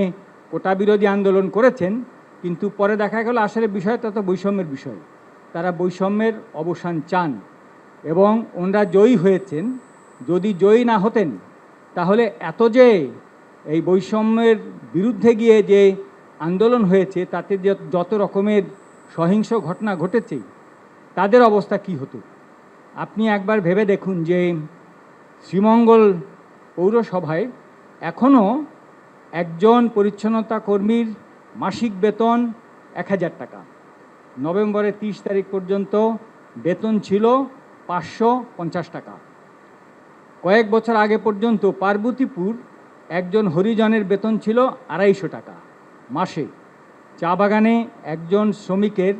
কোটা বিরোধী আন্দোলন করেছেন, কিন্তু পরে দেখা গেল আসলে বিষয়টা তো বৈষম্যের বিষয়। তারা বৈষম্যের অবসান চান এবং ওনারা জয়ী হয়েছেন। যদি জয়ী না হতেন তাহলে এত যে এই বৈষম্যের বিরুদ্ধে গিয়ে যে আন্দোলন হয়েছে, তাতে যত রকমের সহিংস ঘটনা ঘটেছে, তাদের অবস্থা কি হতো? আপনি একবার ভেবে দেখুন যে শ্রীমঙ্গল পৌরসভায় এখনও একজন পরিচ্ছন্নতা কর্মীর মাসিক বেতন 1000 টাকা। নভেম্বরের 30 তারিখ পর্যন্ত বেতন ছিল 550 টাকা। কয়েক বছর আগে পর্যন্ত পার্বতীপুর একজন হরিজনের বেতন ছিল 250 টাকা মাসে। চা বাগানে একজন শ্রমিকের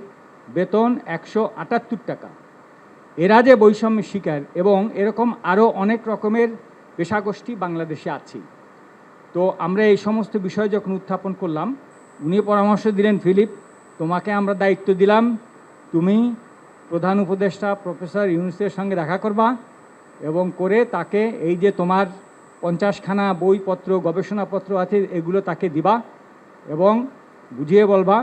বেতন 178 টাকা। এরা যে বৈষম্যের শিকার, এবং এরকম আরও অনেক রকমের পেশাগোষ্ঠী বাংলাদেশে আছে। তো আমরা এই সমস্ত বিষয় যখন উত্থাপন করলাম, উনি পরামর্শ দিলেন, ফিলিপ, তোমাকে আমরা দায়িত্ব দিলাম, তুমি প্রধান উপদেষ্টা প্রফেসর ইউনূসের সঙ্গে দেখা করবা এবং করে তাকে এই যে তোমার 50খানা বইপত্র গবেষণাপত্র আছে এগুলো তাকে দিবা এবং বুঝিয়ে বলবা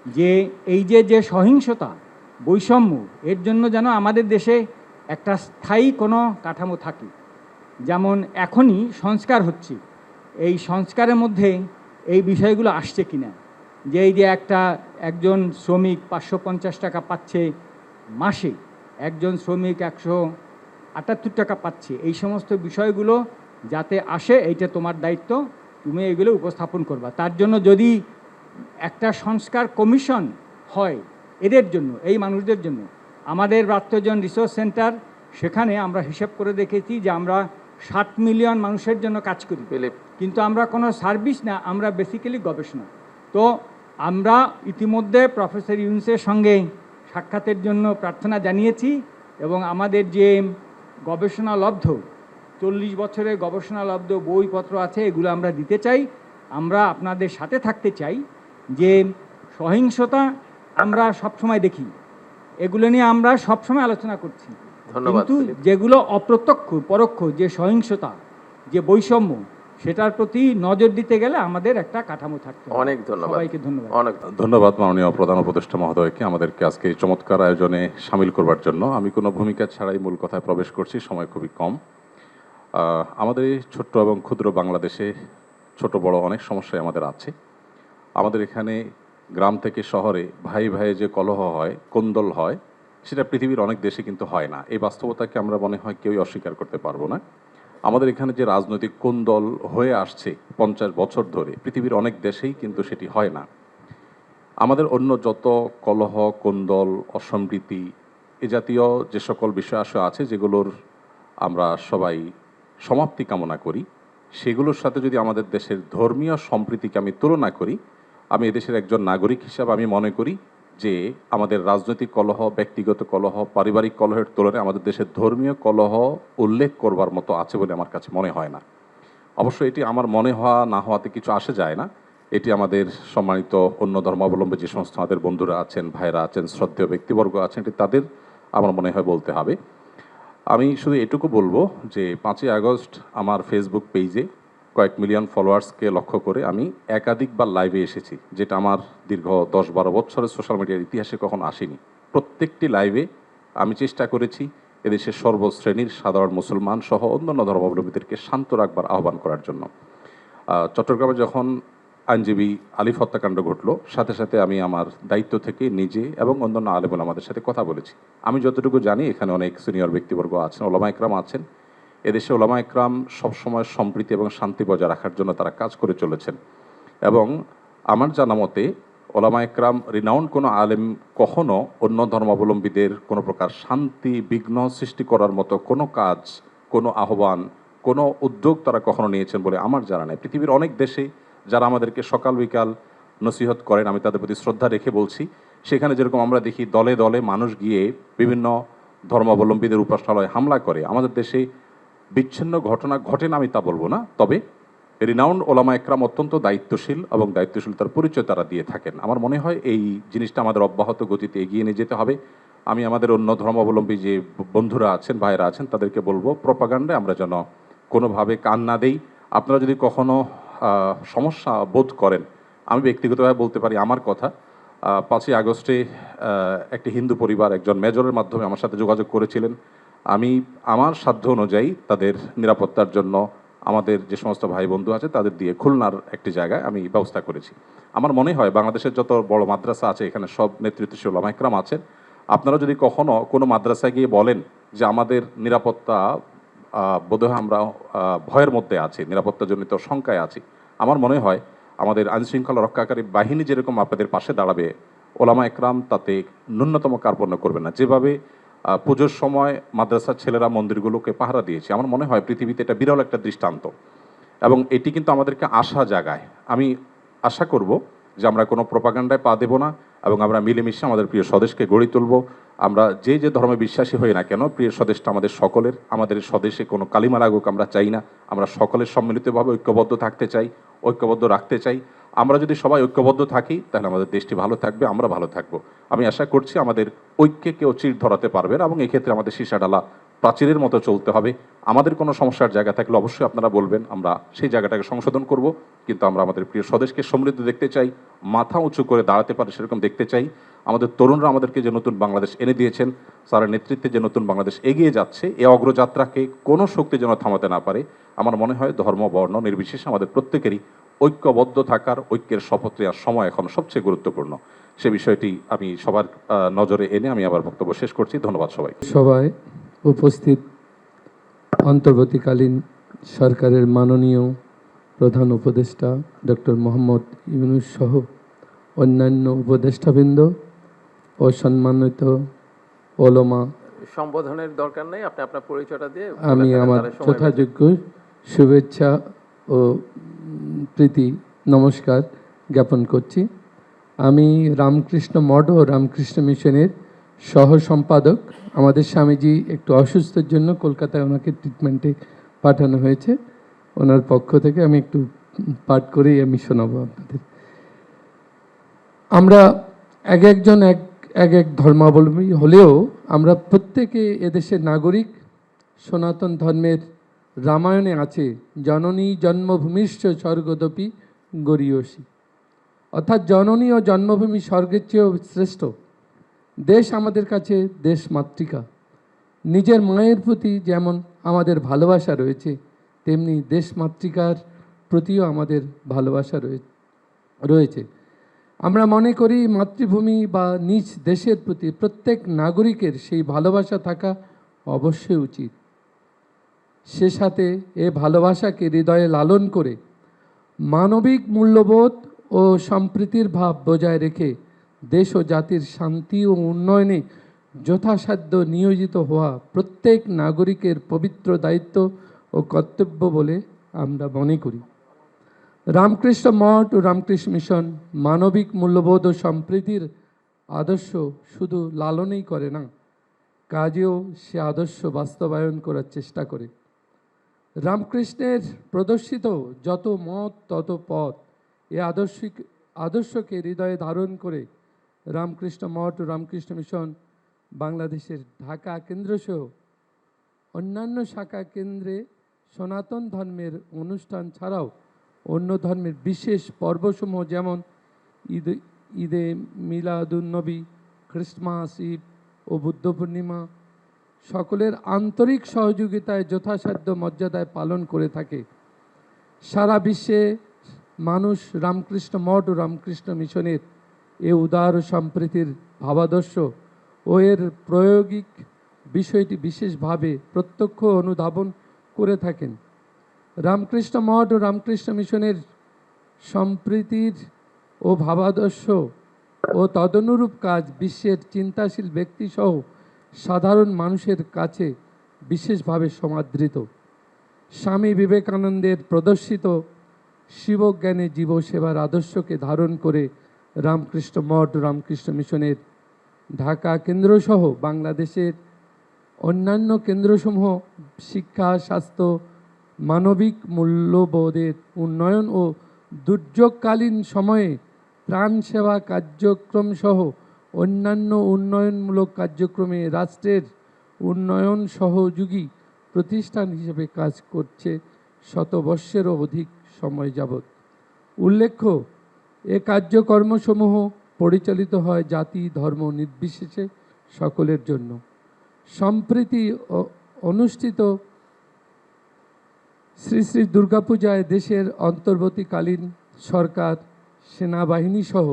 যে এই যে সহিংসতা বৈষম্য এর জন্য যেন আমাদের দেশে একটা স্থায়ী কোনো কাঠামো থাকে। যেমন এখনই সংস্কার হচ্ছে, এই সংস্কারের মধ্যে এই বিষয়গুলো আসছে কিনা, যে এই যে একজন শ্রমিক 550 টাকা পাচ্ছে মাসে, একজন শ্রমিক 178 টাকা পাচ্ছে, এই সমস্ত বিষয়গুলো যাতে আসে এইটা তোমার দায়িত্ব, তুমি এগুলো উপস্থাপন করবা। তার জন্য যদি একটা সংস্কার কমিশন হয় এদের জন্য, এই মানুষদের জন্য, আমাদের ব্রাত্যজন রিসোর্স সেন্টার, সেখানে আমরা হিসাব করে দেখেছি যে আমরা 7 মিলিয়ন মানুষের জন্য কাজ করি, কিন্তু আমরা কোনো সার্ভিস না, আমরা বেসিক্যালি গবেষণা। তো আমরা ইতিমধ্যে প্রফেসর ইউনূসের সঙ্গে সাক্ষাতের জন্য প্রার্থনা জানিয়েছি এবং আমাদের যে গবেষণালব্ধ 40 বছরের গবেষণালব্ধ বইপত্র আছে এগুলো আমরা দিতে চাই। আমরা আপনাদের সাথে থাকতে চাই। যে সহিংসতা আমরা সবসময় দেখি, এগুলো নিয়ে আমরা সবসময় আলোচনা করছি, কিন্তু যেগুলো অপ্রত্যক্ষ পরোক্ষ যে সহিংসতা, যে বৈষম্য, সেটার প্রতি নজর দিতে গেলে আমাদের একটা কাঠামো থাকতে হবে। অনেক ধন্যবাদ। সবাইকে ধন্যবাদ। অনেক ধন্যবাদ মাননীয় প্রধান উপদেষ্টা মহোদয়কে আমাদেরকে আজকে এই চমৎকার আয়োজনে সামিল করবার জন্য। আমি কোনো ভূমিকা ছাড়াই মূল কথায় প্রবেশ করছি, সময় খুবই কম। আমাদের এই ছোট্ট এবং ক্ষুদ্র বাংলাদেশে ছোট বড় অনেক সমস্যাই আমাদের আছে। আমাদের এখানে গ্রাম থেকে শহরে ভাই ভাইয়ে যে কলহ হয়, কোন্দল হয়, সেটা পৃথিবীর অনেক দেশে কিন্তু হয় না। এই বাস্তবতাকে আমরা মনে হয় কেউই অস্বীকার করতে পারবো না। আমাদের এখানে যে রাজনৈতিক কোন্দল হয়ে আসছে 50 বছর ধরে, পৃথিবীর অনেক দেশেই কিন্তু সেটি হয় না। আমাদের অন্য যত কলহ, কোন্দল, অসম্প্রীতি, এ জাতীয় যে সকল বিষয় আছে যেগুলোর আমরা সবাই সমাপ্তি কামনা করি, সেগুলোর সাথে যদি আমাদের দেশের ধর্মীয় সম্প্রীতিকে আমি তুলনা করি, আমি এদেশের একজন নাগরিক হিসাবে আমি মনে করি যে আমাদের রাজনৈতিক কলহ, ব্যক্তিগত কলহ, পারিবারিক কলহের তুলনায় আমাদের দেশের ধর্মীয় কলহ উল্লেখ করবার মতো আছে বলে আমার কাছে মনে হয় না। অবশ্য এটি আমার মনে হওয়া না হওয়াতে কিছু আসে যায় না। এটি আমাদের সম্মানিত অন্য ধর্মাবলম্বী যে সমস্ত আমাদের বন্ধুরা আছেন, ভাইরা আছেন, শ্রদ্ধেয় ব্যক্তিবর্গ আছেন, এটি তাদের আমার মনে হয় বলতে হবে। আমি শুধু এটুকু বলবো যে 5ই আগস্ট আমার ফেসবুক পেজে কয়েক মিলিয়ন ফলোয়ার্সকে লক্ষ্য করে আমি একাধিকবার লাইভে এসেছি, যেটা আমার দীর্ঘ 10-12 বছরের সোশ্যাল মিডিয়ার ইতিহাসে কখনো আসেনি। প্রত্যেকটি লাইভে আমি চেষ্টা করেছি এদেশের সর্বশ্রেণীর সাধারণ মুসলমান সহ অন্যান্য ধর্মাবলম্বীদেরকে শান্ত রাখবার আহ্বান করার জন্য। চট্টগ্রামে যখন আইনজীবী আলিফ হত্যাকাণ্ড ঘটলো, সাথে সাথে আমি আমার দায়িত্ব থেকে নিজে এবং অন্যান্য আলেম ওলামাদের সাথে কথা বলেছি। আমি যতটুকু জানি এখানে অনেক সিনিয়র ব্যক্তিবর্গ আছেন, ওলামা একরাম আছেন। এদেশে ওলামা একরাম সবসময় সম্প্রীতি এবং শান্তি বজায় রাখার জন্য তারা কাজ করে চলেছেন এবং আমার জানা মতে ওলামা একরাম রিনাউন্ড কোনো আলেম কখনো অন্য ধর্মাবলম্বীদের কোনো প্রকার শান্তি বিঘ্ন সৃষ্টি করার মতো কোনো কাজ, কোনো আহ্বান, কোনো উদ্যোগ তারা কখনো নিয়েছেন বলে আমার জানা নেই। পৃথিবীর অনেক দেশে যারা আমাদেরকে সকাল বিকাল নসিহত করেন, আমি তাদের প্রতি শ্রদ্ধা রেখে বলছি, সেখানে যেরকম আমরা দেখি দলে দলে মানুষ গিয়ে বিভিন্ন ধর্মাবলম্বীদের উপাসনালয়ে হামলা করে, আমাদের দেশে বিচ্ছিন্ন ঘটনা ঘটে না আমি তা বলবো না, তবে রিনাউন্ড ওলামা একরাম অত্যন্ত দায়িত্বশীল এবং দায়িত্বশীলতার পরিচয় তারা দিয়ে থাকেন। আমার মনে হয় এই জিনিসটা আমাদের অব্যাহত গতিতে এগিয়ে নিয়ে যেতে হবে। আমি আমাদের অন্য ধর্মাবলম্বী যে বন্ধুরা আছেন, ভাইরা আছেন, তাদেরকে বলবো প্রপাগান্ডায় আমরা যেন কোনোভাবে কান না দেই। আপনারা যদি কখনো সমস্যা বোধ করেন, আমি ব্যক্তিগতভাবে বলতে পারি আমার কথা, 5ই আগস্টে একটি হিন্দু পরিবার একজন মেজরের মাধ্যমে আমার সাথে যোগাযোগ করেছিলেন। আমি আমার সাধ্য অনুযায়ী তাদের নিরাপত্তার জন্য আমাদের যে সমস্ত ভাই বন্ধু আছে তাদের দিয়ে খুলনার একটি জায়গায় আমি ব্যবস্থা করেছি। আমার মনে হয় বাংলাদেশের যত বড় মাদ্রাসা আছে এখানে সব নেতৃত্বশীল ওলামা একরাম আছেন। আপনারা যদি কখনো কোনো মাদ্রাসায় গিয়ে বলেন যে আমাদের নিরাপত্তা বোধহয় আমরা ভয়ের মধ্যে আছি, নিরাপত্তাজনিত শঙ্কায় আছি, আমার মনে হয় আমাদের আইনশৃঙ্খলা রক্ষাকারী বাহিনী যেরকম আপনাদের পাশে দাঁড়াবে, ওলামা একরাম তাতে ন্যূনতম কার্পণ্য করবে না। যেভাবে পুজোর সময় মাদ্রাসার ছেলেরা মন্দিরগুলোকে পাহারা দিয়েছে, আমার মনে হয় পৃথিবীতে এটা বিরল একটা দৃষ্টান্ত এবং এটি কিন্তু আমাদেরকে আশা জাগায়। আমি আশা করব যে আমরা কোনো প্রপাগান্ডায় পা দেব না এবং আমরা মিলেমিশে আমাদের প্রিয় স্বদেশকে গড়ে তুলব। আমরা যে যে ধর্মে বিশ্বাসী হই না কেন, প্রিয় স্বদেশটা আমাদের সকলের। আমাদের স্বদেশে কোনো কালিমা লাগুক আমরা চাই না। আমরা সকলের সম্মিলিতভাবে ঐক্যবদ্ধ থাকতে চাই, ঐক্যবদ্ধ রাখতে চাই। আমরা যদি সবাই ঐক্যবদ্ধ থাকি তাহলে আমাদের দেশটি ভালো থাকবে, আমরা ভালো থাকবো। আমি আশা করছি আমাদের ঐক্যে কেউ চির ধরাতে পারবেন এবং এক্ষেত্রে আমাদের সীসাডালা প্রাচীরের মতো চলতে হবে। আমাদের কোনো সমস্যার জায়গা থাকলে অবশ্যই আপনারা বলবেন, আমরা সেই জায়গাটাকে সংশোধন করব। কিন্তু আমরা আমাদের প্রিয় স্বদেশকে সমৃদ্ধ দেখতে চাই, মাথা উঁচু করে দাঁড়াতে পারে সেরকম দেখতে চাই। আমাদের তরুণরা আমাদেরকে যে নতুন বাংলাদেশ এনে দিয়েছেন, স্যারের নেতৃত্বে যে নতুন বাংলাদেশ এগিয়ে যাচ্ছে, এই অগ্রযাত্রাকে কোনো শক্তি যেন থামাতে না পারে। আমার মনে হয় ধর্ম বর্ণ নির্বিশেষে আমাদের প্রত্যেকেরই ঐক্যবদ্ধ থাকার, ঐক্যের শপথ নেওয়ার সময় এখন সবচেয়ে গুরুত্বপূর্ণ। সে বিষয়টি আমি সবার নজরে এনে আমি আমার বক্তব্য শেষ করছি। ধন্যবাদ সবাই। সভায় উপস্থিত অন্তর্বর্তীকালীন সরকারের মাননীয় প্রধান উপদেষ্টা ডক্টর মোহাম্মদ ইউনূস সহ অন্যান্য উপদেষ্টাবৃন্দ ও সম্মানিত ওলামা, সম্বোধনের দরকার নেই, আপনি আপনার পরিচয়টা দিয়ে আমি আমার যথাযোগ্য শুভেচ্ছা ও প্রীতি নমস্কার জ্ঞাপন করছি। আমি রামকৃষ্ণ মঠ ও রামকৃষ্ণ মিশনের সহ সম্পাদক। আমাদের স্বামীজি একটু অসুস্থের জন্য কলকাতায় ওনাকে ট্রিটমেন্টে পাঠানো হয়েছে। ওনার পক্ষ থেকে আমি একটু পাঠ করেই আমি শোনাবো আপনাদের। আমরা একজন এক ধর্মাবলম্বী হলেও আমরা প্রত্যেকে এদেশের নাগরিক। সনাতন ধর্মের রামায়ণে আছে জননী জন্মভূমিশ্চ স্বর্গদপি গরীয়সী, অর্থাৎ জননী ও জন্মভূমি স্বর্গের চেয়েও শ্রেষ্ঠ। দেশ আমাদের কাছে দেশ মাতৃকা। নিজের মায়ের প্রতি যেমন আমাদের ভালোবাসা রয়েছে, তেমনি দেশ মাতৃকার প্রতিও আমাদের ভালোবাসা রয়েছে। আমরা মনে করি মাতৃভূমি বা নিজ দেশের প্রতি প্রত্যেক নাগরিকের সেই ভালোবাসা থাকা অবশ্যই উচিত। সে সাথে এ ভালোবাসাকে হৃদয়ে লালন করে মানবিক মূল্যবোধ ও সম্প্রীতির ভাব বজায় রেখে দেশ ও জাতির শান্তি ও উন্নয়নে যথাসাধ্য নিয়োজিত হওয়া প্রত্যেক নাগরিকের পবিত্র দায়িত্ব ও কর্তব্য বলে আমরা মনে করি। রামকৃষ্ণ মঠ ও রামকৃষ্ণ মিশন মানবিক মূল্যবোধ ও সম্প্রীতির আদর্শ শুধু লালনই করে না, কাজেও সে আদর্শ বাস্তবায়ন করার চেষ্টা করে। রামকৃষ্ণের প্রদর্শিত যত মত তত পথ, এ আদর্শকে হৃদয়ে ধারণ করে রামকৃষ্ণ মঠ ও রামকৃষ্ণ মিশন বাংলাদেশের ঢাকা কেন্দ্রসহ অন্যান্য শাখা কেন্দ্রে সনাতন ধর্মের অনুষ্ঠান ছাড়াও অন্য ধর্মের বিশেষ পর্বসমূহ যেমন ঈদে মিলাদুন্নবী, খ্রিস্টমাস, ঈদ ও বুদ্ধ পূর্ণিমা সকলের আন্তরিক সহযোগিতায় যথাসাধ্য মর্যাদায় পালন করে থাকে। সারা বিশ্বে মানুষ রামকৃষ্ণ মঠ ও রামকৃষ্ণ মিশনের এ উদার সম্প্রীতির ভাবাদর্শ ও এর প্রায়োগিক বিষয়টি বিশেষভাবে প্রত্যক্ষ অনুধাবন করে থাকেন। রামকৃষ্ণ মঠ ও রামকৃষ্ণ মিশনের সম্প্রীতির ও ভাবাদর্শ ও তদনুরূপ কাজ বিশ্বের চিন্তাশীল ব্যক্তিসহ সাধারণ মানুষের কাছে বিশেষভাবে সমাদৃত। স্বামী বিবেকানন্দের প্রদর্শিত শিবজ্ঞানে জীব সেবার আদর্শকে ধারণ করে রামকৃষ্ণ মঠ ও রামকৃষ্ণ মিশনের ঢাকা কেন্দ্রসহ বাংলাদেশের অন্যান্য কেন্দ্রসমূহ শিক্ষা, স্বাস্থ্য, মানবিক মূল্যবোধের উন্নয়ন ও দুর্যোগকালীন সময়ে ত্রাণ সেবা কার্যক্রম সহ অন্যান্য উন্নয়নমূলক কার্যক্রমে রাষ্ট্রের উন্নয়ন সহযোগী প্রতিষ্ঠান হিসেবে কাজ করছে শতবর্ষেরও অধিক সময় যাবৎ। উল্লেখ্য, এ কার্যকর্মসমূহ পরিচালিত হয় জাতি ধর্ম নির্বিশেষে সকলের জন্য। সম্প্রতি অনুষ্ঠিত শ্রী শ্রী দুর্গাপূজায় দেশের অন্তর্বর্তীকালীন সরকার, সেনাবাহিনী সহ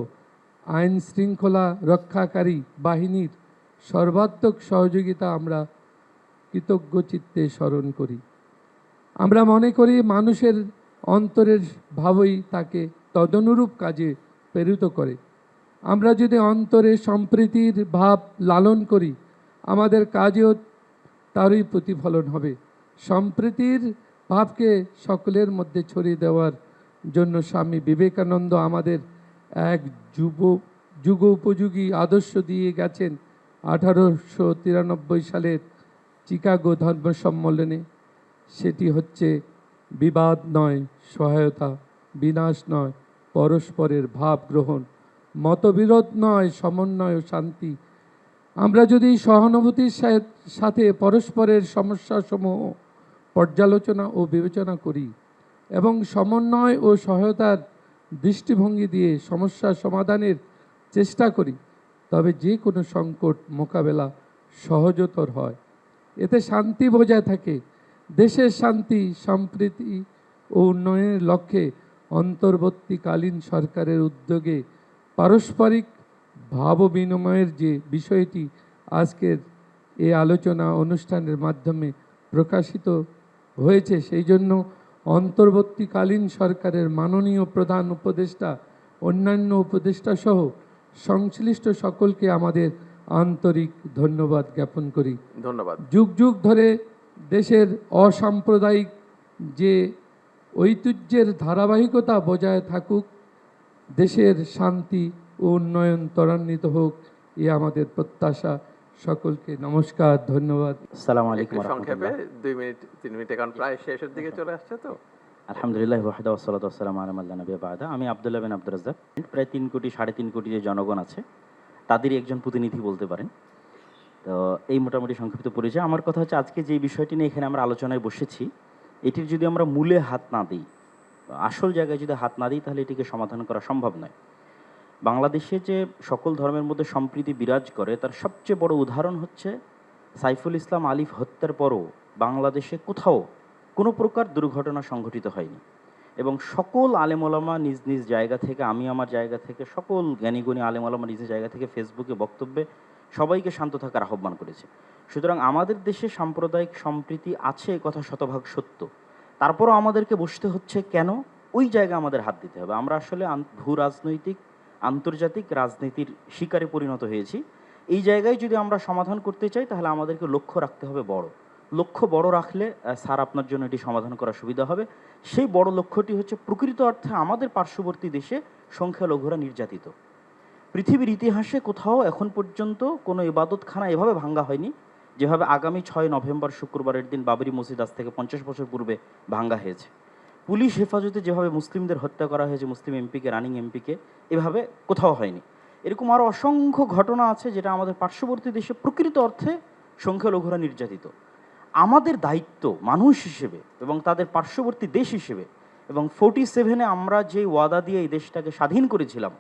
আইন শৃঙ্খলা রক্ষাকারী বাহিনীর সর্বাত্মক সহযোগিতা আমরা কৃতজ্ঞ চিত্তে স্মরণ করি। আমরা মনে করি মানুষের অন্তরের ভাবই তাকে তদনুরূপ কাজে প্রেরিত করে। আমরা যদি অন্তরে সম্প্রীতির ভাব লালন করি, আমাদের কাজেও তারই প্রতিফলন হবে। সম্প্রীতির ভাবকে সকলের মধ্যে ছড়িয়ে দেওয়ার জন্য স্বামী বিবেকানন্দ আমাদের এক যুগোপযোগী আদর্শ দিয়ে গেছেন 1893 সালের চিকাগো ধর্ম সম্মেলনে। সেটি হচ্ছে বিবাদ নয় সহায়তা, বিনাশ নয় পরস্পরের ভাব গ্রহণ, মতবিরোধ নয় সমন্বয় ও শান্তি, আমরা যদি সহানুভূতির সাথে পরস্পরের সমস্যাসমূহ পর্যালোচনা ও বিবেচনা করি এবং সমন্বয় ও সহায়তার দৃষ্টিভঙ্গি দিয়ে সমস্যা সমাধানের চেষ্টা করি, তবে যে কোনো সংকট মোকাবেলা সহজতর হয়। এতে শান্তি বজায় থাকে। দেশের শান্তি, সম্প্রীতি ও উন্নয়নের লক্ষ্যে অন্তর্বর্তীকালীন সরকারের উদ্যোগে পারস্পরিক ভাব বিনিময়ের যে বিষয়টি আজকের এই আলোচনা অনুষ্ঠানের মাধ্যমে প্রকাশিত হয়েছে, সেই জন্য অন্তর্বর্তীকালীন সরকারের মাননীয় প্রধান উপদেষ্টা, অন্যান্য উপদেষ্টা সহ সংশ্লিষ্ট সকলকে আমাদের আন্তরিক ধন্যবাদ জ্ঞাপন করি। ধন্যবাদ। যুগ যুগ ধরে দেশের অসাম্প্রদায়িক যে ঐতিহ্যের ধারাবাহিকতা বজায় থাকুক, দেশের শান্তি ও উন্নয়ন ত্বরান্বিত হোক, এ আমাদের প্রত্যাশা। সকলকে নমস্কার, ধন্যবাদ। আসসালামু আলাইকুম। সংক্ষেপে 2 মিনিট 3 মিনিটে, কারণ প্রায় শেষের দিকে চলে আসছে তো। আলহামদুলিল্লাহ ওয়াহদা ওয়াসসালাতু ওয়াসসালামু আলা মান লা নাবিয়্যা বা'দা। আমি আব্দুল্লাহ বিন আব্দুর রাজ্জাক। প্রায় 3 কোটি 3.5 কোটি যে জনগণ আছে তাদেরই একজন প্রতিনিধি বলতে পারেন। তো এই মোটামুটি সংক্ষিপ্ত পরিচয়। আমার কথা হচ্ছে, আজকে যে বিষয়টি নিয়ে এখানে আমরা আলোচনায় বসেছি, এটির যদি আমরা মূলে হাত না দিই, আসল জায়গায় যদি হাত না দিই, তাহলে এটিকে সমাধান করা সম্ভব নয়। বাংলাদেশে যে সকল ধর্মের মধ্যে সম্প্রীতি বিরাজ করে, তার সবচেয়ে বড় উদাহরণ হচ্ছে সাইফুল ইসলাম আলিফ হত্যার পরও বাংলাদেশে কোথাও কোনো প্রকার দুর্ঘটনা সংঘটিত হয়নি, এবং সকল আলেমওলামা নিজ নিজ জায়গা থেকে, আমি আমার জায়গা থেকে, সকল জ্ঞানীগুণী আলেমওলামা নিজ জায়গা থেকে ফেসবুকে বক্তব্যে সবাইকে শান্ত থাকার আহ্বান করেছে। সুতরাং আমাদের দেশে সাম্প্রদায়িক সম্প্রীতি আছে, কথা শতভাগ সত্য। তারপরও আমাদেরকে বসতে হচ্ছে কেন? ওই জায়গায় আমাদের হাত দিতে হবে। আমরা আসলে ভূ রাজনৈতিক আন্তর্জাতিক রাজনীতির শিকারে পরিণত হয়েছি। এই জায়গায় যদি আমরা সমাধান করতে চাই, তাহলে আমাদেরকে লক্ষ্য রাখতে হবে বড়। লক্ষ্য বড় রাখলে স্যার আপনার জন্য এটি সমাধান করা সুবিধা হবে। সেই বড় লক্ষ্যটি হচ্ছে, প্রকৃত অর্থে আমাদের পার্শ্ববর্তী দেশে সংখ্যালঘুরা নির্যাতিত। পৃথিবীর ইতিহাসে কোথাও এখন পর্যন্ত কোনো ইবাদতখানা এভাবে ভাঙ্গা হয়নি যেভাবে আগামী 6 নভেম্বর শুক্রবারের দিন বাবরি মসজিদ আজ থেকে 50 বছর পূর্বে ভাঙ্গা হয়েছে। পুলিশ হেফাজতে যেভাবে মুসলিমদের হত্যা করা হয়েছে, মুসলিম এমপিকে, রানিং এমপিকে, এভাবে কোথাও হয়নি। এরকম আরও অসংখ্য ঘটনা আছে যেটা আমাদের পার্শ্ববর্তী দেশে প্রকৃত অর্থে সংখ্যালঘুরা নির্যাতিত। আমাদের দায়িত্ব মানুষ হিসেবে এবং তাদের পার্শ্ববর্তী দেশ হিসেবে, এবং 47-এ আমরা যে ওয়াদা দিয়ে এই দেশটাকে স্বাধীন করেছিলাম,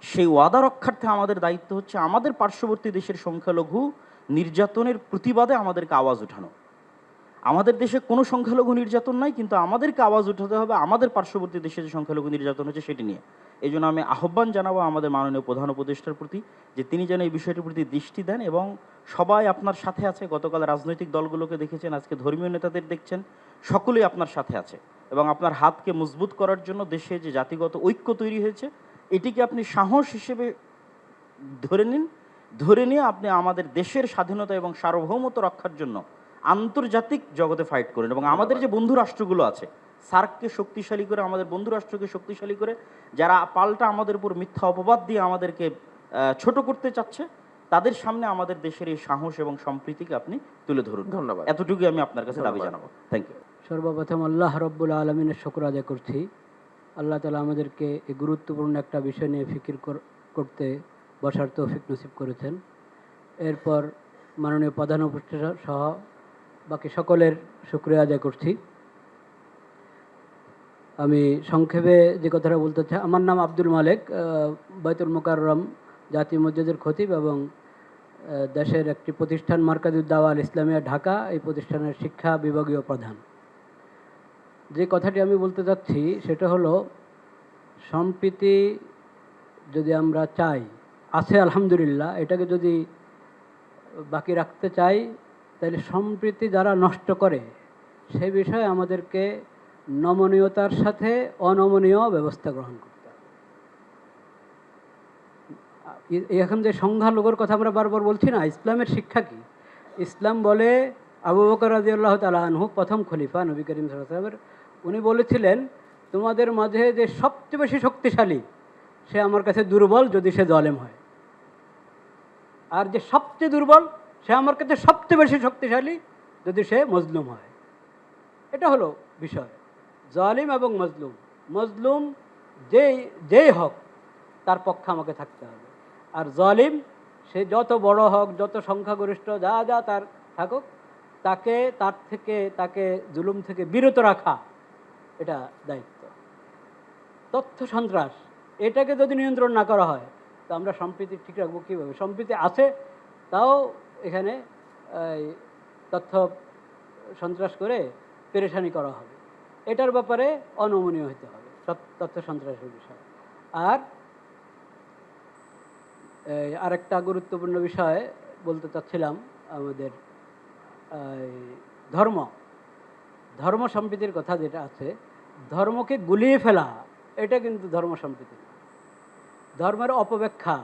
সেই ওয়াদা রক্ষার্থে আমাদের দায়িত্ব হচ্ছে আমাদের পার্শ্ববর্তী দেশের সংখ্যালঘু নির্যাতনের প্রতিবাদে আমাদেরকে আওয়াজ উঠানো। আমাদের দেশে কোনো সংখ্যালঘু নির্যাতন নাই, কিন্তু আমাদেরকে আওয়াজ উঠাতে হবে আমাদের পার্শ্ববর্তী দেশে যে সংখ্যালঘু নির্যাতন হচ্ছে সেটি নিয়ে। এই জন্য আমি আহ্বান জানাবো আমাদের মাননীয় প্রধান উপদেষ্টার প্রতি, যে তিনি যেন এই বিষয়টির প্রতি দৃষ্টি দেন, এবং সবাই আপনার সাথে আছে। গতকাল রাজনৈতিক দলগুলোকে দেখেছেন, আজকে ধর্মীয় নেতাদের দেখছেন, সকলেই আপনার সাথে আছে, এবং আপনার হাতকে মজবুত করার জন্য দেশে যে জাতিগত ঐক্য তৈরি হয়েছে, এটিকে আপনি সাহস হিসেবে ধরে নিন। ধরে নিয়ে আপনি আমাদের দেশের স্বাধীনতা এবং সার্বভৌমত্ব রক্ষার জন্য আন্তর্জাতিক জগতে ফাইট করেন, এবং আমাদের যে বন্ধু রাষ্ট্রগুলো আছে, সার্ককে শক্তিশালী করে, আমাদের বন্ধু রাষ্ট্রকে শক্তিশালী করে, যারা পাল্টা আমাদের উপর মিথ্যা অপবাদ দিয়ে আমাদেরকে ছোট করতে চাচ্ছে, তাদের সামনে আমাদের দেশের এই সাহস এবং সম্প্রীতিকে আপনি তুলে ধরুন। ধন্যবাদ। এতটুকুই আমি আপনার কাছে দাবি জানাবো। Thank you. সর্বপ্রথম আল্লাহ রব্বুল আলমিনের শুকর আদায় করছি। আল্লাহ তালা আমাদেরকে এই গুরুত্বপূর্ণ একটা বিষয় নিয়ে ফিকির করতে বসার তৌফিক নসিব করেছেন। এরপর মাননীয় প্রধান উপদেষ্টা সহ বাকি সকলের শুকরিয়া আদায় করছি। আমি সংক্ষেপে যে কথাটা বলতে চাই, আমার নাম আব্দুল মালেক, বাইতুল মোকাররম জাতীয় মসজিদের খতিব এবং দেশের একটি প্রতিষ্ঠান মার্কাজুদ দাওয়া আল ইসলামিয়া ঢাকা, এই প্রতিষ্ঠানের শিক্ষা বিভাগীয় প্রধান। যে কথাটি আমি বলতে চাচ্ছি সেটা হলো, সম্প্রীতি যদি আমরা চাই, আছে আলহামদুলিল্লাহ, এটাকে যদি বাকি রাখতে চাই, তাহলে সম্প্রীতি যারা নষ্ট করে সেই বিষয়ে আমাদেরকে নমনীয়তার সাথে অনমনীয় ব্যবস্থা গ্রহণ করতে হবে। এখন যে সংখ্যালঘুর কথা আমরা বারবার বলছি না, ইসলামের শিক্ষা কি? ইসলাম বলে, আবু বকর রাদিয়াল্লাহু তাআলা আনহু প্রথম খলিফা নবী করিম সাল্লাল্লাহু আলাইহি ওয়াসাল্লামের, উনি বলেছিলেন, তোমাদের মাঝে যে সবচেয়ে বেশি শক্তিশালী সে আমার কাছে দুর্বল যদি সে জালেম হয়, আর যে সবচেয়ে দুর্বল সে আমার কাছে সবচেয়ে বেশি শক্তিশালী যদি সে মজলুম হয়। এটা হলো বিষয়। জালিম এবং মজলুম, মজলুম যেই হোক তার পক্ষে আমাকে থাকতে হবে, আর জালিম সে যত বড় হোক, যত সংখ্যাগরিষ্ঠ যা যা তার থাকুক, তাকে জুলুম থেকে বিরত রাখা এটা দায়িত্ব। তথ্য সন্ত্রাস এটাকে যদি নিয়ন্ত্রণ না করা হয় তো আমরা সম্প্রীতি ঠিক রাখবো কীভাবে? সম্প্রীতি আছে, তাও এখানে তথ্য সন্ত্রাস করে পেরেশানি করা হবে। এটার ব্যাপারে অনমনীয় হতে হবে তথ্য সন্ত্রাসের বিষয়। আর আরেকটা গুরুত্বপূর্ণ বিষয় বলতে চাচ্ছিলাম, আমাদের ধর্ম সম্প্রীতির কথা যেটা আছে, ধর্মকে গুলিয়ে ফেলা এটা কিন্তু ধর্ম সম্প্রীতি না। ধর্মের অপব্যাখ্যা,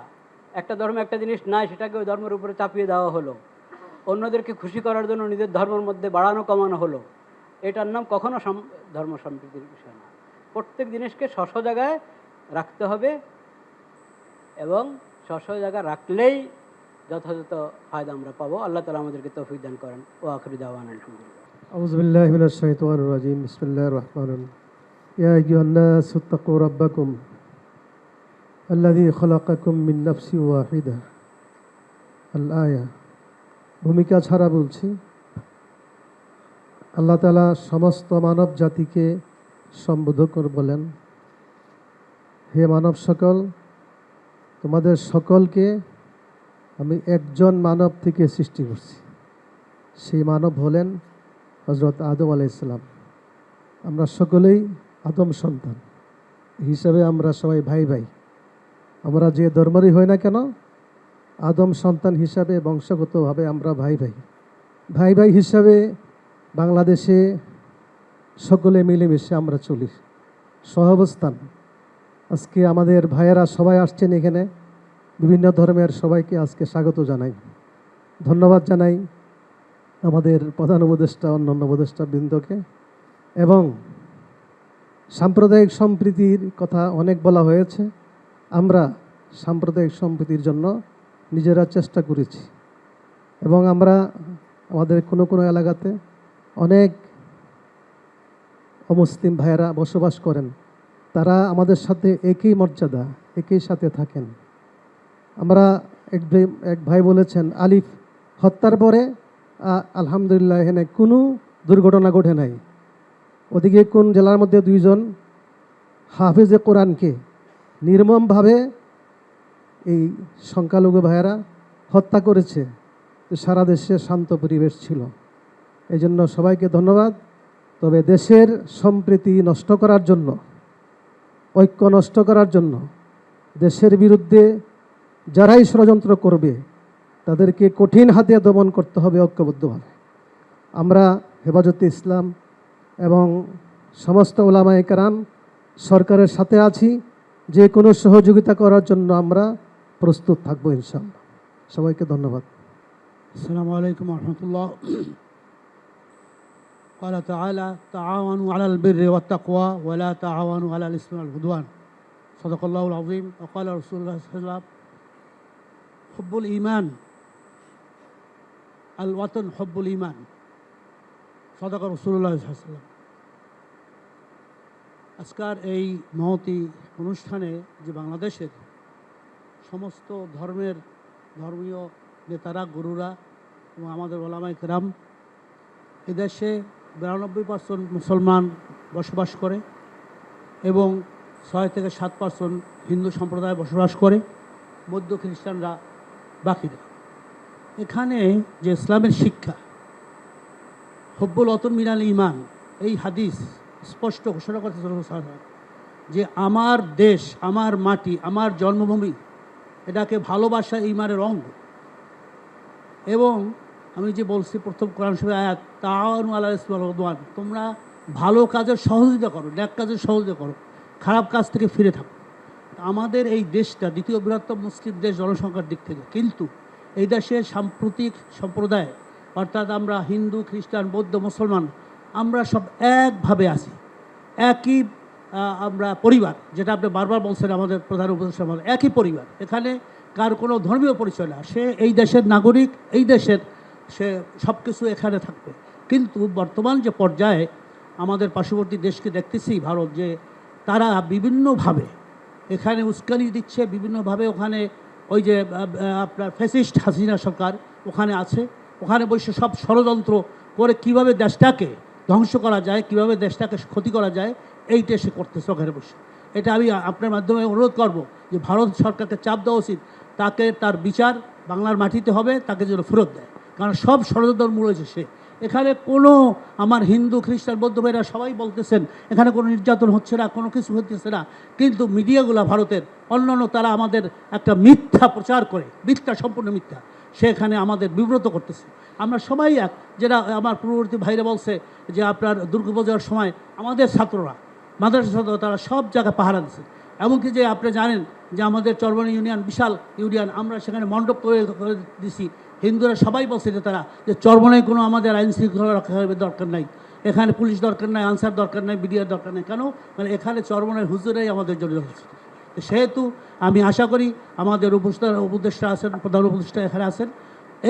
একটা ধর্মে একটা জিনিস নাই, সেটাকে ওই ধর্মের উপরে চাপিয়ে দেওয়া হলো, অন্যদেরকে খুশি করার জন্য নিজের ধর্মের মধ্যে বাড়ানো কমানো হলো, এটার নাম কখনো ধর্ম সম্প্রীতির বিষয় না। প্রত্যেক জিনিসকে স্ব জায়গায় রাখতে হবে, এবং স্ব জায়গায় রাখলেই যথাযথ ফায়দা আমরা পাবো। আল্লাহ তাআলা আমাদেরকে তৌফিক দান করেন। ওয়া আখিরু দাওয়ানা আলহামদুলিল্লাহ। আউযু বিল্লাহি মিনাশ শাইতানির রাজিম। বিসমিল্লাহির রহমানির রহিম। ইয়া আইয়ুহান নাস ইত্তাকু রাব্বাকুম আল্লাযী খালাকাকুম মিন নাফসিন ওয়াহিদা। আল আয়া। ভূমিকা ছাড়া বলছি, আল্লাহ তাআলা সমস্ত মানব জাতিকে সম্বোধন করে বলেন, হে মানব সকল, তোমাদের সকলকে আমি একজন মানব থেকে সৃষ্টি করছি। সেই মানব হলেন হযরত আদম আলাইহিস সালাম। আমরা সকলেই আদম সন্তান হিসাবে আমরা সবাই ভাই ভাই। আমরা যে ধর্মেরই হই না কেন, আদম সন্তান হিসাবে বংশগতভাবে আমরা ভাই ভাই। ভাই ভাই হিসাবে বাংলাদেশে সকলে মিলেমিশে আমরা চলি, সহাবস্থান। আজকে আমাদের ভাইয়েরা সবাই আসছেন এখানে, বিভিন্ন ধর্মের সবাইকে আজকে স্বাগত জানাই, ধন্যবাদ জানাই আমাদের প্রধান উপদেষ্টা, অন্যান্য উপদেষ্টা বৃন্দকে। এবং সাম্প্রদায়িক সম্প্রীতির কথা অনেক বলা হয়েছে। আমরা সাম্প্রদায়িক সম্প্রীতির জন্য নিজেরা চেষ্টা করেছি, এবং আমরা আমাদের কোনো কোনো এলাকাতে অনেক অমুসলিম ভাইয়েরা বসবাস করেন, তারা আমাদের সাথে একই মর্যাদা, একই সাথে থাকেন। আমরা এক ভাই বলেছেন, আলিফ হত্যার পরে আলহামদুলিল্লাহ এখানে কোনো দুর্ঘটনা ঘটে নাই। ওদিকে কোন জেলার মধ্যে দুইজন হাফেজে কোরআনকে নির্মমভাবে এই সংখ্যালঘু ভাইয়েরা হত্যা করেছে, তো সারা দেশে শান্ত পরিবেশ ছিল। এই জন্য সবাইকে ধন্যবাদ। তবে দেশের সম্প্রীতি নষ্ট করার জন্য, ঐক্য নষ্ট করার জন্য, দেশের বিরুদ্ধে যারাই ষড়যন্ত্র করবে তাদেরকে কঠিন হাতে দমন করতে হবে ঐক্যবদ্ধভাবে। আমরা হেফাজতে ইসলাম এবং সমস্ত উলামায়ে কেরাম সরকারের সাথে আছি, যে কোনো সহযোগিতা করার জন্য আমরা প্রস্তুত থাকবো ইনশাআল্লাহ। সবাইকে ধন্যবাদ। আসসালামু আলাইকুম ওয়া রাহমাতুল্লাহ। قال تعالى تعاونوا على البر والتقوى ولا تعاونوا على الإثم والعدوان. صدق الله العظيم. وقال رسول الله صلى الله عليه وسلم حب الإيمان الوطن حب الإيمان. صدق رسول الله صلى الله عليه وسلم. আজকের এই মহতি অনুষ্ঠানে যে বাংলাদেশের সমস্ত ধর্মীয় নেতারা, গুরুরা এবং আমাদের ওলামায়ে কেরাম, এদেশে 92% মুসলমান বসবাস করে এবং 6 থেকে 7% হিন্দু সম্প্রদায় বসবাস করে, মধ্য খ্রিস্টানরা বাকিরা। এখানে যে ইসলামের শিক্ষা, হুব্বুল ওয়াতন মিনাল ঈমান, এই হাদিস স্পষ্ট ঘোষণা করতে যে আমার দেশ, আমার মাটি, আমার জন্মভূমি, এটাকে ভালোবাসা ঈমানের অঙ্গ। এবং আমি যে বলছি প্রথম কোরআন শরীফের আয়াত, তাআওয়ানু আলাল ইসমি ওয়াল উদওয়ান, তোমরা ভালো কাজের সহযোগিতা করো, নেক কাজের সহযোগিতা করো, খারাপ কাজ থেকে ফিরে থাকো। আমাদের এই দেশটা দ্বিতীয় বৃহত্তম মুসলিম দেশ জনসংখ্যার দিক থেকে, কিন্তু এই দেশের সাম্প্রতিক সম্প্রদায়, অর্থাৎ আমরা হিন্দু, খ্রিস্টান, বৌদ্ধ, মুসলমান, আমরা সব একভাবে আছি, একই আমরা পরিবার, যেটা আপনি বারবার বলছেন আমাদের প্রধান উপদেষ্টা, আমাদের একই পরিবার। এখানে কার কোনো ধর্মীয় পরিচয় না, সে এই দেশের নাগরিক, এই দেশের সে সব কিছু এখানে থাকবে। কিন্তু বর্তমান যে পর্যায়ে আমাদের পার্শ্ববর্তী দেশকে দেখতেছি ভারত, যে তারা বিভিন্নভাবে এখানে উস্কানি দিচ্ছে, বিভিন্নভাবে ওখানে ওই যে আপনার ফ্যাসিস্ট হাসিনা সরকার ওখানে আছে, ওখানে বসে সব ষড়যন্ত্র করে কিভাবে দেশটাকে ধ্বংস করা যায়, কিভাবে দেশটাকে ক্ষতি করা যায়, এইটা সে করতেছে ওখানে বসে। এটা আমি আপনার মাধ্যমে অনুরোধ করব যে ভারত সরকারকে চাপ দেওয়া উচিত, তাকে তার বিচার বাংলার মাটিতে হবে, তাকে যেন ফেরত দেয়, কারণ সব ষড়যন্ত্র মূল হয়েছে সে। এখানে কোনো আমার হিন্দু খ্রিস্টান বৌদ্ধ ভাইরা সবাই বলতেছেন এখানে কোনো নির্যাতন হচ্ছে না, কোনো কিছু হচ্ছে না, কিন্তু মিডিয়াগুলো ভারতের অন্যান্য তারা আমাদের একটা মিথ্যা প্রচার করে, মিথ্যা, সম্পূর্ণ মিথ্যা, সেখানে আমাদের বিব্রত করতেছে। আমরা সবাই এক, যেটা আমার পূর্ববর্তী ভাইরা বলছে যে আপনার দুর্গাপূজার সময় আমাদের ছাত্ররা, মাদ্রাসা ছাত্র, তারা সব জায়গায় পাহারা দিচ্ছে। এমনকি যে আপনি জানেন যে আমাদের চরবনি ইউনিয়ন বিশাল ইউনিয়ন, আমরা সেখানে মণ্ডপ করে দিছি। হিন্দুরা সবাই বলছে যে তারা যে চরবনায় কোনো আমাদের আইন শৃঙ্খলা রক্ষা করবে দরকার নাই, এখানে পুলিশ দরকার নাই, আনসার দরকার নাই, মিডিয়ার দরকার নেই। কেন? মানে এখানে চরবনায় হুজুরাই আমাদের জন্য হচ্ছে। সেহেতু আমি আশা করি আমাদের উপদেষ্টা আছেন, প্রধান উপদেষ্টা এখানে আছেন,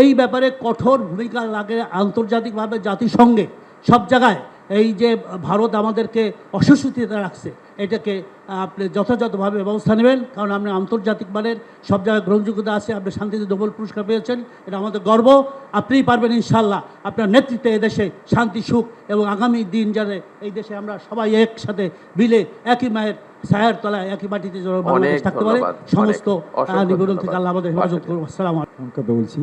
এই ব্যাপারে কঠোর ভূমিকা লাগে আন্তর্জাতিকভাবে, জাতিসংঘে, সব জায়গায়। এই যে ভারত আমাদেরকে অস্বস্তিতে রাখছে, এটাকে আপনি যথাযথভাবে ব্যবস্থা নেবেন, কারণ আপনি আন্তর্জাতিক মানের সব জায়গায় গ্রহণযোগ্যতা আছে। আপনি শান্তিতে নোবেল পুরস্কার পেয়েছেন, এটা আমাদের গর্ব। আপনিই পারবেন ইনশাল্লাহ, আপনার নেতৃত্বে এদেশে শান্তি, সুখ এবং আগামী দিন যাতে এই দেশে আমরা সবাই একসাথে মিলে একই মায়ের ছায়ার তলায় একই মাটিতে বাংলাদেশ থাকতে পারে। সমস্ত নিবেদন থেকে আল্লাহ আমাদের হেফাজত করুন। আসসালামু আলাইকুম। সংক্ষেপে বলছি,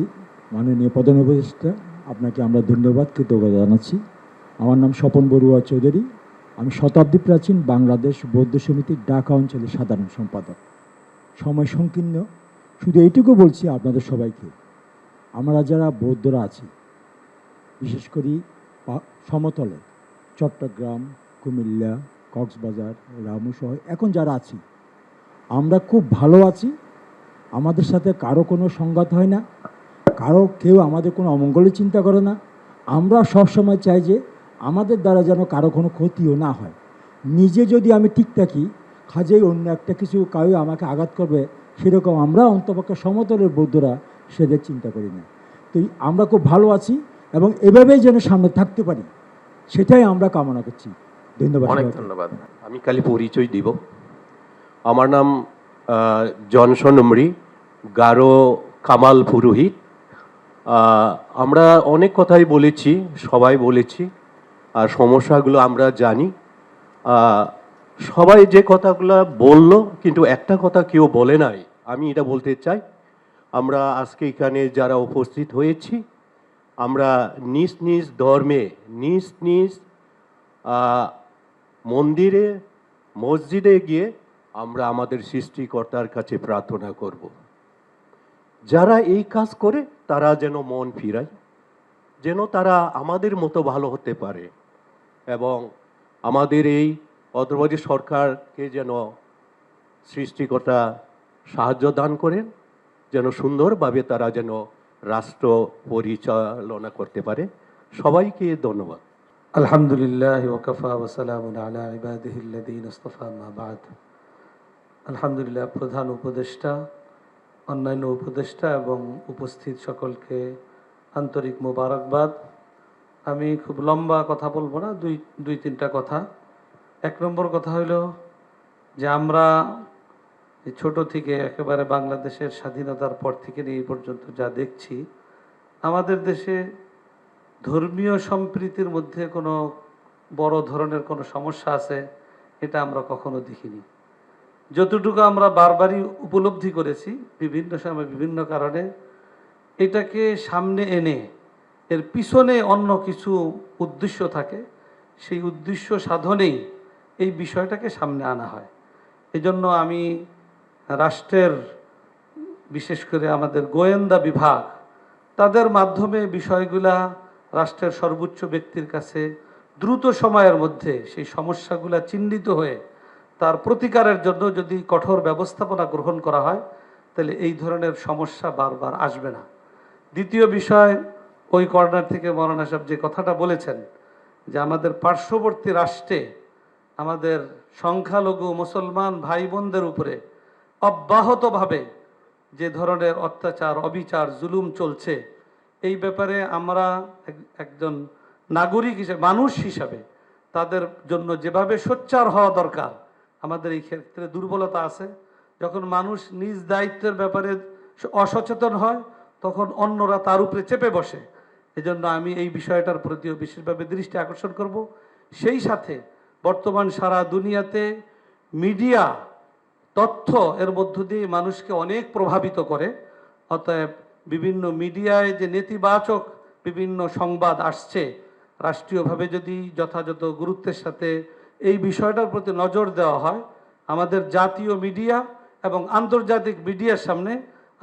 মাননীয় প্রধান উপদেষ্টা, আপনাকে আমরা ধন্যবাদ, কৃতজ্ঞতা জানাচ্ছি। আমার নাম স্বপন বড়ুয়া চৌধুরী, আমি শতাব্দী প্রাচীন বাংলাদেশ বৌদ্ধ সমিতির ঢাকা অঞ্চলের সাধারণ সম্পাদক। সময় সংকীর্ণ, শুধু এইটুকু বলছি আপনাদের সবাইকে, আমরা যারা বৌদ্ধরা আছি, বিশেষ করে সমতলে চট্টগ্রাম, কুমিল্লা, কক্সবাজার, রামুসহ এখন যারা আছি, আমরা খুব ভালো আছি। আমাদের সাথে কারো কোনো সংঘাত হয় না, কেউ আমাদের কোনো অমঙ্গলের চিন্তা করে না। আমরা সবসময় চাই যে আমাদের দ্বারা যেন কারো কোনো ক্ষতিও না হয়। নিজে যদি আমি ঠিক থাকি, কাজেই অন্য একটা কিছু কাউ আমাকে আঘাত করবে, সেরকম আমরা অন্তপক্ষে সমতলের বৌদ্ধরা সেদের চিন্তা করি না। তো আমরা খুব ভালো আছি এবং এভাবেই যেন সামনে থাকতে পারি, সেটাই আমরা কামনা করছি। ধন্যবাদ। অনেক ধন্যবাদ। আমি খালি পরিচয় দিব। আমার নাম জনসন উমরি, গারো কামাল পুরোহিত। আমরা অনেক কথাই বলেছি, সবাই বলেছি, আর সমস্যাগুলো আমরা জানি। সবাই যে কথাগুলো বললো, কিন্তু একটা কথা কেউ বলে নাই, আমি এটা বলতে চাই। আমরা আজকে এখানে যারা উপস্থিত হয়েছি, আমরা নিজ নিজ ধর্মে, নিজ নিজ মন্দিরে, মসজিদে গিয়ে আমরা আমাদের সৃষ্টিকর্তার কাছে প্রার্থনা করব। যারা এই কাজ করে তারা যেন মন ফিরায়, যেন তারা আমাদের মতো ভালো হতে পারে, এবং আমাদের এই অন্তর্বর্তী সরকারকে যেন সৃষ্টিকর্তা সাহায্য দান করেন, যেন সুন্দরভাবে তারা যেন রাষ্ট্র পরিচালনা করতে পারে। সবাইকে ধন্যবাদ। আলহামদুলিল্লাহ ওয়াকাফা ওয়া সালামুন আলা ইবাদিহিল্লাযীনা ইসতাফা, আম্মা বা'দ। আলহামদুলিল্লাহ, প্রধান উপদেষ্টা, অন্যান্য উপদেষ্টা এবং উপস্থিত সকলকে আন্তরিক মোবারকবাদ। আমি খুব লম্বা কথা বলবো না, দুই তিনটা কথা। এক নম্বর কথা হলো যে আমরা ছোট থেকে একেবারে বাংলাদেশের স্বাধীনতার পর থেকে এই পর্যন্ত যা দেখছি, আমাদের দেশে ধর্মীয় সম্প্রীতির মধ্যে কোনো বড় ধরনের কোনো সমস্যা আছে এটা আমরা কখনো দেখিনি। যতটুকু আমরা বারবারই উপলব্ধি করেছি, বিভিন্ন সময় বিভিন্ন কারণে এটাকে সামনে এনে এর পিছনে অন্য কিছু উদ্দেশ্য থাকে, সেই উদ্দেশ্য সাধনেই এই বিষয়টাকে সামনে আনা হয়। এজন্য আমি রাষ্ট্রের, বিশেষ করে আমাদের গোয়েন্দা বিভাগ, তাদের মাধ্যমে বিষয়গুলা রাষ্ট্রের সর্বোচ্চ ব্যক্তির কাছে দ্রুত সময়ের মধ্যে সেই সমস্যাগুলা চিহ্নিত হয়ে তার প্রতিকারের জন্য যদি কঠোর ব্যবস্থাপনা গ্রহণ করা হয়, তাহলে এই ধরনের সমস্যা বারবার আসবে না। দ্বিতীয় বিষয়, ওই কর্নার থেকে মৌলানা সাহেব যে কথাটা বলেছেন যে আমাদের পার্শ্ববর্তী রাষ্ট্রে আমাদের সংখ্যালঘু মুসলমান ভাই বোনদের উপরে অব্যাহতভাবে যে ধরনের অত্যাচার, অবিচার, জুলুম চলছে, এই ব্যাপারে আমরা একজন নাগরিক হিসেবে, মানুষ হিসাবে তাদের জন্য যেভাবে সোচ্চার হওয়া দরকার, আমাদের এই ক্ষেত্রে দুর্বলতা আছে। যখন মানুষ নিজ দায়িত্বের ব্যাপারে অসচেতন হয় তখন অন্যরা তার উপরে চেপে বসে। এজন্য আমি এই বিষয়টার প্রতিও বিশেষভাবে দৃষ্টি আকর্ষণ করব। সেই সাথে বর্তমান সারা দুনিয়াতে মিডিয়া তথ্য এর মধ্য দিয়ে মানুষকে অনেক প্রভাবিত করে। অতএব বিভিন্ন মিডিয়ায় যে নেতিবাচক বিভিন্ন সংবাদ আসছে, রাষ্ট্রীয়ভাবে যদি যথাযথ গুরুত্বের সাথে এই বিষয়টার প্রতি নজর দেওয়া হয়, আমাদের জাতীয় মিডিয়া এবং আন্তর্জাতিক মিডিয়ার সামনে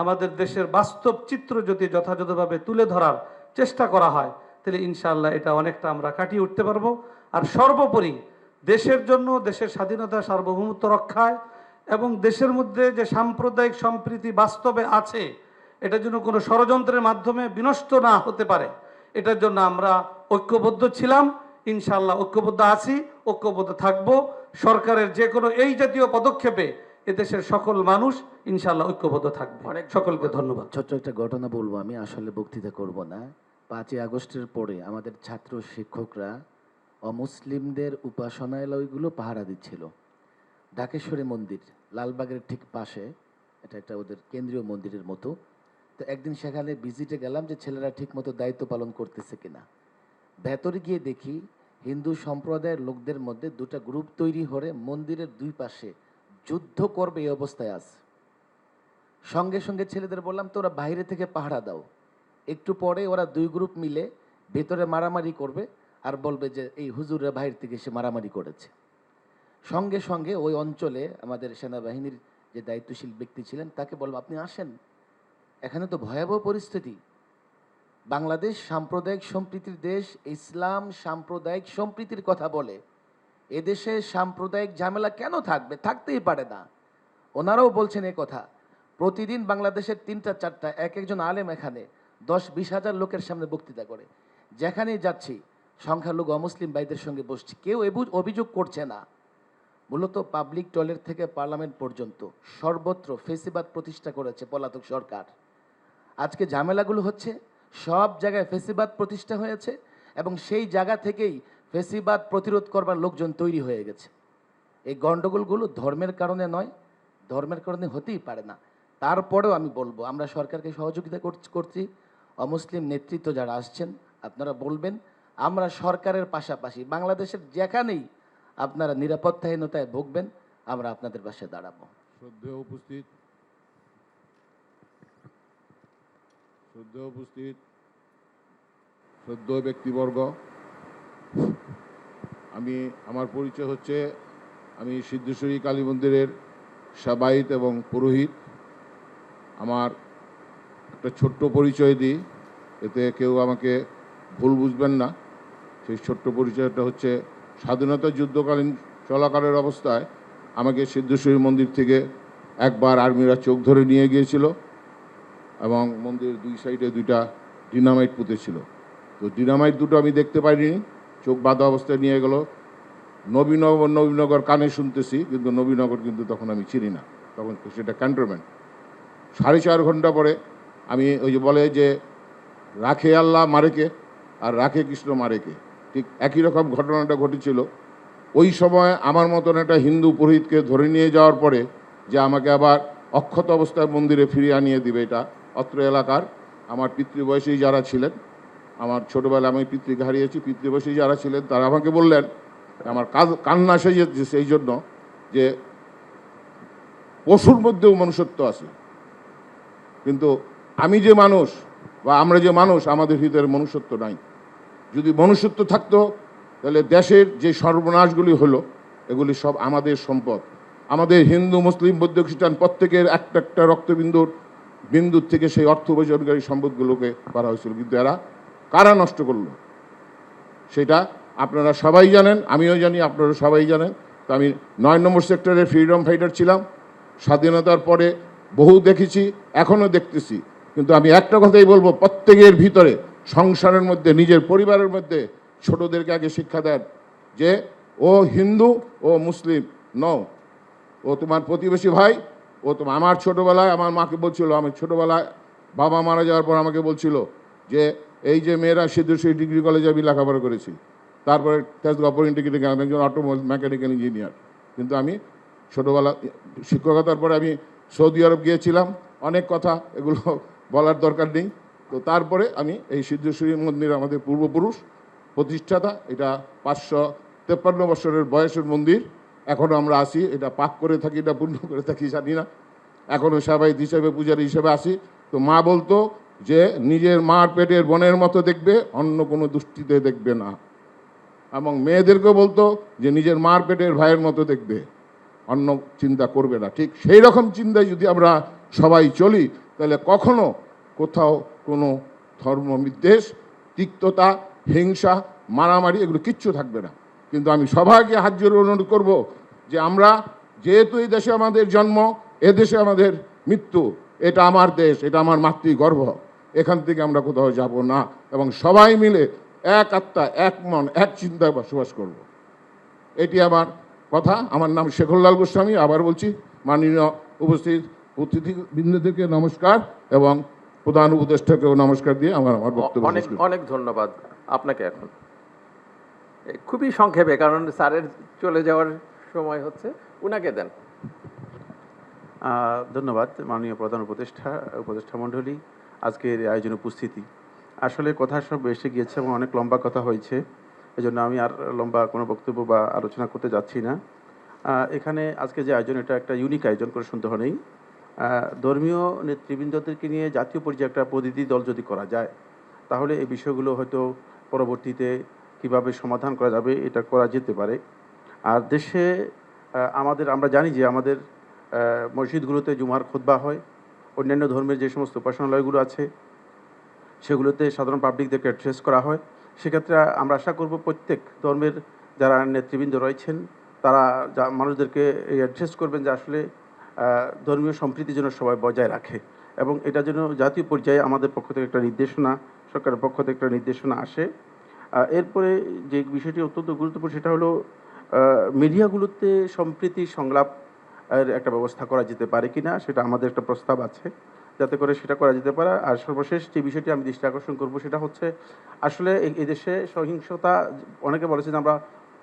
আমাদের দেশের বাস্তব চিত্র যদি যথাযথভাবে তুলে ধরার চেষ্টা করা হয়, তাহলে ইনশাআল্লাহ এটা অনেকটা আমরা কাটিয়ে উঠতে পারবো। আর সর্বোপরি দেশের জন্য, দেশের স্বাধীনতা সার্বভৌমত্ব রক্ষায় এবং দেশের মধ্যে যে সাম্প্রদায়িক সম্প্রীতি বাস্তবে আছে, এটার জন্য কোনো ষড়যন্ত্রের মাধ্যমে বিনষ্ট না হতে পারে, এটার জন্য আমরা ঐক্যবদ্ধ ছিলাম, ইনশাআল্লাহ ঐক্যবদ্ধ আছি, ঐক্যবদ্ধ থাকব। সরকারের যে কোনো এই জাতীয় পদক্ষেপে এদেশের সকল মানুষ ইনশাআল্লাহ ঐক্যবদ্ধ থাকবে। সকলকে ধন্যবাদ। ছোট্ট একটা ঘটনা বলবো, আমি আসলে বক্তৃতা করব না। 5ই আগস্টের পরে আমাদের ছাত্র শিক্ষকরা অমুসলিমদের উপাসনালয়গুলো পাহারা দিচ্ছিল। ঢাকেশ্বরী মন্দির লালবাগের ঠিক পাশে, এটা একটা ওদের কেন্দ্রীয় মন্দিরের মতো। তো একদিন সেখানে ভিজিটে গেলাম যে ছেলেরা ঠিক মতো দায়িত্ব পালন করতেছে কিনা। ভেতরে গিয়ে দেখি হিন্দু সম্প্রদায়ের লোকদের মধ্যে দুটো গ্রুপ তৈরি করে মন্দিরের দুই পাশে যুদ্ধ করবে এই অবস্থায় আছে। সঙ্গে সঙ্গে ছেলেদের বললাম তোরা বাইরে থেকে পাহারা দাও। একটু পরে ওরা দুই গ্রুপ মিলে ভেতরে মারামারি করবে আর বলবে যে এই হুজুরের বাইরে থেকে সে মারামারি করেছে। সঙ্গে সঙ্গে ওই অঞ্চলে আমাদের সেনাবাহিনীর যে দায়িত্বশীল ব্যক্তি ছিলেন তাকে বলবো আপনি আসেন, এখানে তো ভয়াবহ পরিস্থিতি। বাংলাদেশ সাম্প্রদায়িক সম্প্রীতির দেশ, ইসলাম সাম্প্রদায়িক সম্প্রীতির কথা বলে। এদেশে সাম্প্রদায়িক ঝামেলা কেন থাকবে? থাকতেই পারে না। ওনারাও বলছেন এই কথা। প্রতিদিন বাংলাদেশের 3টা 4টা এক একজন আলেম এখানে 10-20 হাজার লোকের সামনে বক্তৃতা করে। যেখানেই যাচ্ছি সংখ্যালঘু অমুসলিম ভাইদের সঙ্গে বসছি, কেউ অভিযোগ করছে না। মূলত পাবলিক টয়লেট থেকে পার্লামেন্ট পর্যন্ত সর্বত্র ফেসিবাদ প্রতিষ্ঠা করেছে পলাতক সরকার। আজকে ঝামেলাগুলো হচ্ছে সব জায়গায় ফেসিবাদ প্রতিষ্ঠা হয়েছে এবং সেই জায়গা থেকেই ফেসিবাদ প্রতিরোধ করবার লোকজন তৈরি হয়ে গেছে। এই গণ্ডগোলগুলো ধর্মের কারণে নয়, ধর্মের কারণে হতেই পারে না। তারপরেও আমি বলবো আমরা সরকারকে সহযোগিতা করছি। অমুসলিম নেতৃত্ব যারা আসছেন আপনারা বলবেন, আমরা সরকারের পাশাপাশি বাংলাদেশের যেখানেই আপনারা নিরাপত্তাহীনতায় ভুগবেন আমরা আপনাদের পাশে দাঁড়াবো। শ্রদ্ধেয় উপস্থিত শ্রদ্ধেয় ব্যক্তিবর্গ, আমার পরিচয় হচ্ছে আমি সিদ্ধেশ্বরী কালী মন্দিরের সেবায়েত এবং পুরোহিত। আমার একটা ছোট্ট পরিচয় দিই, এতে কেউ আমাকে ভুল বুঝবেন না। সেই ছোট্ট পরিচয়টা হচ্ছে স্বাধীনতা যুদ্ধকালীন চলাকালের অবস্থায় আমাকে সিদ্ধেশ্বরী মন্দির থেকে একবার আর্মিরা চোখ ধরে নিয়ে গিয়েছিল এবং মন্দিরের 2 সাইডে 2টা ডিনামাইট পুঁতেছিল। তো ডিনামাইট দুটো আমি দেখতে পাইনি, চোখ বাঁধা অবস্থায় নিয়ে গেল। নবীনগর কানে শুনতেছি, কিন্তু নবীনগর কিন্তু তখন আমি চিনি না, তখন সেটা ক্যান্টনমেন্ট। 4.5 ঘন্টা পরে আমি ওই যে বলে যে রাখে আল্লাহ মারেকে আর রাখে কৃষ্ণ মারেকে, ঠিক একই রকম ঘটনাটা ঘটেছিল। ওই সময় আমার মতন একটা হিন্দু পুরোহিতকে ধরে নিয়ে যাওয়ার পরে যে আমাকে আবার অক্ষত অবস্থায় মন্দিরে ফিরিয়ে আনিয়ে দিবে, এটা অত্র এলাকার আমার পিতৃবয়সী যারা ছিলেন, আমার ছোটোবেলায় আমি পিতৃকে হারিয়েছি, পিতৃবয়সী যারা ছিলেন তারা আমাকে বললেন, আমার কান্না সেজেছে সেই জন্য যে পশুর মধ্যেও মনুষ্যত্ব আছে, কিন্তু আমি যে মানুষ বা আমরা যে মানুষ, আমাদের ভিতরে মনুষ্যত্ব নাই। যদি মনুষ্যত্ব থাকতো তাহলে দেশের যে সর্বনাশগুলি হলো এগুলি সব আমাদের সম্পদ। আমাদের হিন্দু মুসলিম বৌদ্ধ খ্রিস্টান প্রত্যেকের একটা বিন্দুর থেকে সেই অর্থ উপার্জনকারী সম্পদগুলোকে করা হয়েছিল, কিন্তু এরা কারা নষ্ট করলো সেটা আপনারা সবাই জানেন, আমিও জানি, আপনারা সবাই জানেন। তো আমি 9 নম্বর সেক্টরের ফ্রিডম ফাইটার ছিলাম। স্বাধীনতার পরে বহু দেখেছি, এখনও দেখতেছি, কিন্তু আমি একটা কথাই বলবো, প্রত্যেকের ভিতরে সংসারের মধ্যে নিজের পরিবারের মধ্যে ছোটদেরকে আগে শিক্ষা দেন যে ও হিন্দু ও মুসলিম নও, ও তোমার প্রতিবেশী ভাই, ও তোমার। আমার ছোটোবেলায় আমার মাকে বলছিল, আমি ছোটোবেলায় বাবা মারা যাওয়ার পর আমাকে বলছিল যে এই যে মেয়েরা সিদ্ধেশ্বরী ডিগ্রি কলেজে আমি লেখাপড়া করেছি, তারপরে তেজগাঁও পলিটেকনিকে গেলাম, একজন অটোমোবাইল মেকানিক্যাল ইঞ্জিনিয়ার। কিন্তু আমি ছোটোবেলা শিক্ষকতার পরে আমি সৌদি আরব গিয়েছিলাম, অনেক কথা, এগুলো বলার দরকার নেই। তো তারপরে আমি এই সিদ্ধেশ্বরী মন্দির আমাদের পূর্বপুরুষ প্রতিষ্ঠাতা, এটা 553 বছরের বয়সের মন্দির। এখনও আমরা আসি, এটা পাক করে থাকি না পূর্ণ করে থাকি জানি না, এখনও সেবায়িত হিসেবে পূজারী হিসেবে আসি। তো মা বলতো যে নিজের মার পেটের বোনের মতো দেখবে, অন্য কোনো দৃষ্টিতে দেখবে না। এবং মেয়েদেরকেও বলতো যে নিজের মার পেটের ভাইয়ের মতো দেখবে, অন্য চিন্তা করবে না। ঠিক সেই রকম চিন্তায় যদি আমরা সবাই চলি, তাহলে কখনো কোথাও কোনো ধর্মবিদ্বেষ, তিক্ততা, হিংসা, মারামারি এগুলো কিচ্ছু থাকবে না। কিন্তু আমি সবাইকে হাত জোড়ে অনুরোধ করব যে আমরা যেহেতু এই দেশে আমাদের জন্ম, এ দেশে আমাদের মৃত্যু, এটা আমার দেশ, এটা আমার মাতৃগর্ভ, এখান থেকে আমরা কোথাও যাব না এবং সবাই মিলে এক আত্মা, এক মন, এক চিন্তায় বসবাস করব। এটি আমার কথা। আমার নাম শেখরলাল গোস্বামী। আবার বলছি, মাননীয় উপস্থিত অতিথিবৃন্দদেরকে নমস্কার এবং প্রধান উপদেষ্টাকেও নমস্কার দিয়ে আমার বক্তব্য শেষ করছি। অনেক ধন্যবাদ আপনাকে। এখন খুবই সংক্ষেপে, কারণ স্যারের চলে যাওয়ার সময় হচ্ছে, উনাকে দেন। ধন্যবাদ মাননীয় প্রধান উপদেষ্টা মণ্ডলী, আজকের আয়োজনে উপস্থিতি। আসলে কথা সব এসে গিয়েছে এবং অনেক লম্বা কথা হয়েছে, এজন্য আমি আর লম্বা কোনো বক্তব্য বা আলোচনা করতে যাচ্ছি না। এখানে আজকে যে আয়োজন, এটা একটা ইউনিক আয়োজন, করে সন্দেহ নেই। ধর্মীয় নেতৃবৃন্দদেরকে নিয়ে জাতীয় পর্যায়ে একটা প্রতিনিধি দল যদি করা যায়, তাহলে এই বিষয়গুলো হয়তো পরবর্তীতে কিভাবে সমাধান করা যাবে এটা করা যেতে পারে। আর দেশে আমরা জানি যে আমাদের মসজিদগুলোতে জুমার খুতবা হয়, অন্যান্য ধর্মের যে সমস্ত উপাসনালয়গুলো আছে সেগুলোতে সাধারণ পাবলিকদেরকে অ্যাড্রেস করা হয়। সেক্ষেত্রে আমরা আশা করব প্রত্যেক ধর্মের যারা নেতৃবৃন্দ রয়েছেন তারা মানুষদেরকে এই অ্যাড্রেস করবেন যে আসলে ধর্মীয় সম্প্রীতি যেন সবাই বজায় রাখে, এবং এটা যেন জাতীয় পর্যায়ে আমাদের পক্ষ থেকে একটা নির্দেশনা, সরকারের পক্ষ থেকে একটা নির্দেশনা আসে। এরপরে যে বিষয়টি অত্যন্ত গুরুত্বপূর্ণ, সেটা হলো মিডিয়াগুলোতে সম্প্রীতি সংলাপ একটা ব্যবস্থা করা যেতে পারে কিনা, সেটা আমাদের একটা প্রস্তাব আছে, যাতে করে সেটা করা যেতে পারে। আর সর্বশেষ যে বিষয়টি আমি দৃষ্টি আকর্ষণ করব, সেটা হচ্ছে আসলে এই দেশে সহিংসতা, অনেকে বলেছেন আমরা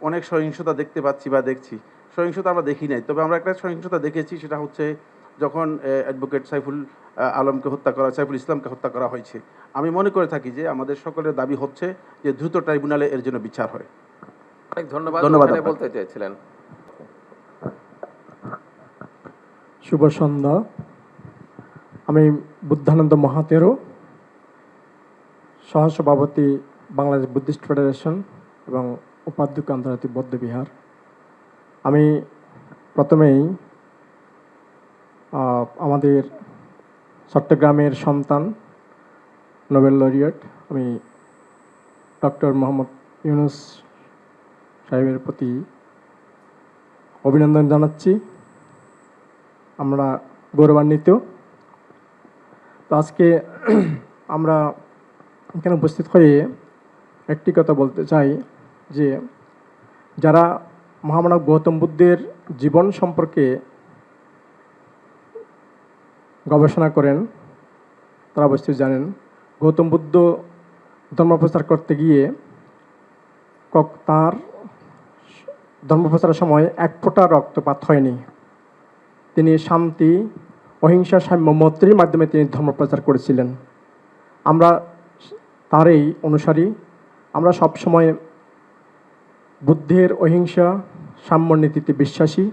অনেক সহিংসতা দেখতে পাচ্ছি বা দেখছি, সহিংসতা আমরা দেখি নাই, তবে আমরা একটা সহিংসতা দেখেছি, সেটা হচ্ছে যখন অ্যাডভোকেট সাইফুল ইসলামকে হত্যা করা হয়েছে। আমি মনে করে থাকি যে আমাদের সকলের দাবি হচ্ছে যে দ্রুত ট্রাইব্যুনালে এর জন্য বিচার হয়। অনেক ধন্যবাদ। বলতে চেয়েছিলেন। শুভ সন্ধ্যা। আমি বুদ্ধানন্দ মহাতেরো, সহসভাপতি বাংলাদেশ বুদ্ধিস্ট ফেডারেশন এবং উপাধ্যক্ষ আন্তর্জাতিক বৌদ্ধ বিহার। আমি প্রথমেই আমাদের চট্টগ্রামের সন্তান, নোবেল লরিয়েট, আমি ডক্টর মোহাম্মদ ইউনুস সাহেবের প্রতি অভিনন্দন জানাচ্ছি। আমরা গৌরবান্বিত। তো আজকে আমরা এখানে উপস্থিত হয়ে একটি কথা বলতে চাই যে যারা মহামানব গৌতম বুদ্ধের জীবন সম্পর্কে গবেষণা করেন তারা অবশ্যই জানেন, গৌতম বুদ্ধ ধর্মপ্রচার করতে গিয়ে তার ধর্মপ্রচারের সময় এক ফোঁটা রক্তপাত হয়নি। তিনি শান্তি, অহিংসা, সাম্য, মৈত্রীর মাধ্যমে তিনি ধর্মপ্রচার করেছিলেন। আমরা তারই অনুসারী। আমরা সবসময় বুদ্ধের অহিংসা, সাম্য নীতিতে বিশ্বাসী।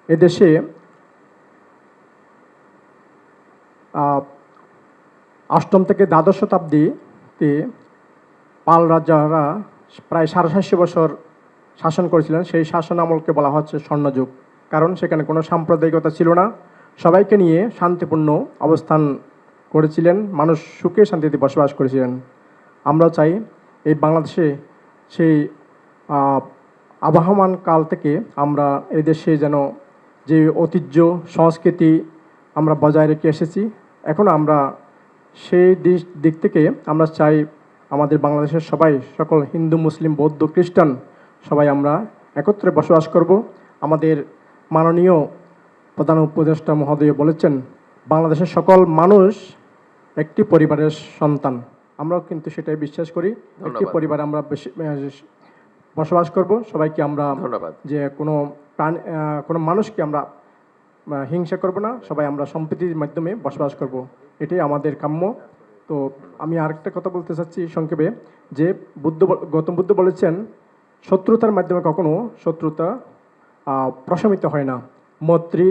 এদেশে অষ্টম থেকে দ্বাদশ শতাব্দীতে পাল রাজারা প্রায় 750 বছর শাসন করেছিলেন। সেই শাসন আমলকে বলা হচ্ছে স্বর্ণযুগ, কারণ সেখানে কোনো সাম্প্রদায়িকতা ছিল না, সবাইকে নিয়ে শান্তিপূর্ণ অবস্থান করেছিলেন, মানুষ সুখে শান্তিতে বসবাস করেছিলেন। আমরা চাই এই বাংলাদেশে সেই আবহমান কাল থেকে আমরা এই দেশে যেন যে ঐতিহ্য সংস্কৃতি আমরা বজায় রেখে এসেছি, এখন আমরা সেই দিক থেকে আমরা চাই আমাদের বাংলাদেশের সবাই, সকল হিন্দু, মুসলিম, বৌদ্ধ, খ্রিস্টান সবাই আমরা একত্রে বসবাস করব। আমাদের মাননীয় প্রধান উপদেষ্টা মহোদয় বলেছেন বাংলাদেশের সকল মানুষ একটি পরিবারের সন্তান। আমরাও কিন্তু সেটাই বিশ্বাস করি, একটি পরিবারে আমরা বসবাস করব। সবাইকে আমরা যে কোনো মানুষকে আমরা হিংসা করব না, সবাই আমরা সম্প্রীতির মাধ্যমে বসবাস করব, এটাই আমাদের কাম্য। তো আমি আরেকটা কথা বলতে চাচ্ছি সংক্ষেপে, যে গৌতম বুদ্ধ বলেছেন শত্রুতার মাধ্যমে কখনো শত্রুতা প্রশমিত হয় না, মৈত্রী,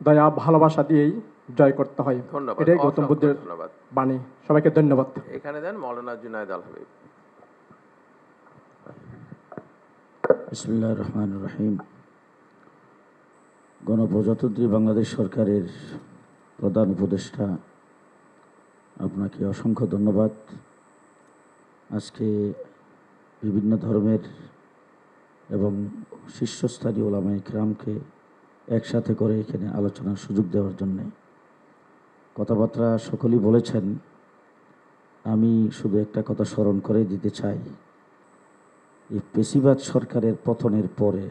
দয়া, ভালোবাসা দিয়েই জয় করতে হয়। ধন্যবাদ, এটাই গৌতম বুদ্ধের ধন্যবাদ। বাণী। সবাইকে ধন্যবাদ। এখানে দেন মৌলানা জুনায়েদ আল হাবিব। বিসমিল্লাহির রহমানির রহিম। গণপ্রজাতন্ত্রী বাংলাদেশ সরকারের প্রধান উপদেষ্টা, আপনাকে অসংখ্য ধন্যবাদ। আজকে বিভিন্ন ধর্মের এবং শীর্ষস্থানীয় ওলামায়ে কেরামকে একসাথে করে এখানে আলোচনার সুযোগ দেওয়ার জন্যে। কথাবার্তা সকলেই বলেছেন, আমি শুধু একটা কথা স্মরণ করে দিতে চাই। এই পেশিবাদ সরকারের পতনের পরে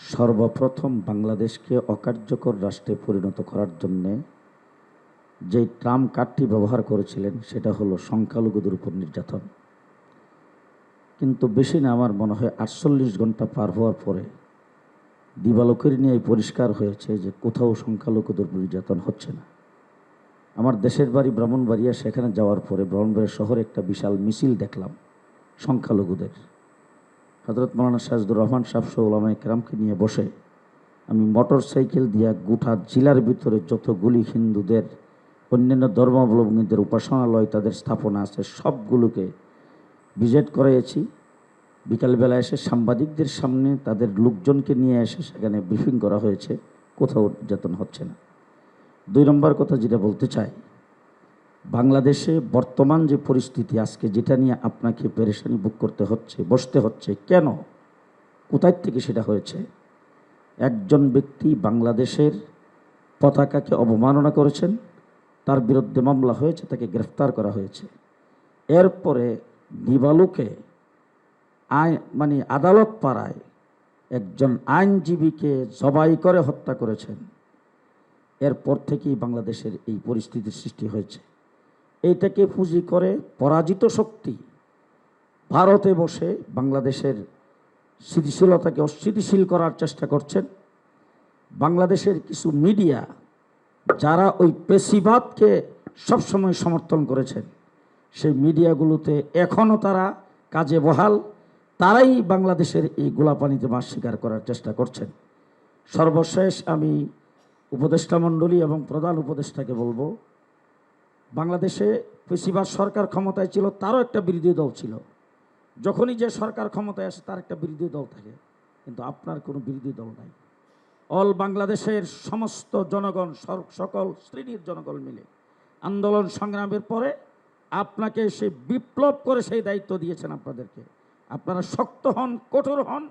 সর্বপ্রথম বাংলাদেশকে অকার্যকর রাষ্ট্রে পরিণত করার জন্যে যে ট্রাম কার্ডটি ব্যবহার করেছিলেন সেটা হলো সংখ্যালঘুদের উপর নির্যাতন। কিন্তু বেশি না, আমার মনে হয় 48 ঘন্টা পার হওয়ার পরে দিবালোকের নিয়ে পরিষ্কার হয়েছে যে কোথাও সংখ্যালঘুদের উপর নির্যাতন হচ্ছে না। আমার দেশের বাড়ি ব্রাহ্মণবাড়িয়া, সেখানে যাওয়ার পরে ব্রাহ্মণবাড়িয়া শহরে একটা বিশাল মিছিল দেখলাম সংখ্যালঘুদের। হযরত মাওলানা সাজদুর রহমান সাহেব সহ ওলামায়ে কেরামকে নিয়ে বসে আমি মোটর সাইকেল দিয়ে গোটা জেলার ভিতরে যতগুলি হিন্দুদের, অন্যান্য ধর্মাবলম্বীদের উপাসনালয়, তাদের স্থাপনা আছে, সবগুলোকে ভিজিট করাইছি। বিকালবেলা এসে সাংবাদিকদের সামনে তাদের লোকজনকে নিয়ে এসে সেখানে ব্রিফিং করা হয়েছে, কোথাও নির্যাতন হচ্ছে না। 2 নম্বর কথা যেটা বলতে চাই, বাংলাদেশে বর্তমান যে পরিস্থিতি আজকে, যেটা নিয়ে আপনাকে পেরেশানি ভোগ করতে হচ্ছে, বসতে হচ্ছে, কেন, কোথায় থেকে সেটা হয়েছে? একজন ব্যক্তি বাংলাদেশের পতাকাকে অবমাননা করেছেন, তার বিরুদ্ধে মামলা হয়েছে, তাকে গ্রেফতার করা হয়েছে। এরপরে দিবালুকে আদালত পাড়ায় একজন আইনজীবীকে জবাই করে হত্যা করেছেন। এরপর থেকেই বাংলাদেশের এই পরিস্থিতির সৃষ্টি হয়েছে। এইটাকে পুঁজি করে পরাজিত শক্তি ভারতে বসে বাংলাদেশের স্থিতিশীলতাকে অস্থিতিশীল করার চেষ্টা করছেন। বাংলাদেশের কিছু মিডিয়া যারা ওই পেশিবাদকে সবসময় সমর্থন করেছেন, সেই মিডিয়াগুলোতে এখনও তারা কাজে বহাল, তারাই বাংলাদেশের এই গোলাপানিতে মাছ শিকার করার চেষ্টা করছেন। সর্বশেষ আমি উপদেষ্টা মণ্ডলী এবং প্রধান উপদেষ্টাকে বলবো, বাংলাদেশে পেশিবাদ সরকার ক্ষমতায় ছিল, তারও একটা বিরোধী দল ছিল। যখনই যে সরকার ক্ষমতায় আসে তার একটা বিরোধী দল থাকে, কিন্তু আপনার কোনো বিরোধী দল নাই। অল বাংলাদেশের সমস্ত জনগণ, সকল শ্রেণীর জনগণ মিলে আন্দোলন সংগ্রামের পরে আপনাকে সে বিপ্লব করে সেই দায়িত্ব দিয়েছেন আপনাদেরকে। আপনারা শক্ত হন, কঠোর হন।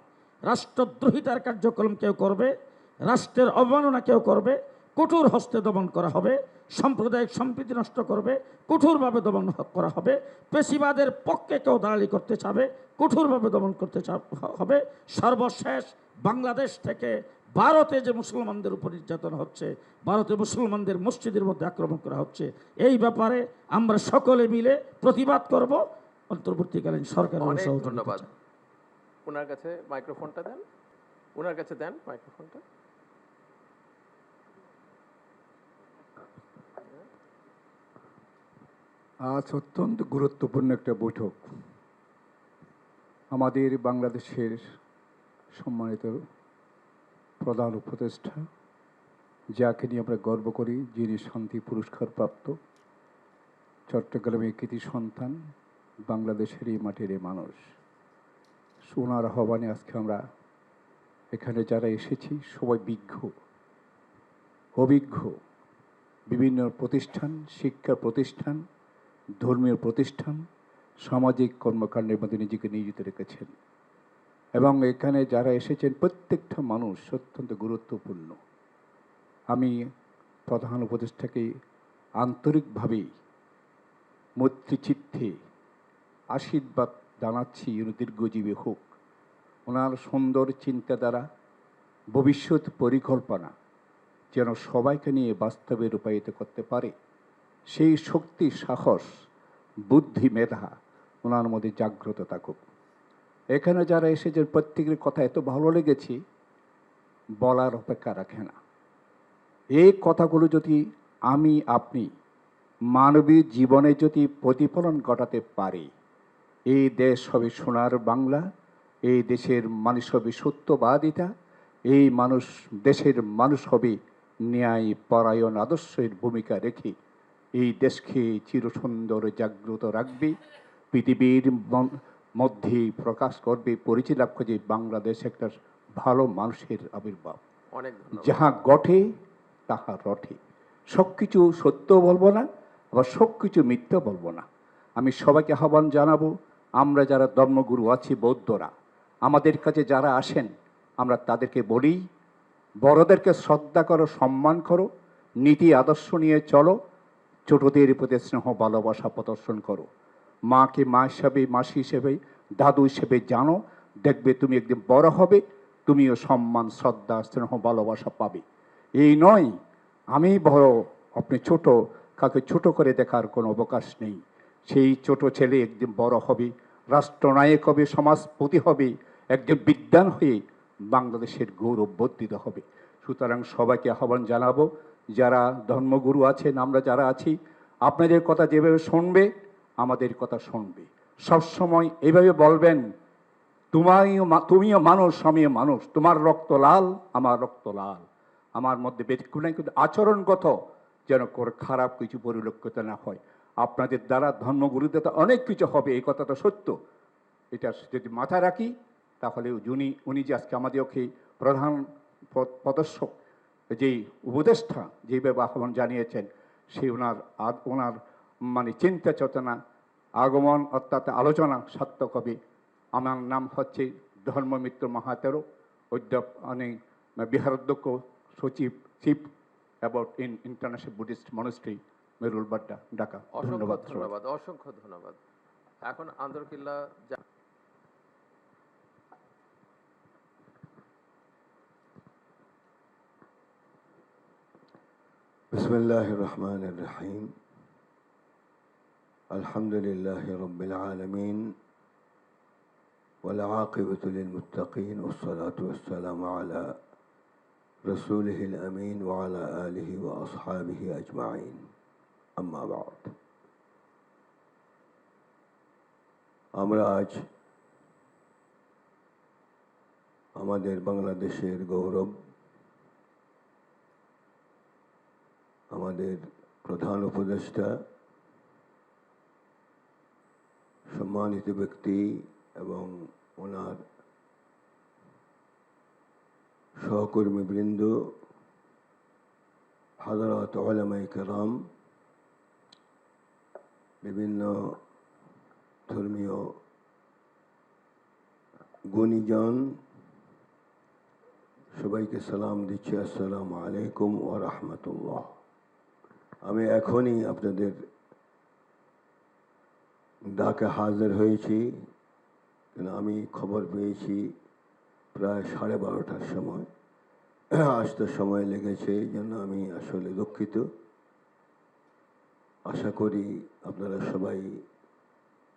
রাষ্ট্রদ্রোহিতার কার্যক্রম কেউ করবে, রাষ্ট্রের অবমাননা কেউ করবে, কঠোর হস্তে দমন করা হবে। সাম্প্রদায়িক সম্প্রীতি নষ্ট করবে, কঠোরভাবে দমন করা হবে। পেশিবাদের পক্ষে কেউ দালালি করতে চাবে, কঠোরভাবে দমন করতে হবে। সর্বশেষ বাংলাদেশ থেকে ভারতে যে মুসলমানদের উপর নির্যাতন হচ্ছে, ভারতে মুসলমানদের মসজিদের মধ্যে আক্রমণ করা হচ্ছে, এই ব্যাপারে আমরা সকলে মিলে প্রতিবাদ করব। অন্তর্বর্তীকালীন সরকার অনেক ধন্যবাদ। ওনার কাছে মাইক্রোফোনটা দেন, ওনার কাছে দেন মাইক্রোফোনটা। আজ অত্যন্ত গুরুত্বপূর্ণ একটা বৈঠক। আমাদের বাংলাদেশের সম্মানিত প্রধান উপদেষ্টা, যাকে নিয়ে আমরা গর্ব করি, যিনি শান্তি পুরস্কার প্রাপ্ত, চট্টগ্রামের কৃতি সন্তান, বাংলাদেশের এই মাটির এই মানুষ, সোনার আহ্বানে আজকে আমরা এখানে যারা এসেছি সবাই অভিজ্ঞ, বিভিন্ন প্রতিষ্ঠান, শিক্ষা প্রতিষ্ঠান, ধর্মীয় প্রতিষ্ঠান, সামাজিক কর্মকাণ্ডের মধ্যে নিজেকে নিয়োজিত রেখেছেন। এবং এখানে যারা এসেছেন প্রত্যেকটা মানুষ অত্যন্ত গুরুত্বপূর্ণ। আমি প্রধান উপদেষ্টাকে আন্তরিকভাবে মৈত্রীচিত্তে আশীর্বাদ জানাচ্ছি, উনি দীর্ঘজীবী হোক। ওনার সুন্দর চিন্তাধারা, ভবিষ্যৎ পরিকল্পনা যেন সবাইকে নিয়ে বাস্তবে রূপায়িত করতে পারে, সেই শক্তি, সাহস, বুদ্ধি, মেধা ওনার মধ্যে জাগ্রত থাকুক। এখানে যারা এসেছেন প্রত্যেকের কথা এত ভালো লেগেছে, বলার অপেক্ষা রাখে না। এই কথাগুলো যদি আমি আপনি মানবীয় জীবনে যদি প্রতিফলন ঘটাতে পারি, এই দেশ হবে সোনার বাংলা, এই দেশের মানুষ হবে সত্যবাদিতা, এই দেশের মানুষ হবে ন্যায় পরায়ণ আদর্শের ভূমিকা রেখে এই দেশকে চিরসুন্দর জাগ্রত রাখবে, পৃথিবীর মধ্যে প্রকাশ করবে, পরিচয় লাভ করবে বাংলাদেশ একটা ভালো মানুষের আবির্ভাব। অনেক ধন্যবাদ। যাহা ঘটে তাহা রটে। সব কিছু সত্য বলবো না, আবার সব কিছু মিথ্যা বলবো না। আমি সবাইকে আহ্বান জানাবো, আমরা যারা ধর্মগুরু আছি বৌদ্ধরা, আমাদের কাছে যারা আসেন আমরা তাদেরকে বলি, বড়দেরকে শ্রদ্ধা করো, সম্মান করো, নীতি আদর্শ নিয়ে চলো, ছোটদের প্রতি স্নেহ ভালোবাসা প্রদর্শন করো। মাকে মা হিসাবে, মাসি হিসেবে, দাদু হিসেবে জানো, দেখবে তুমি একদিন বড় হবে, তুমিও সম্মান, শ্রদ্ধা, স্নেহ ভালোবাসা পাবে। এই নয় আমি বড় আপনি ছোট, কাকে ছোট করে দেখার কোনো অবকাশ নেই। সেই ছোট ছেলে একদিন বড় হবে, রাষ্ট্রনায়ক হবে, সমাজপতি হবে, একজন বিদ্বান হয়ে বাংলাদেশের গৌরব বর্ধিত হবে। সুতরাং সবাইকে আহ্বান জানাবো, যারা ধর্মগুরু আছেন, আমরা যারা আছি, আপনাদের কথা যেভাবে শুনবে আমাদের কথা শুনবে, সবসময় এইভাবে বলবেন, তুমিও মানুষ, আমিও মানুষ, তোমার রক্ত লাল, আমার রক্ত লাল, আমার মধ্যে ব্যতিক্রম নাই, কিন্তু আচরণগত যেন করে খারাপ কিছু পরিলক্ষিত না হয়। আপনাদের দ্বারা ধর্মগুরুদের তো অনেক কিছু হবে, এই কথাটা সত্য। এটা যদি মাথায় রাখি তাহলে উনি যে আজকে আমাদেরকে প্রধান প্রদর্শক, যেই উপদেষ্টা যেভাবে আহ্বান জানিয়েছেন, সেই ওনার মানে চিন্তা চেতনা, আগমন অর্থাৎ আলোচনা সার্থক হবে। আমার নাম হচ্ছে ধর্মমিত্র মাহাতেরো, বিহারাধ্যক্ষ সচিব, chief about international Buddhist monastery, Merul Badda, Dhaka. অসংখ্য ধন্যবাদ, অসংখ্য ধন্যবাদ। এখন আন্দরকিল্লা বিসমিল্লাহির রহমানির রহিম। আলহামদুলিল্লাহি রাব্বিল আলামিন ওয়াল আকিবাতু লিল মুত্তাকিন ওয়াস সালাতু ওয়াস সালামু আলা রাসূলিহিল আমিন ওয়া আলা আলিহি ওয়া আসহাবিহি আজমাইন। আম্মা বা'দ। আমরা আজ আমাদের বাংলাদেশের গৌরব, আমাদের প্রধান উপদেষ্টা, সম্মানিত ব্যক্তি এবং ওনার সহকর্মীবৃন্দ, হাজরাত উলামায়ে কেরাম, বিভিন্ন ধর্মীয় গুণীজন, সবাইকে সালাম দিচ্ছি, আসসালামু আলাইকুম ওয়া রাহমাতুল্লাহ। আমি এখনই আপনাদের ডাকে হাজির হয়েছি, কেন আমি খবর পেয়েছি প্রায় 12:30টার সময়, আসতে সময় লেগেছে, এই জন্য আমি আসলে দুঃখিত। আশা করি আপনারা সবাই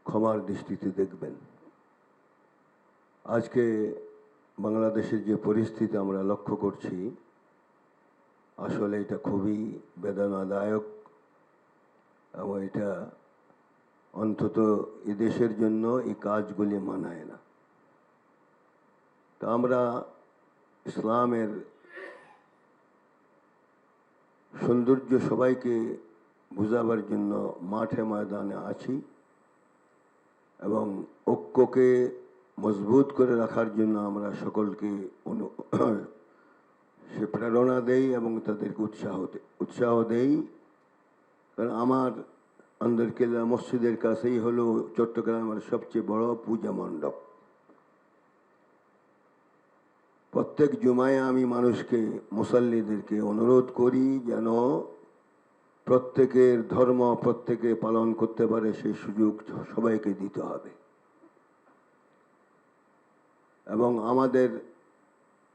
ক্ষমার দৃষ্টিতে দেখবেন। আজকে বাংলাদেশের যে পরিস্থিতি আমরা লক্ষ্য করছি, আসলে এটা খুবই বেদনাদায়ক এবং এটা অন্তত এ দেশের জন্য এই কাজগুলি মানায় না। তা আমরা ইসলামের সৌন্দর্য সবাইকে বোঝাবার জন্য মাঠে ময়দানে আছি এবং ঐক্যকে মজবুত করে রাখার জন্য আমরা সকলকে সে প্রেরণা দেই এবং তাদেরকে উৎসাহ দেই। কারণ আমার আন্দরকিল্লা মসজিদের কাছেই হলো চট্টগ্রামের সবচেয়ে বড় পূজা মণ্ডপ। প্রত্যেক জুমায় আমি মানুষকে, মুসাল্লিদেরকে অনুরোধ করি যেন প্রত্যেকের ধর্ম প্রত্যেকে পালন করতে পারে, সেই সুযোগ সবাইকে দিতে হবে। এবং আমাদের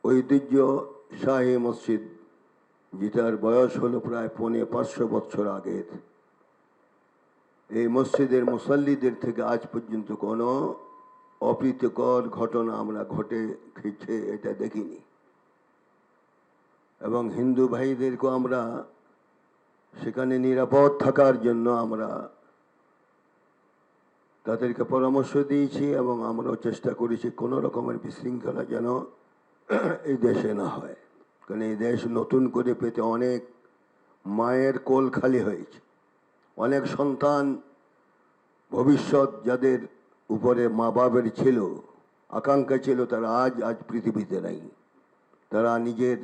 ঐতিহ্যশাহী মসজিদ, যেটার বয়স হলো প্রায় 500 বছর আগের, এই মসজিদের মুসাল্লিদের থেকে আজ পর্যন্ত কোনো অপ্রীতিকর ঘটনা আমরা ঘটেছে এটা দেখিনি। এবং হিন্দু ভাইদেরকেও আমরা সেখানে নিরাপদ থাকার জন্য আমরা তাদেরকে পরামর্শ দিয়েছি এবং আমরাও চেষ্টা করেছি কোনো রকমের বিশৃঙ্খলা যেন এই দেশে না হয়, কারণ এই দেশ নতুন করে পেতে অনেক মায়ের কোল খালি হয়েছে, অনেক সন্তান ভবিষ্যৎ যাদের উপরে মা বাবার ছিল, আকাঙ্ক্ষা ছিল, তারা আজ পৃথিবীতে নাই। তারা নিজের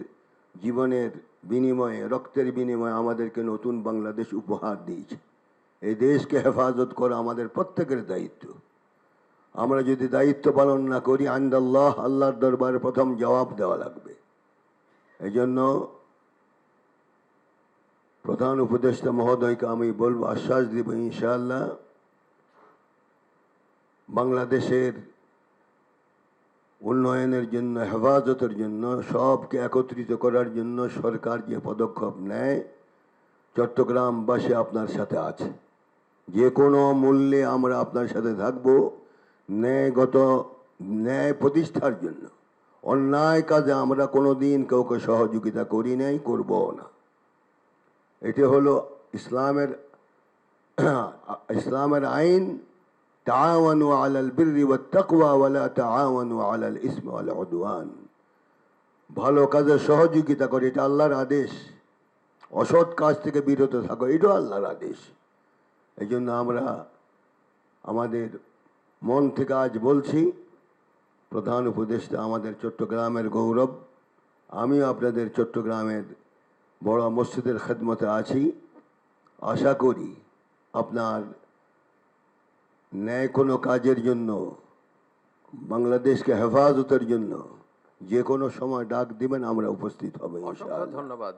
জীবনের বিনিময়ে, রক্তের বিনিময়ে আমাদেরকে নতুন বাংলাদেশ উপহার দিয়েছে। এই দেশকে হেফাজত করা আমাদের প্রত্যেকের দায়িত্ব। আমরা যদি দায়িত্ব পালন না করি, আইন্দাল্লাহ, আল্লাহর দরবারে প্রথম জবাব দেওয়া লাগবে। এই জন্য প্রধান উপদেষ্টা মহোদয়কে আমি বলবো, আশ্বাস দিব, ইনশাআল্লাহ বাংলাদেশের উন্নয়নের জন্য, হেফাজতের জন্য, সবকে একত্রিত করার জন্য সরকার যে পদক্ষেপ নেয়, চট্টগ্রামবাসী আপনার সাথে আছে। যে কোনো মূল্যে আমরা আপনার সাথে থাকব, ন্যায় প্রতিষ্ঠার জন্য। অন্যায় কাজে আমরা কোনো দিন কাউকে সহযোগিতা করি নাই, করবও না। এটি হলো ইসলামের আইন, তাআওয়ানু আলাল বিররি ওয়াত তাকওয়া ওয়া লা তাআওয়ানু আলাল ইসমি ওয়াল উদওয়ান। ভালো কাজে সহযোগিতা করে, এটা আল্লাহর আদেশ। অসৎ কাজ থেকে বিরত থাকো, এটাও আল্লাহর আদেশ। এই জন্য আমরা আমাদের মন থেকে আজ বলছি, প্রধান উপদেষ্টা আমাদের চট্টগ্রামের গৌরব। আমিও আপনাদের চট্টগ্রামের বড় মসজিদের খেদমতে আছি। আশা করি আপনার ন্যায় কোনো কাজের জন্য, বাংলাদেশকে হেফাজতের জন্য যে কোনো সময় ডাক দিবেন, আমরা উপস্থিত হব ইনশাআল্লাহ। ধন্যবাদ।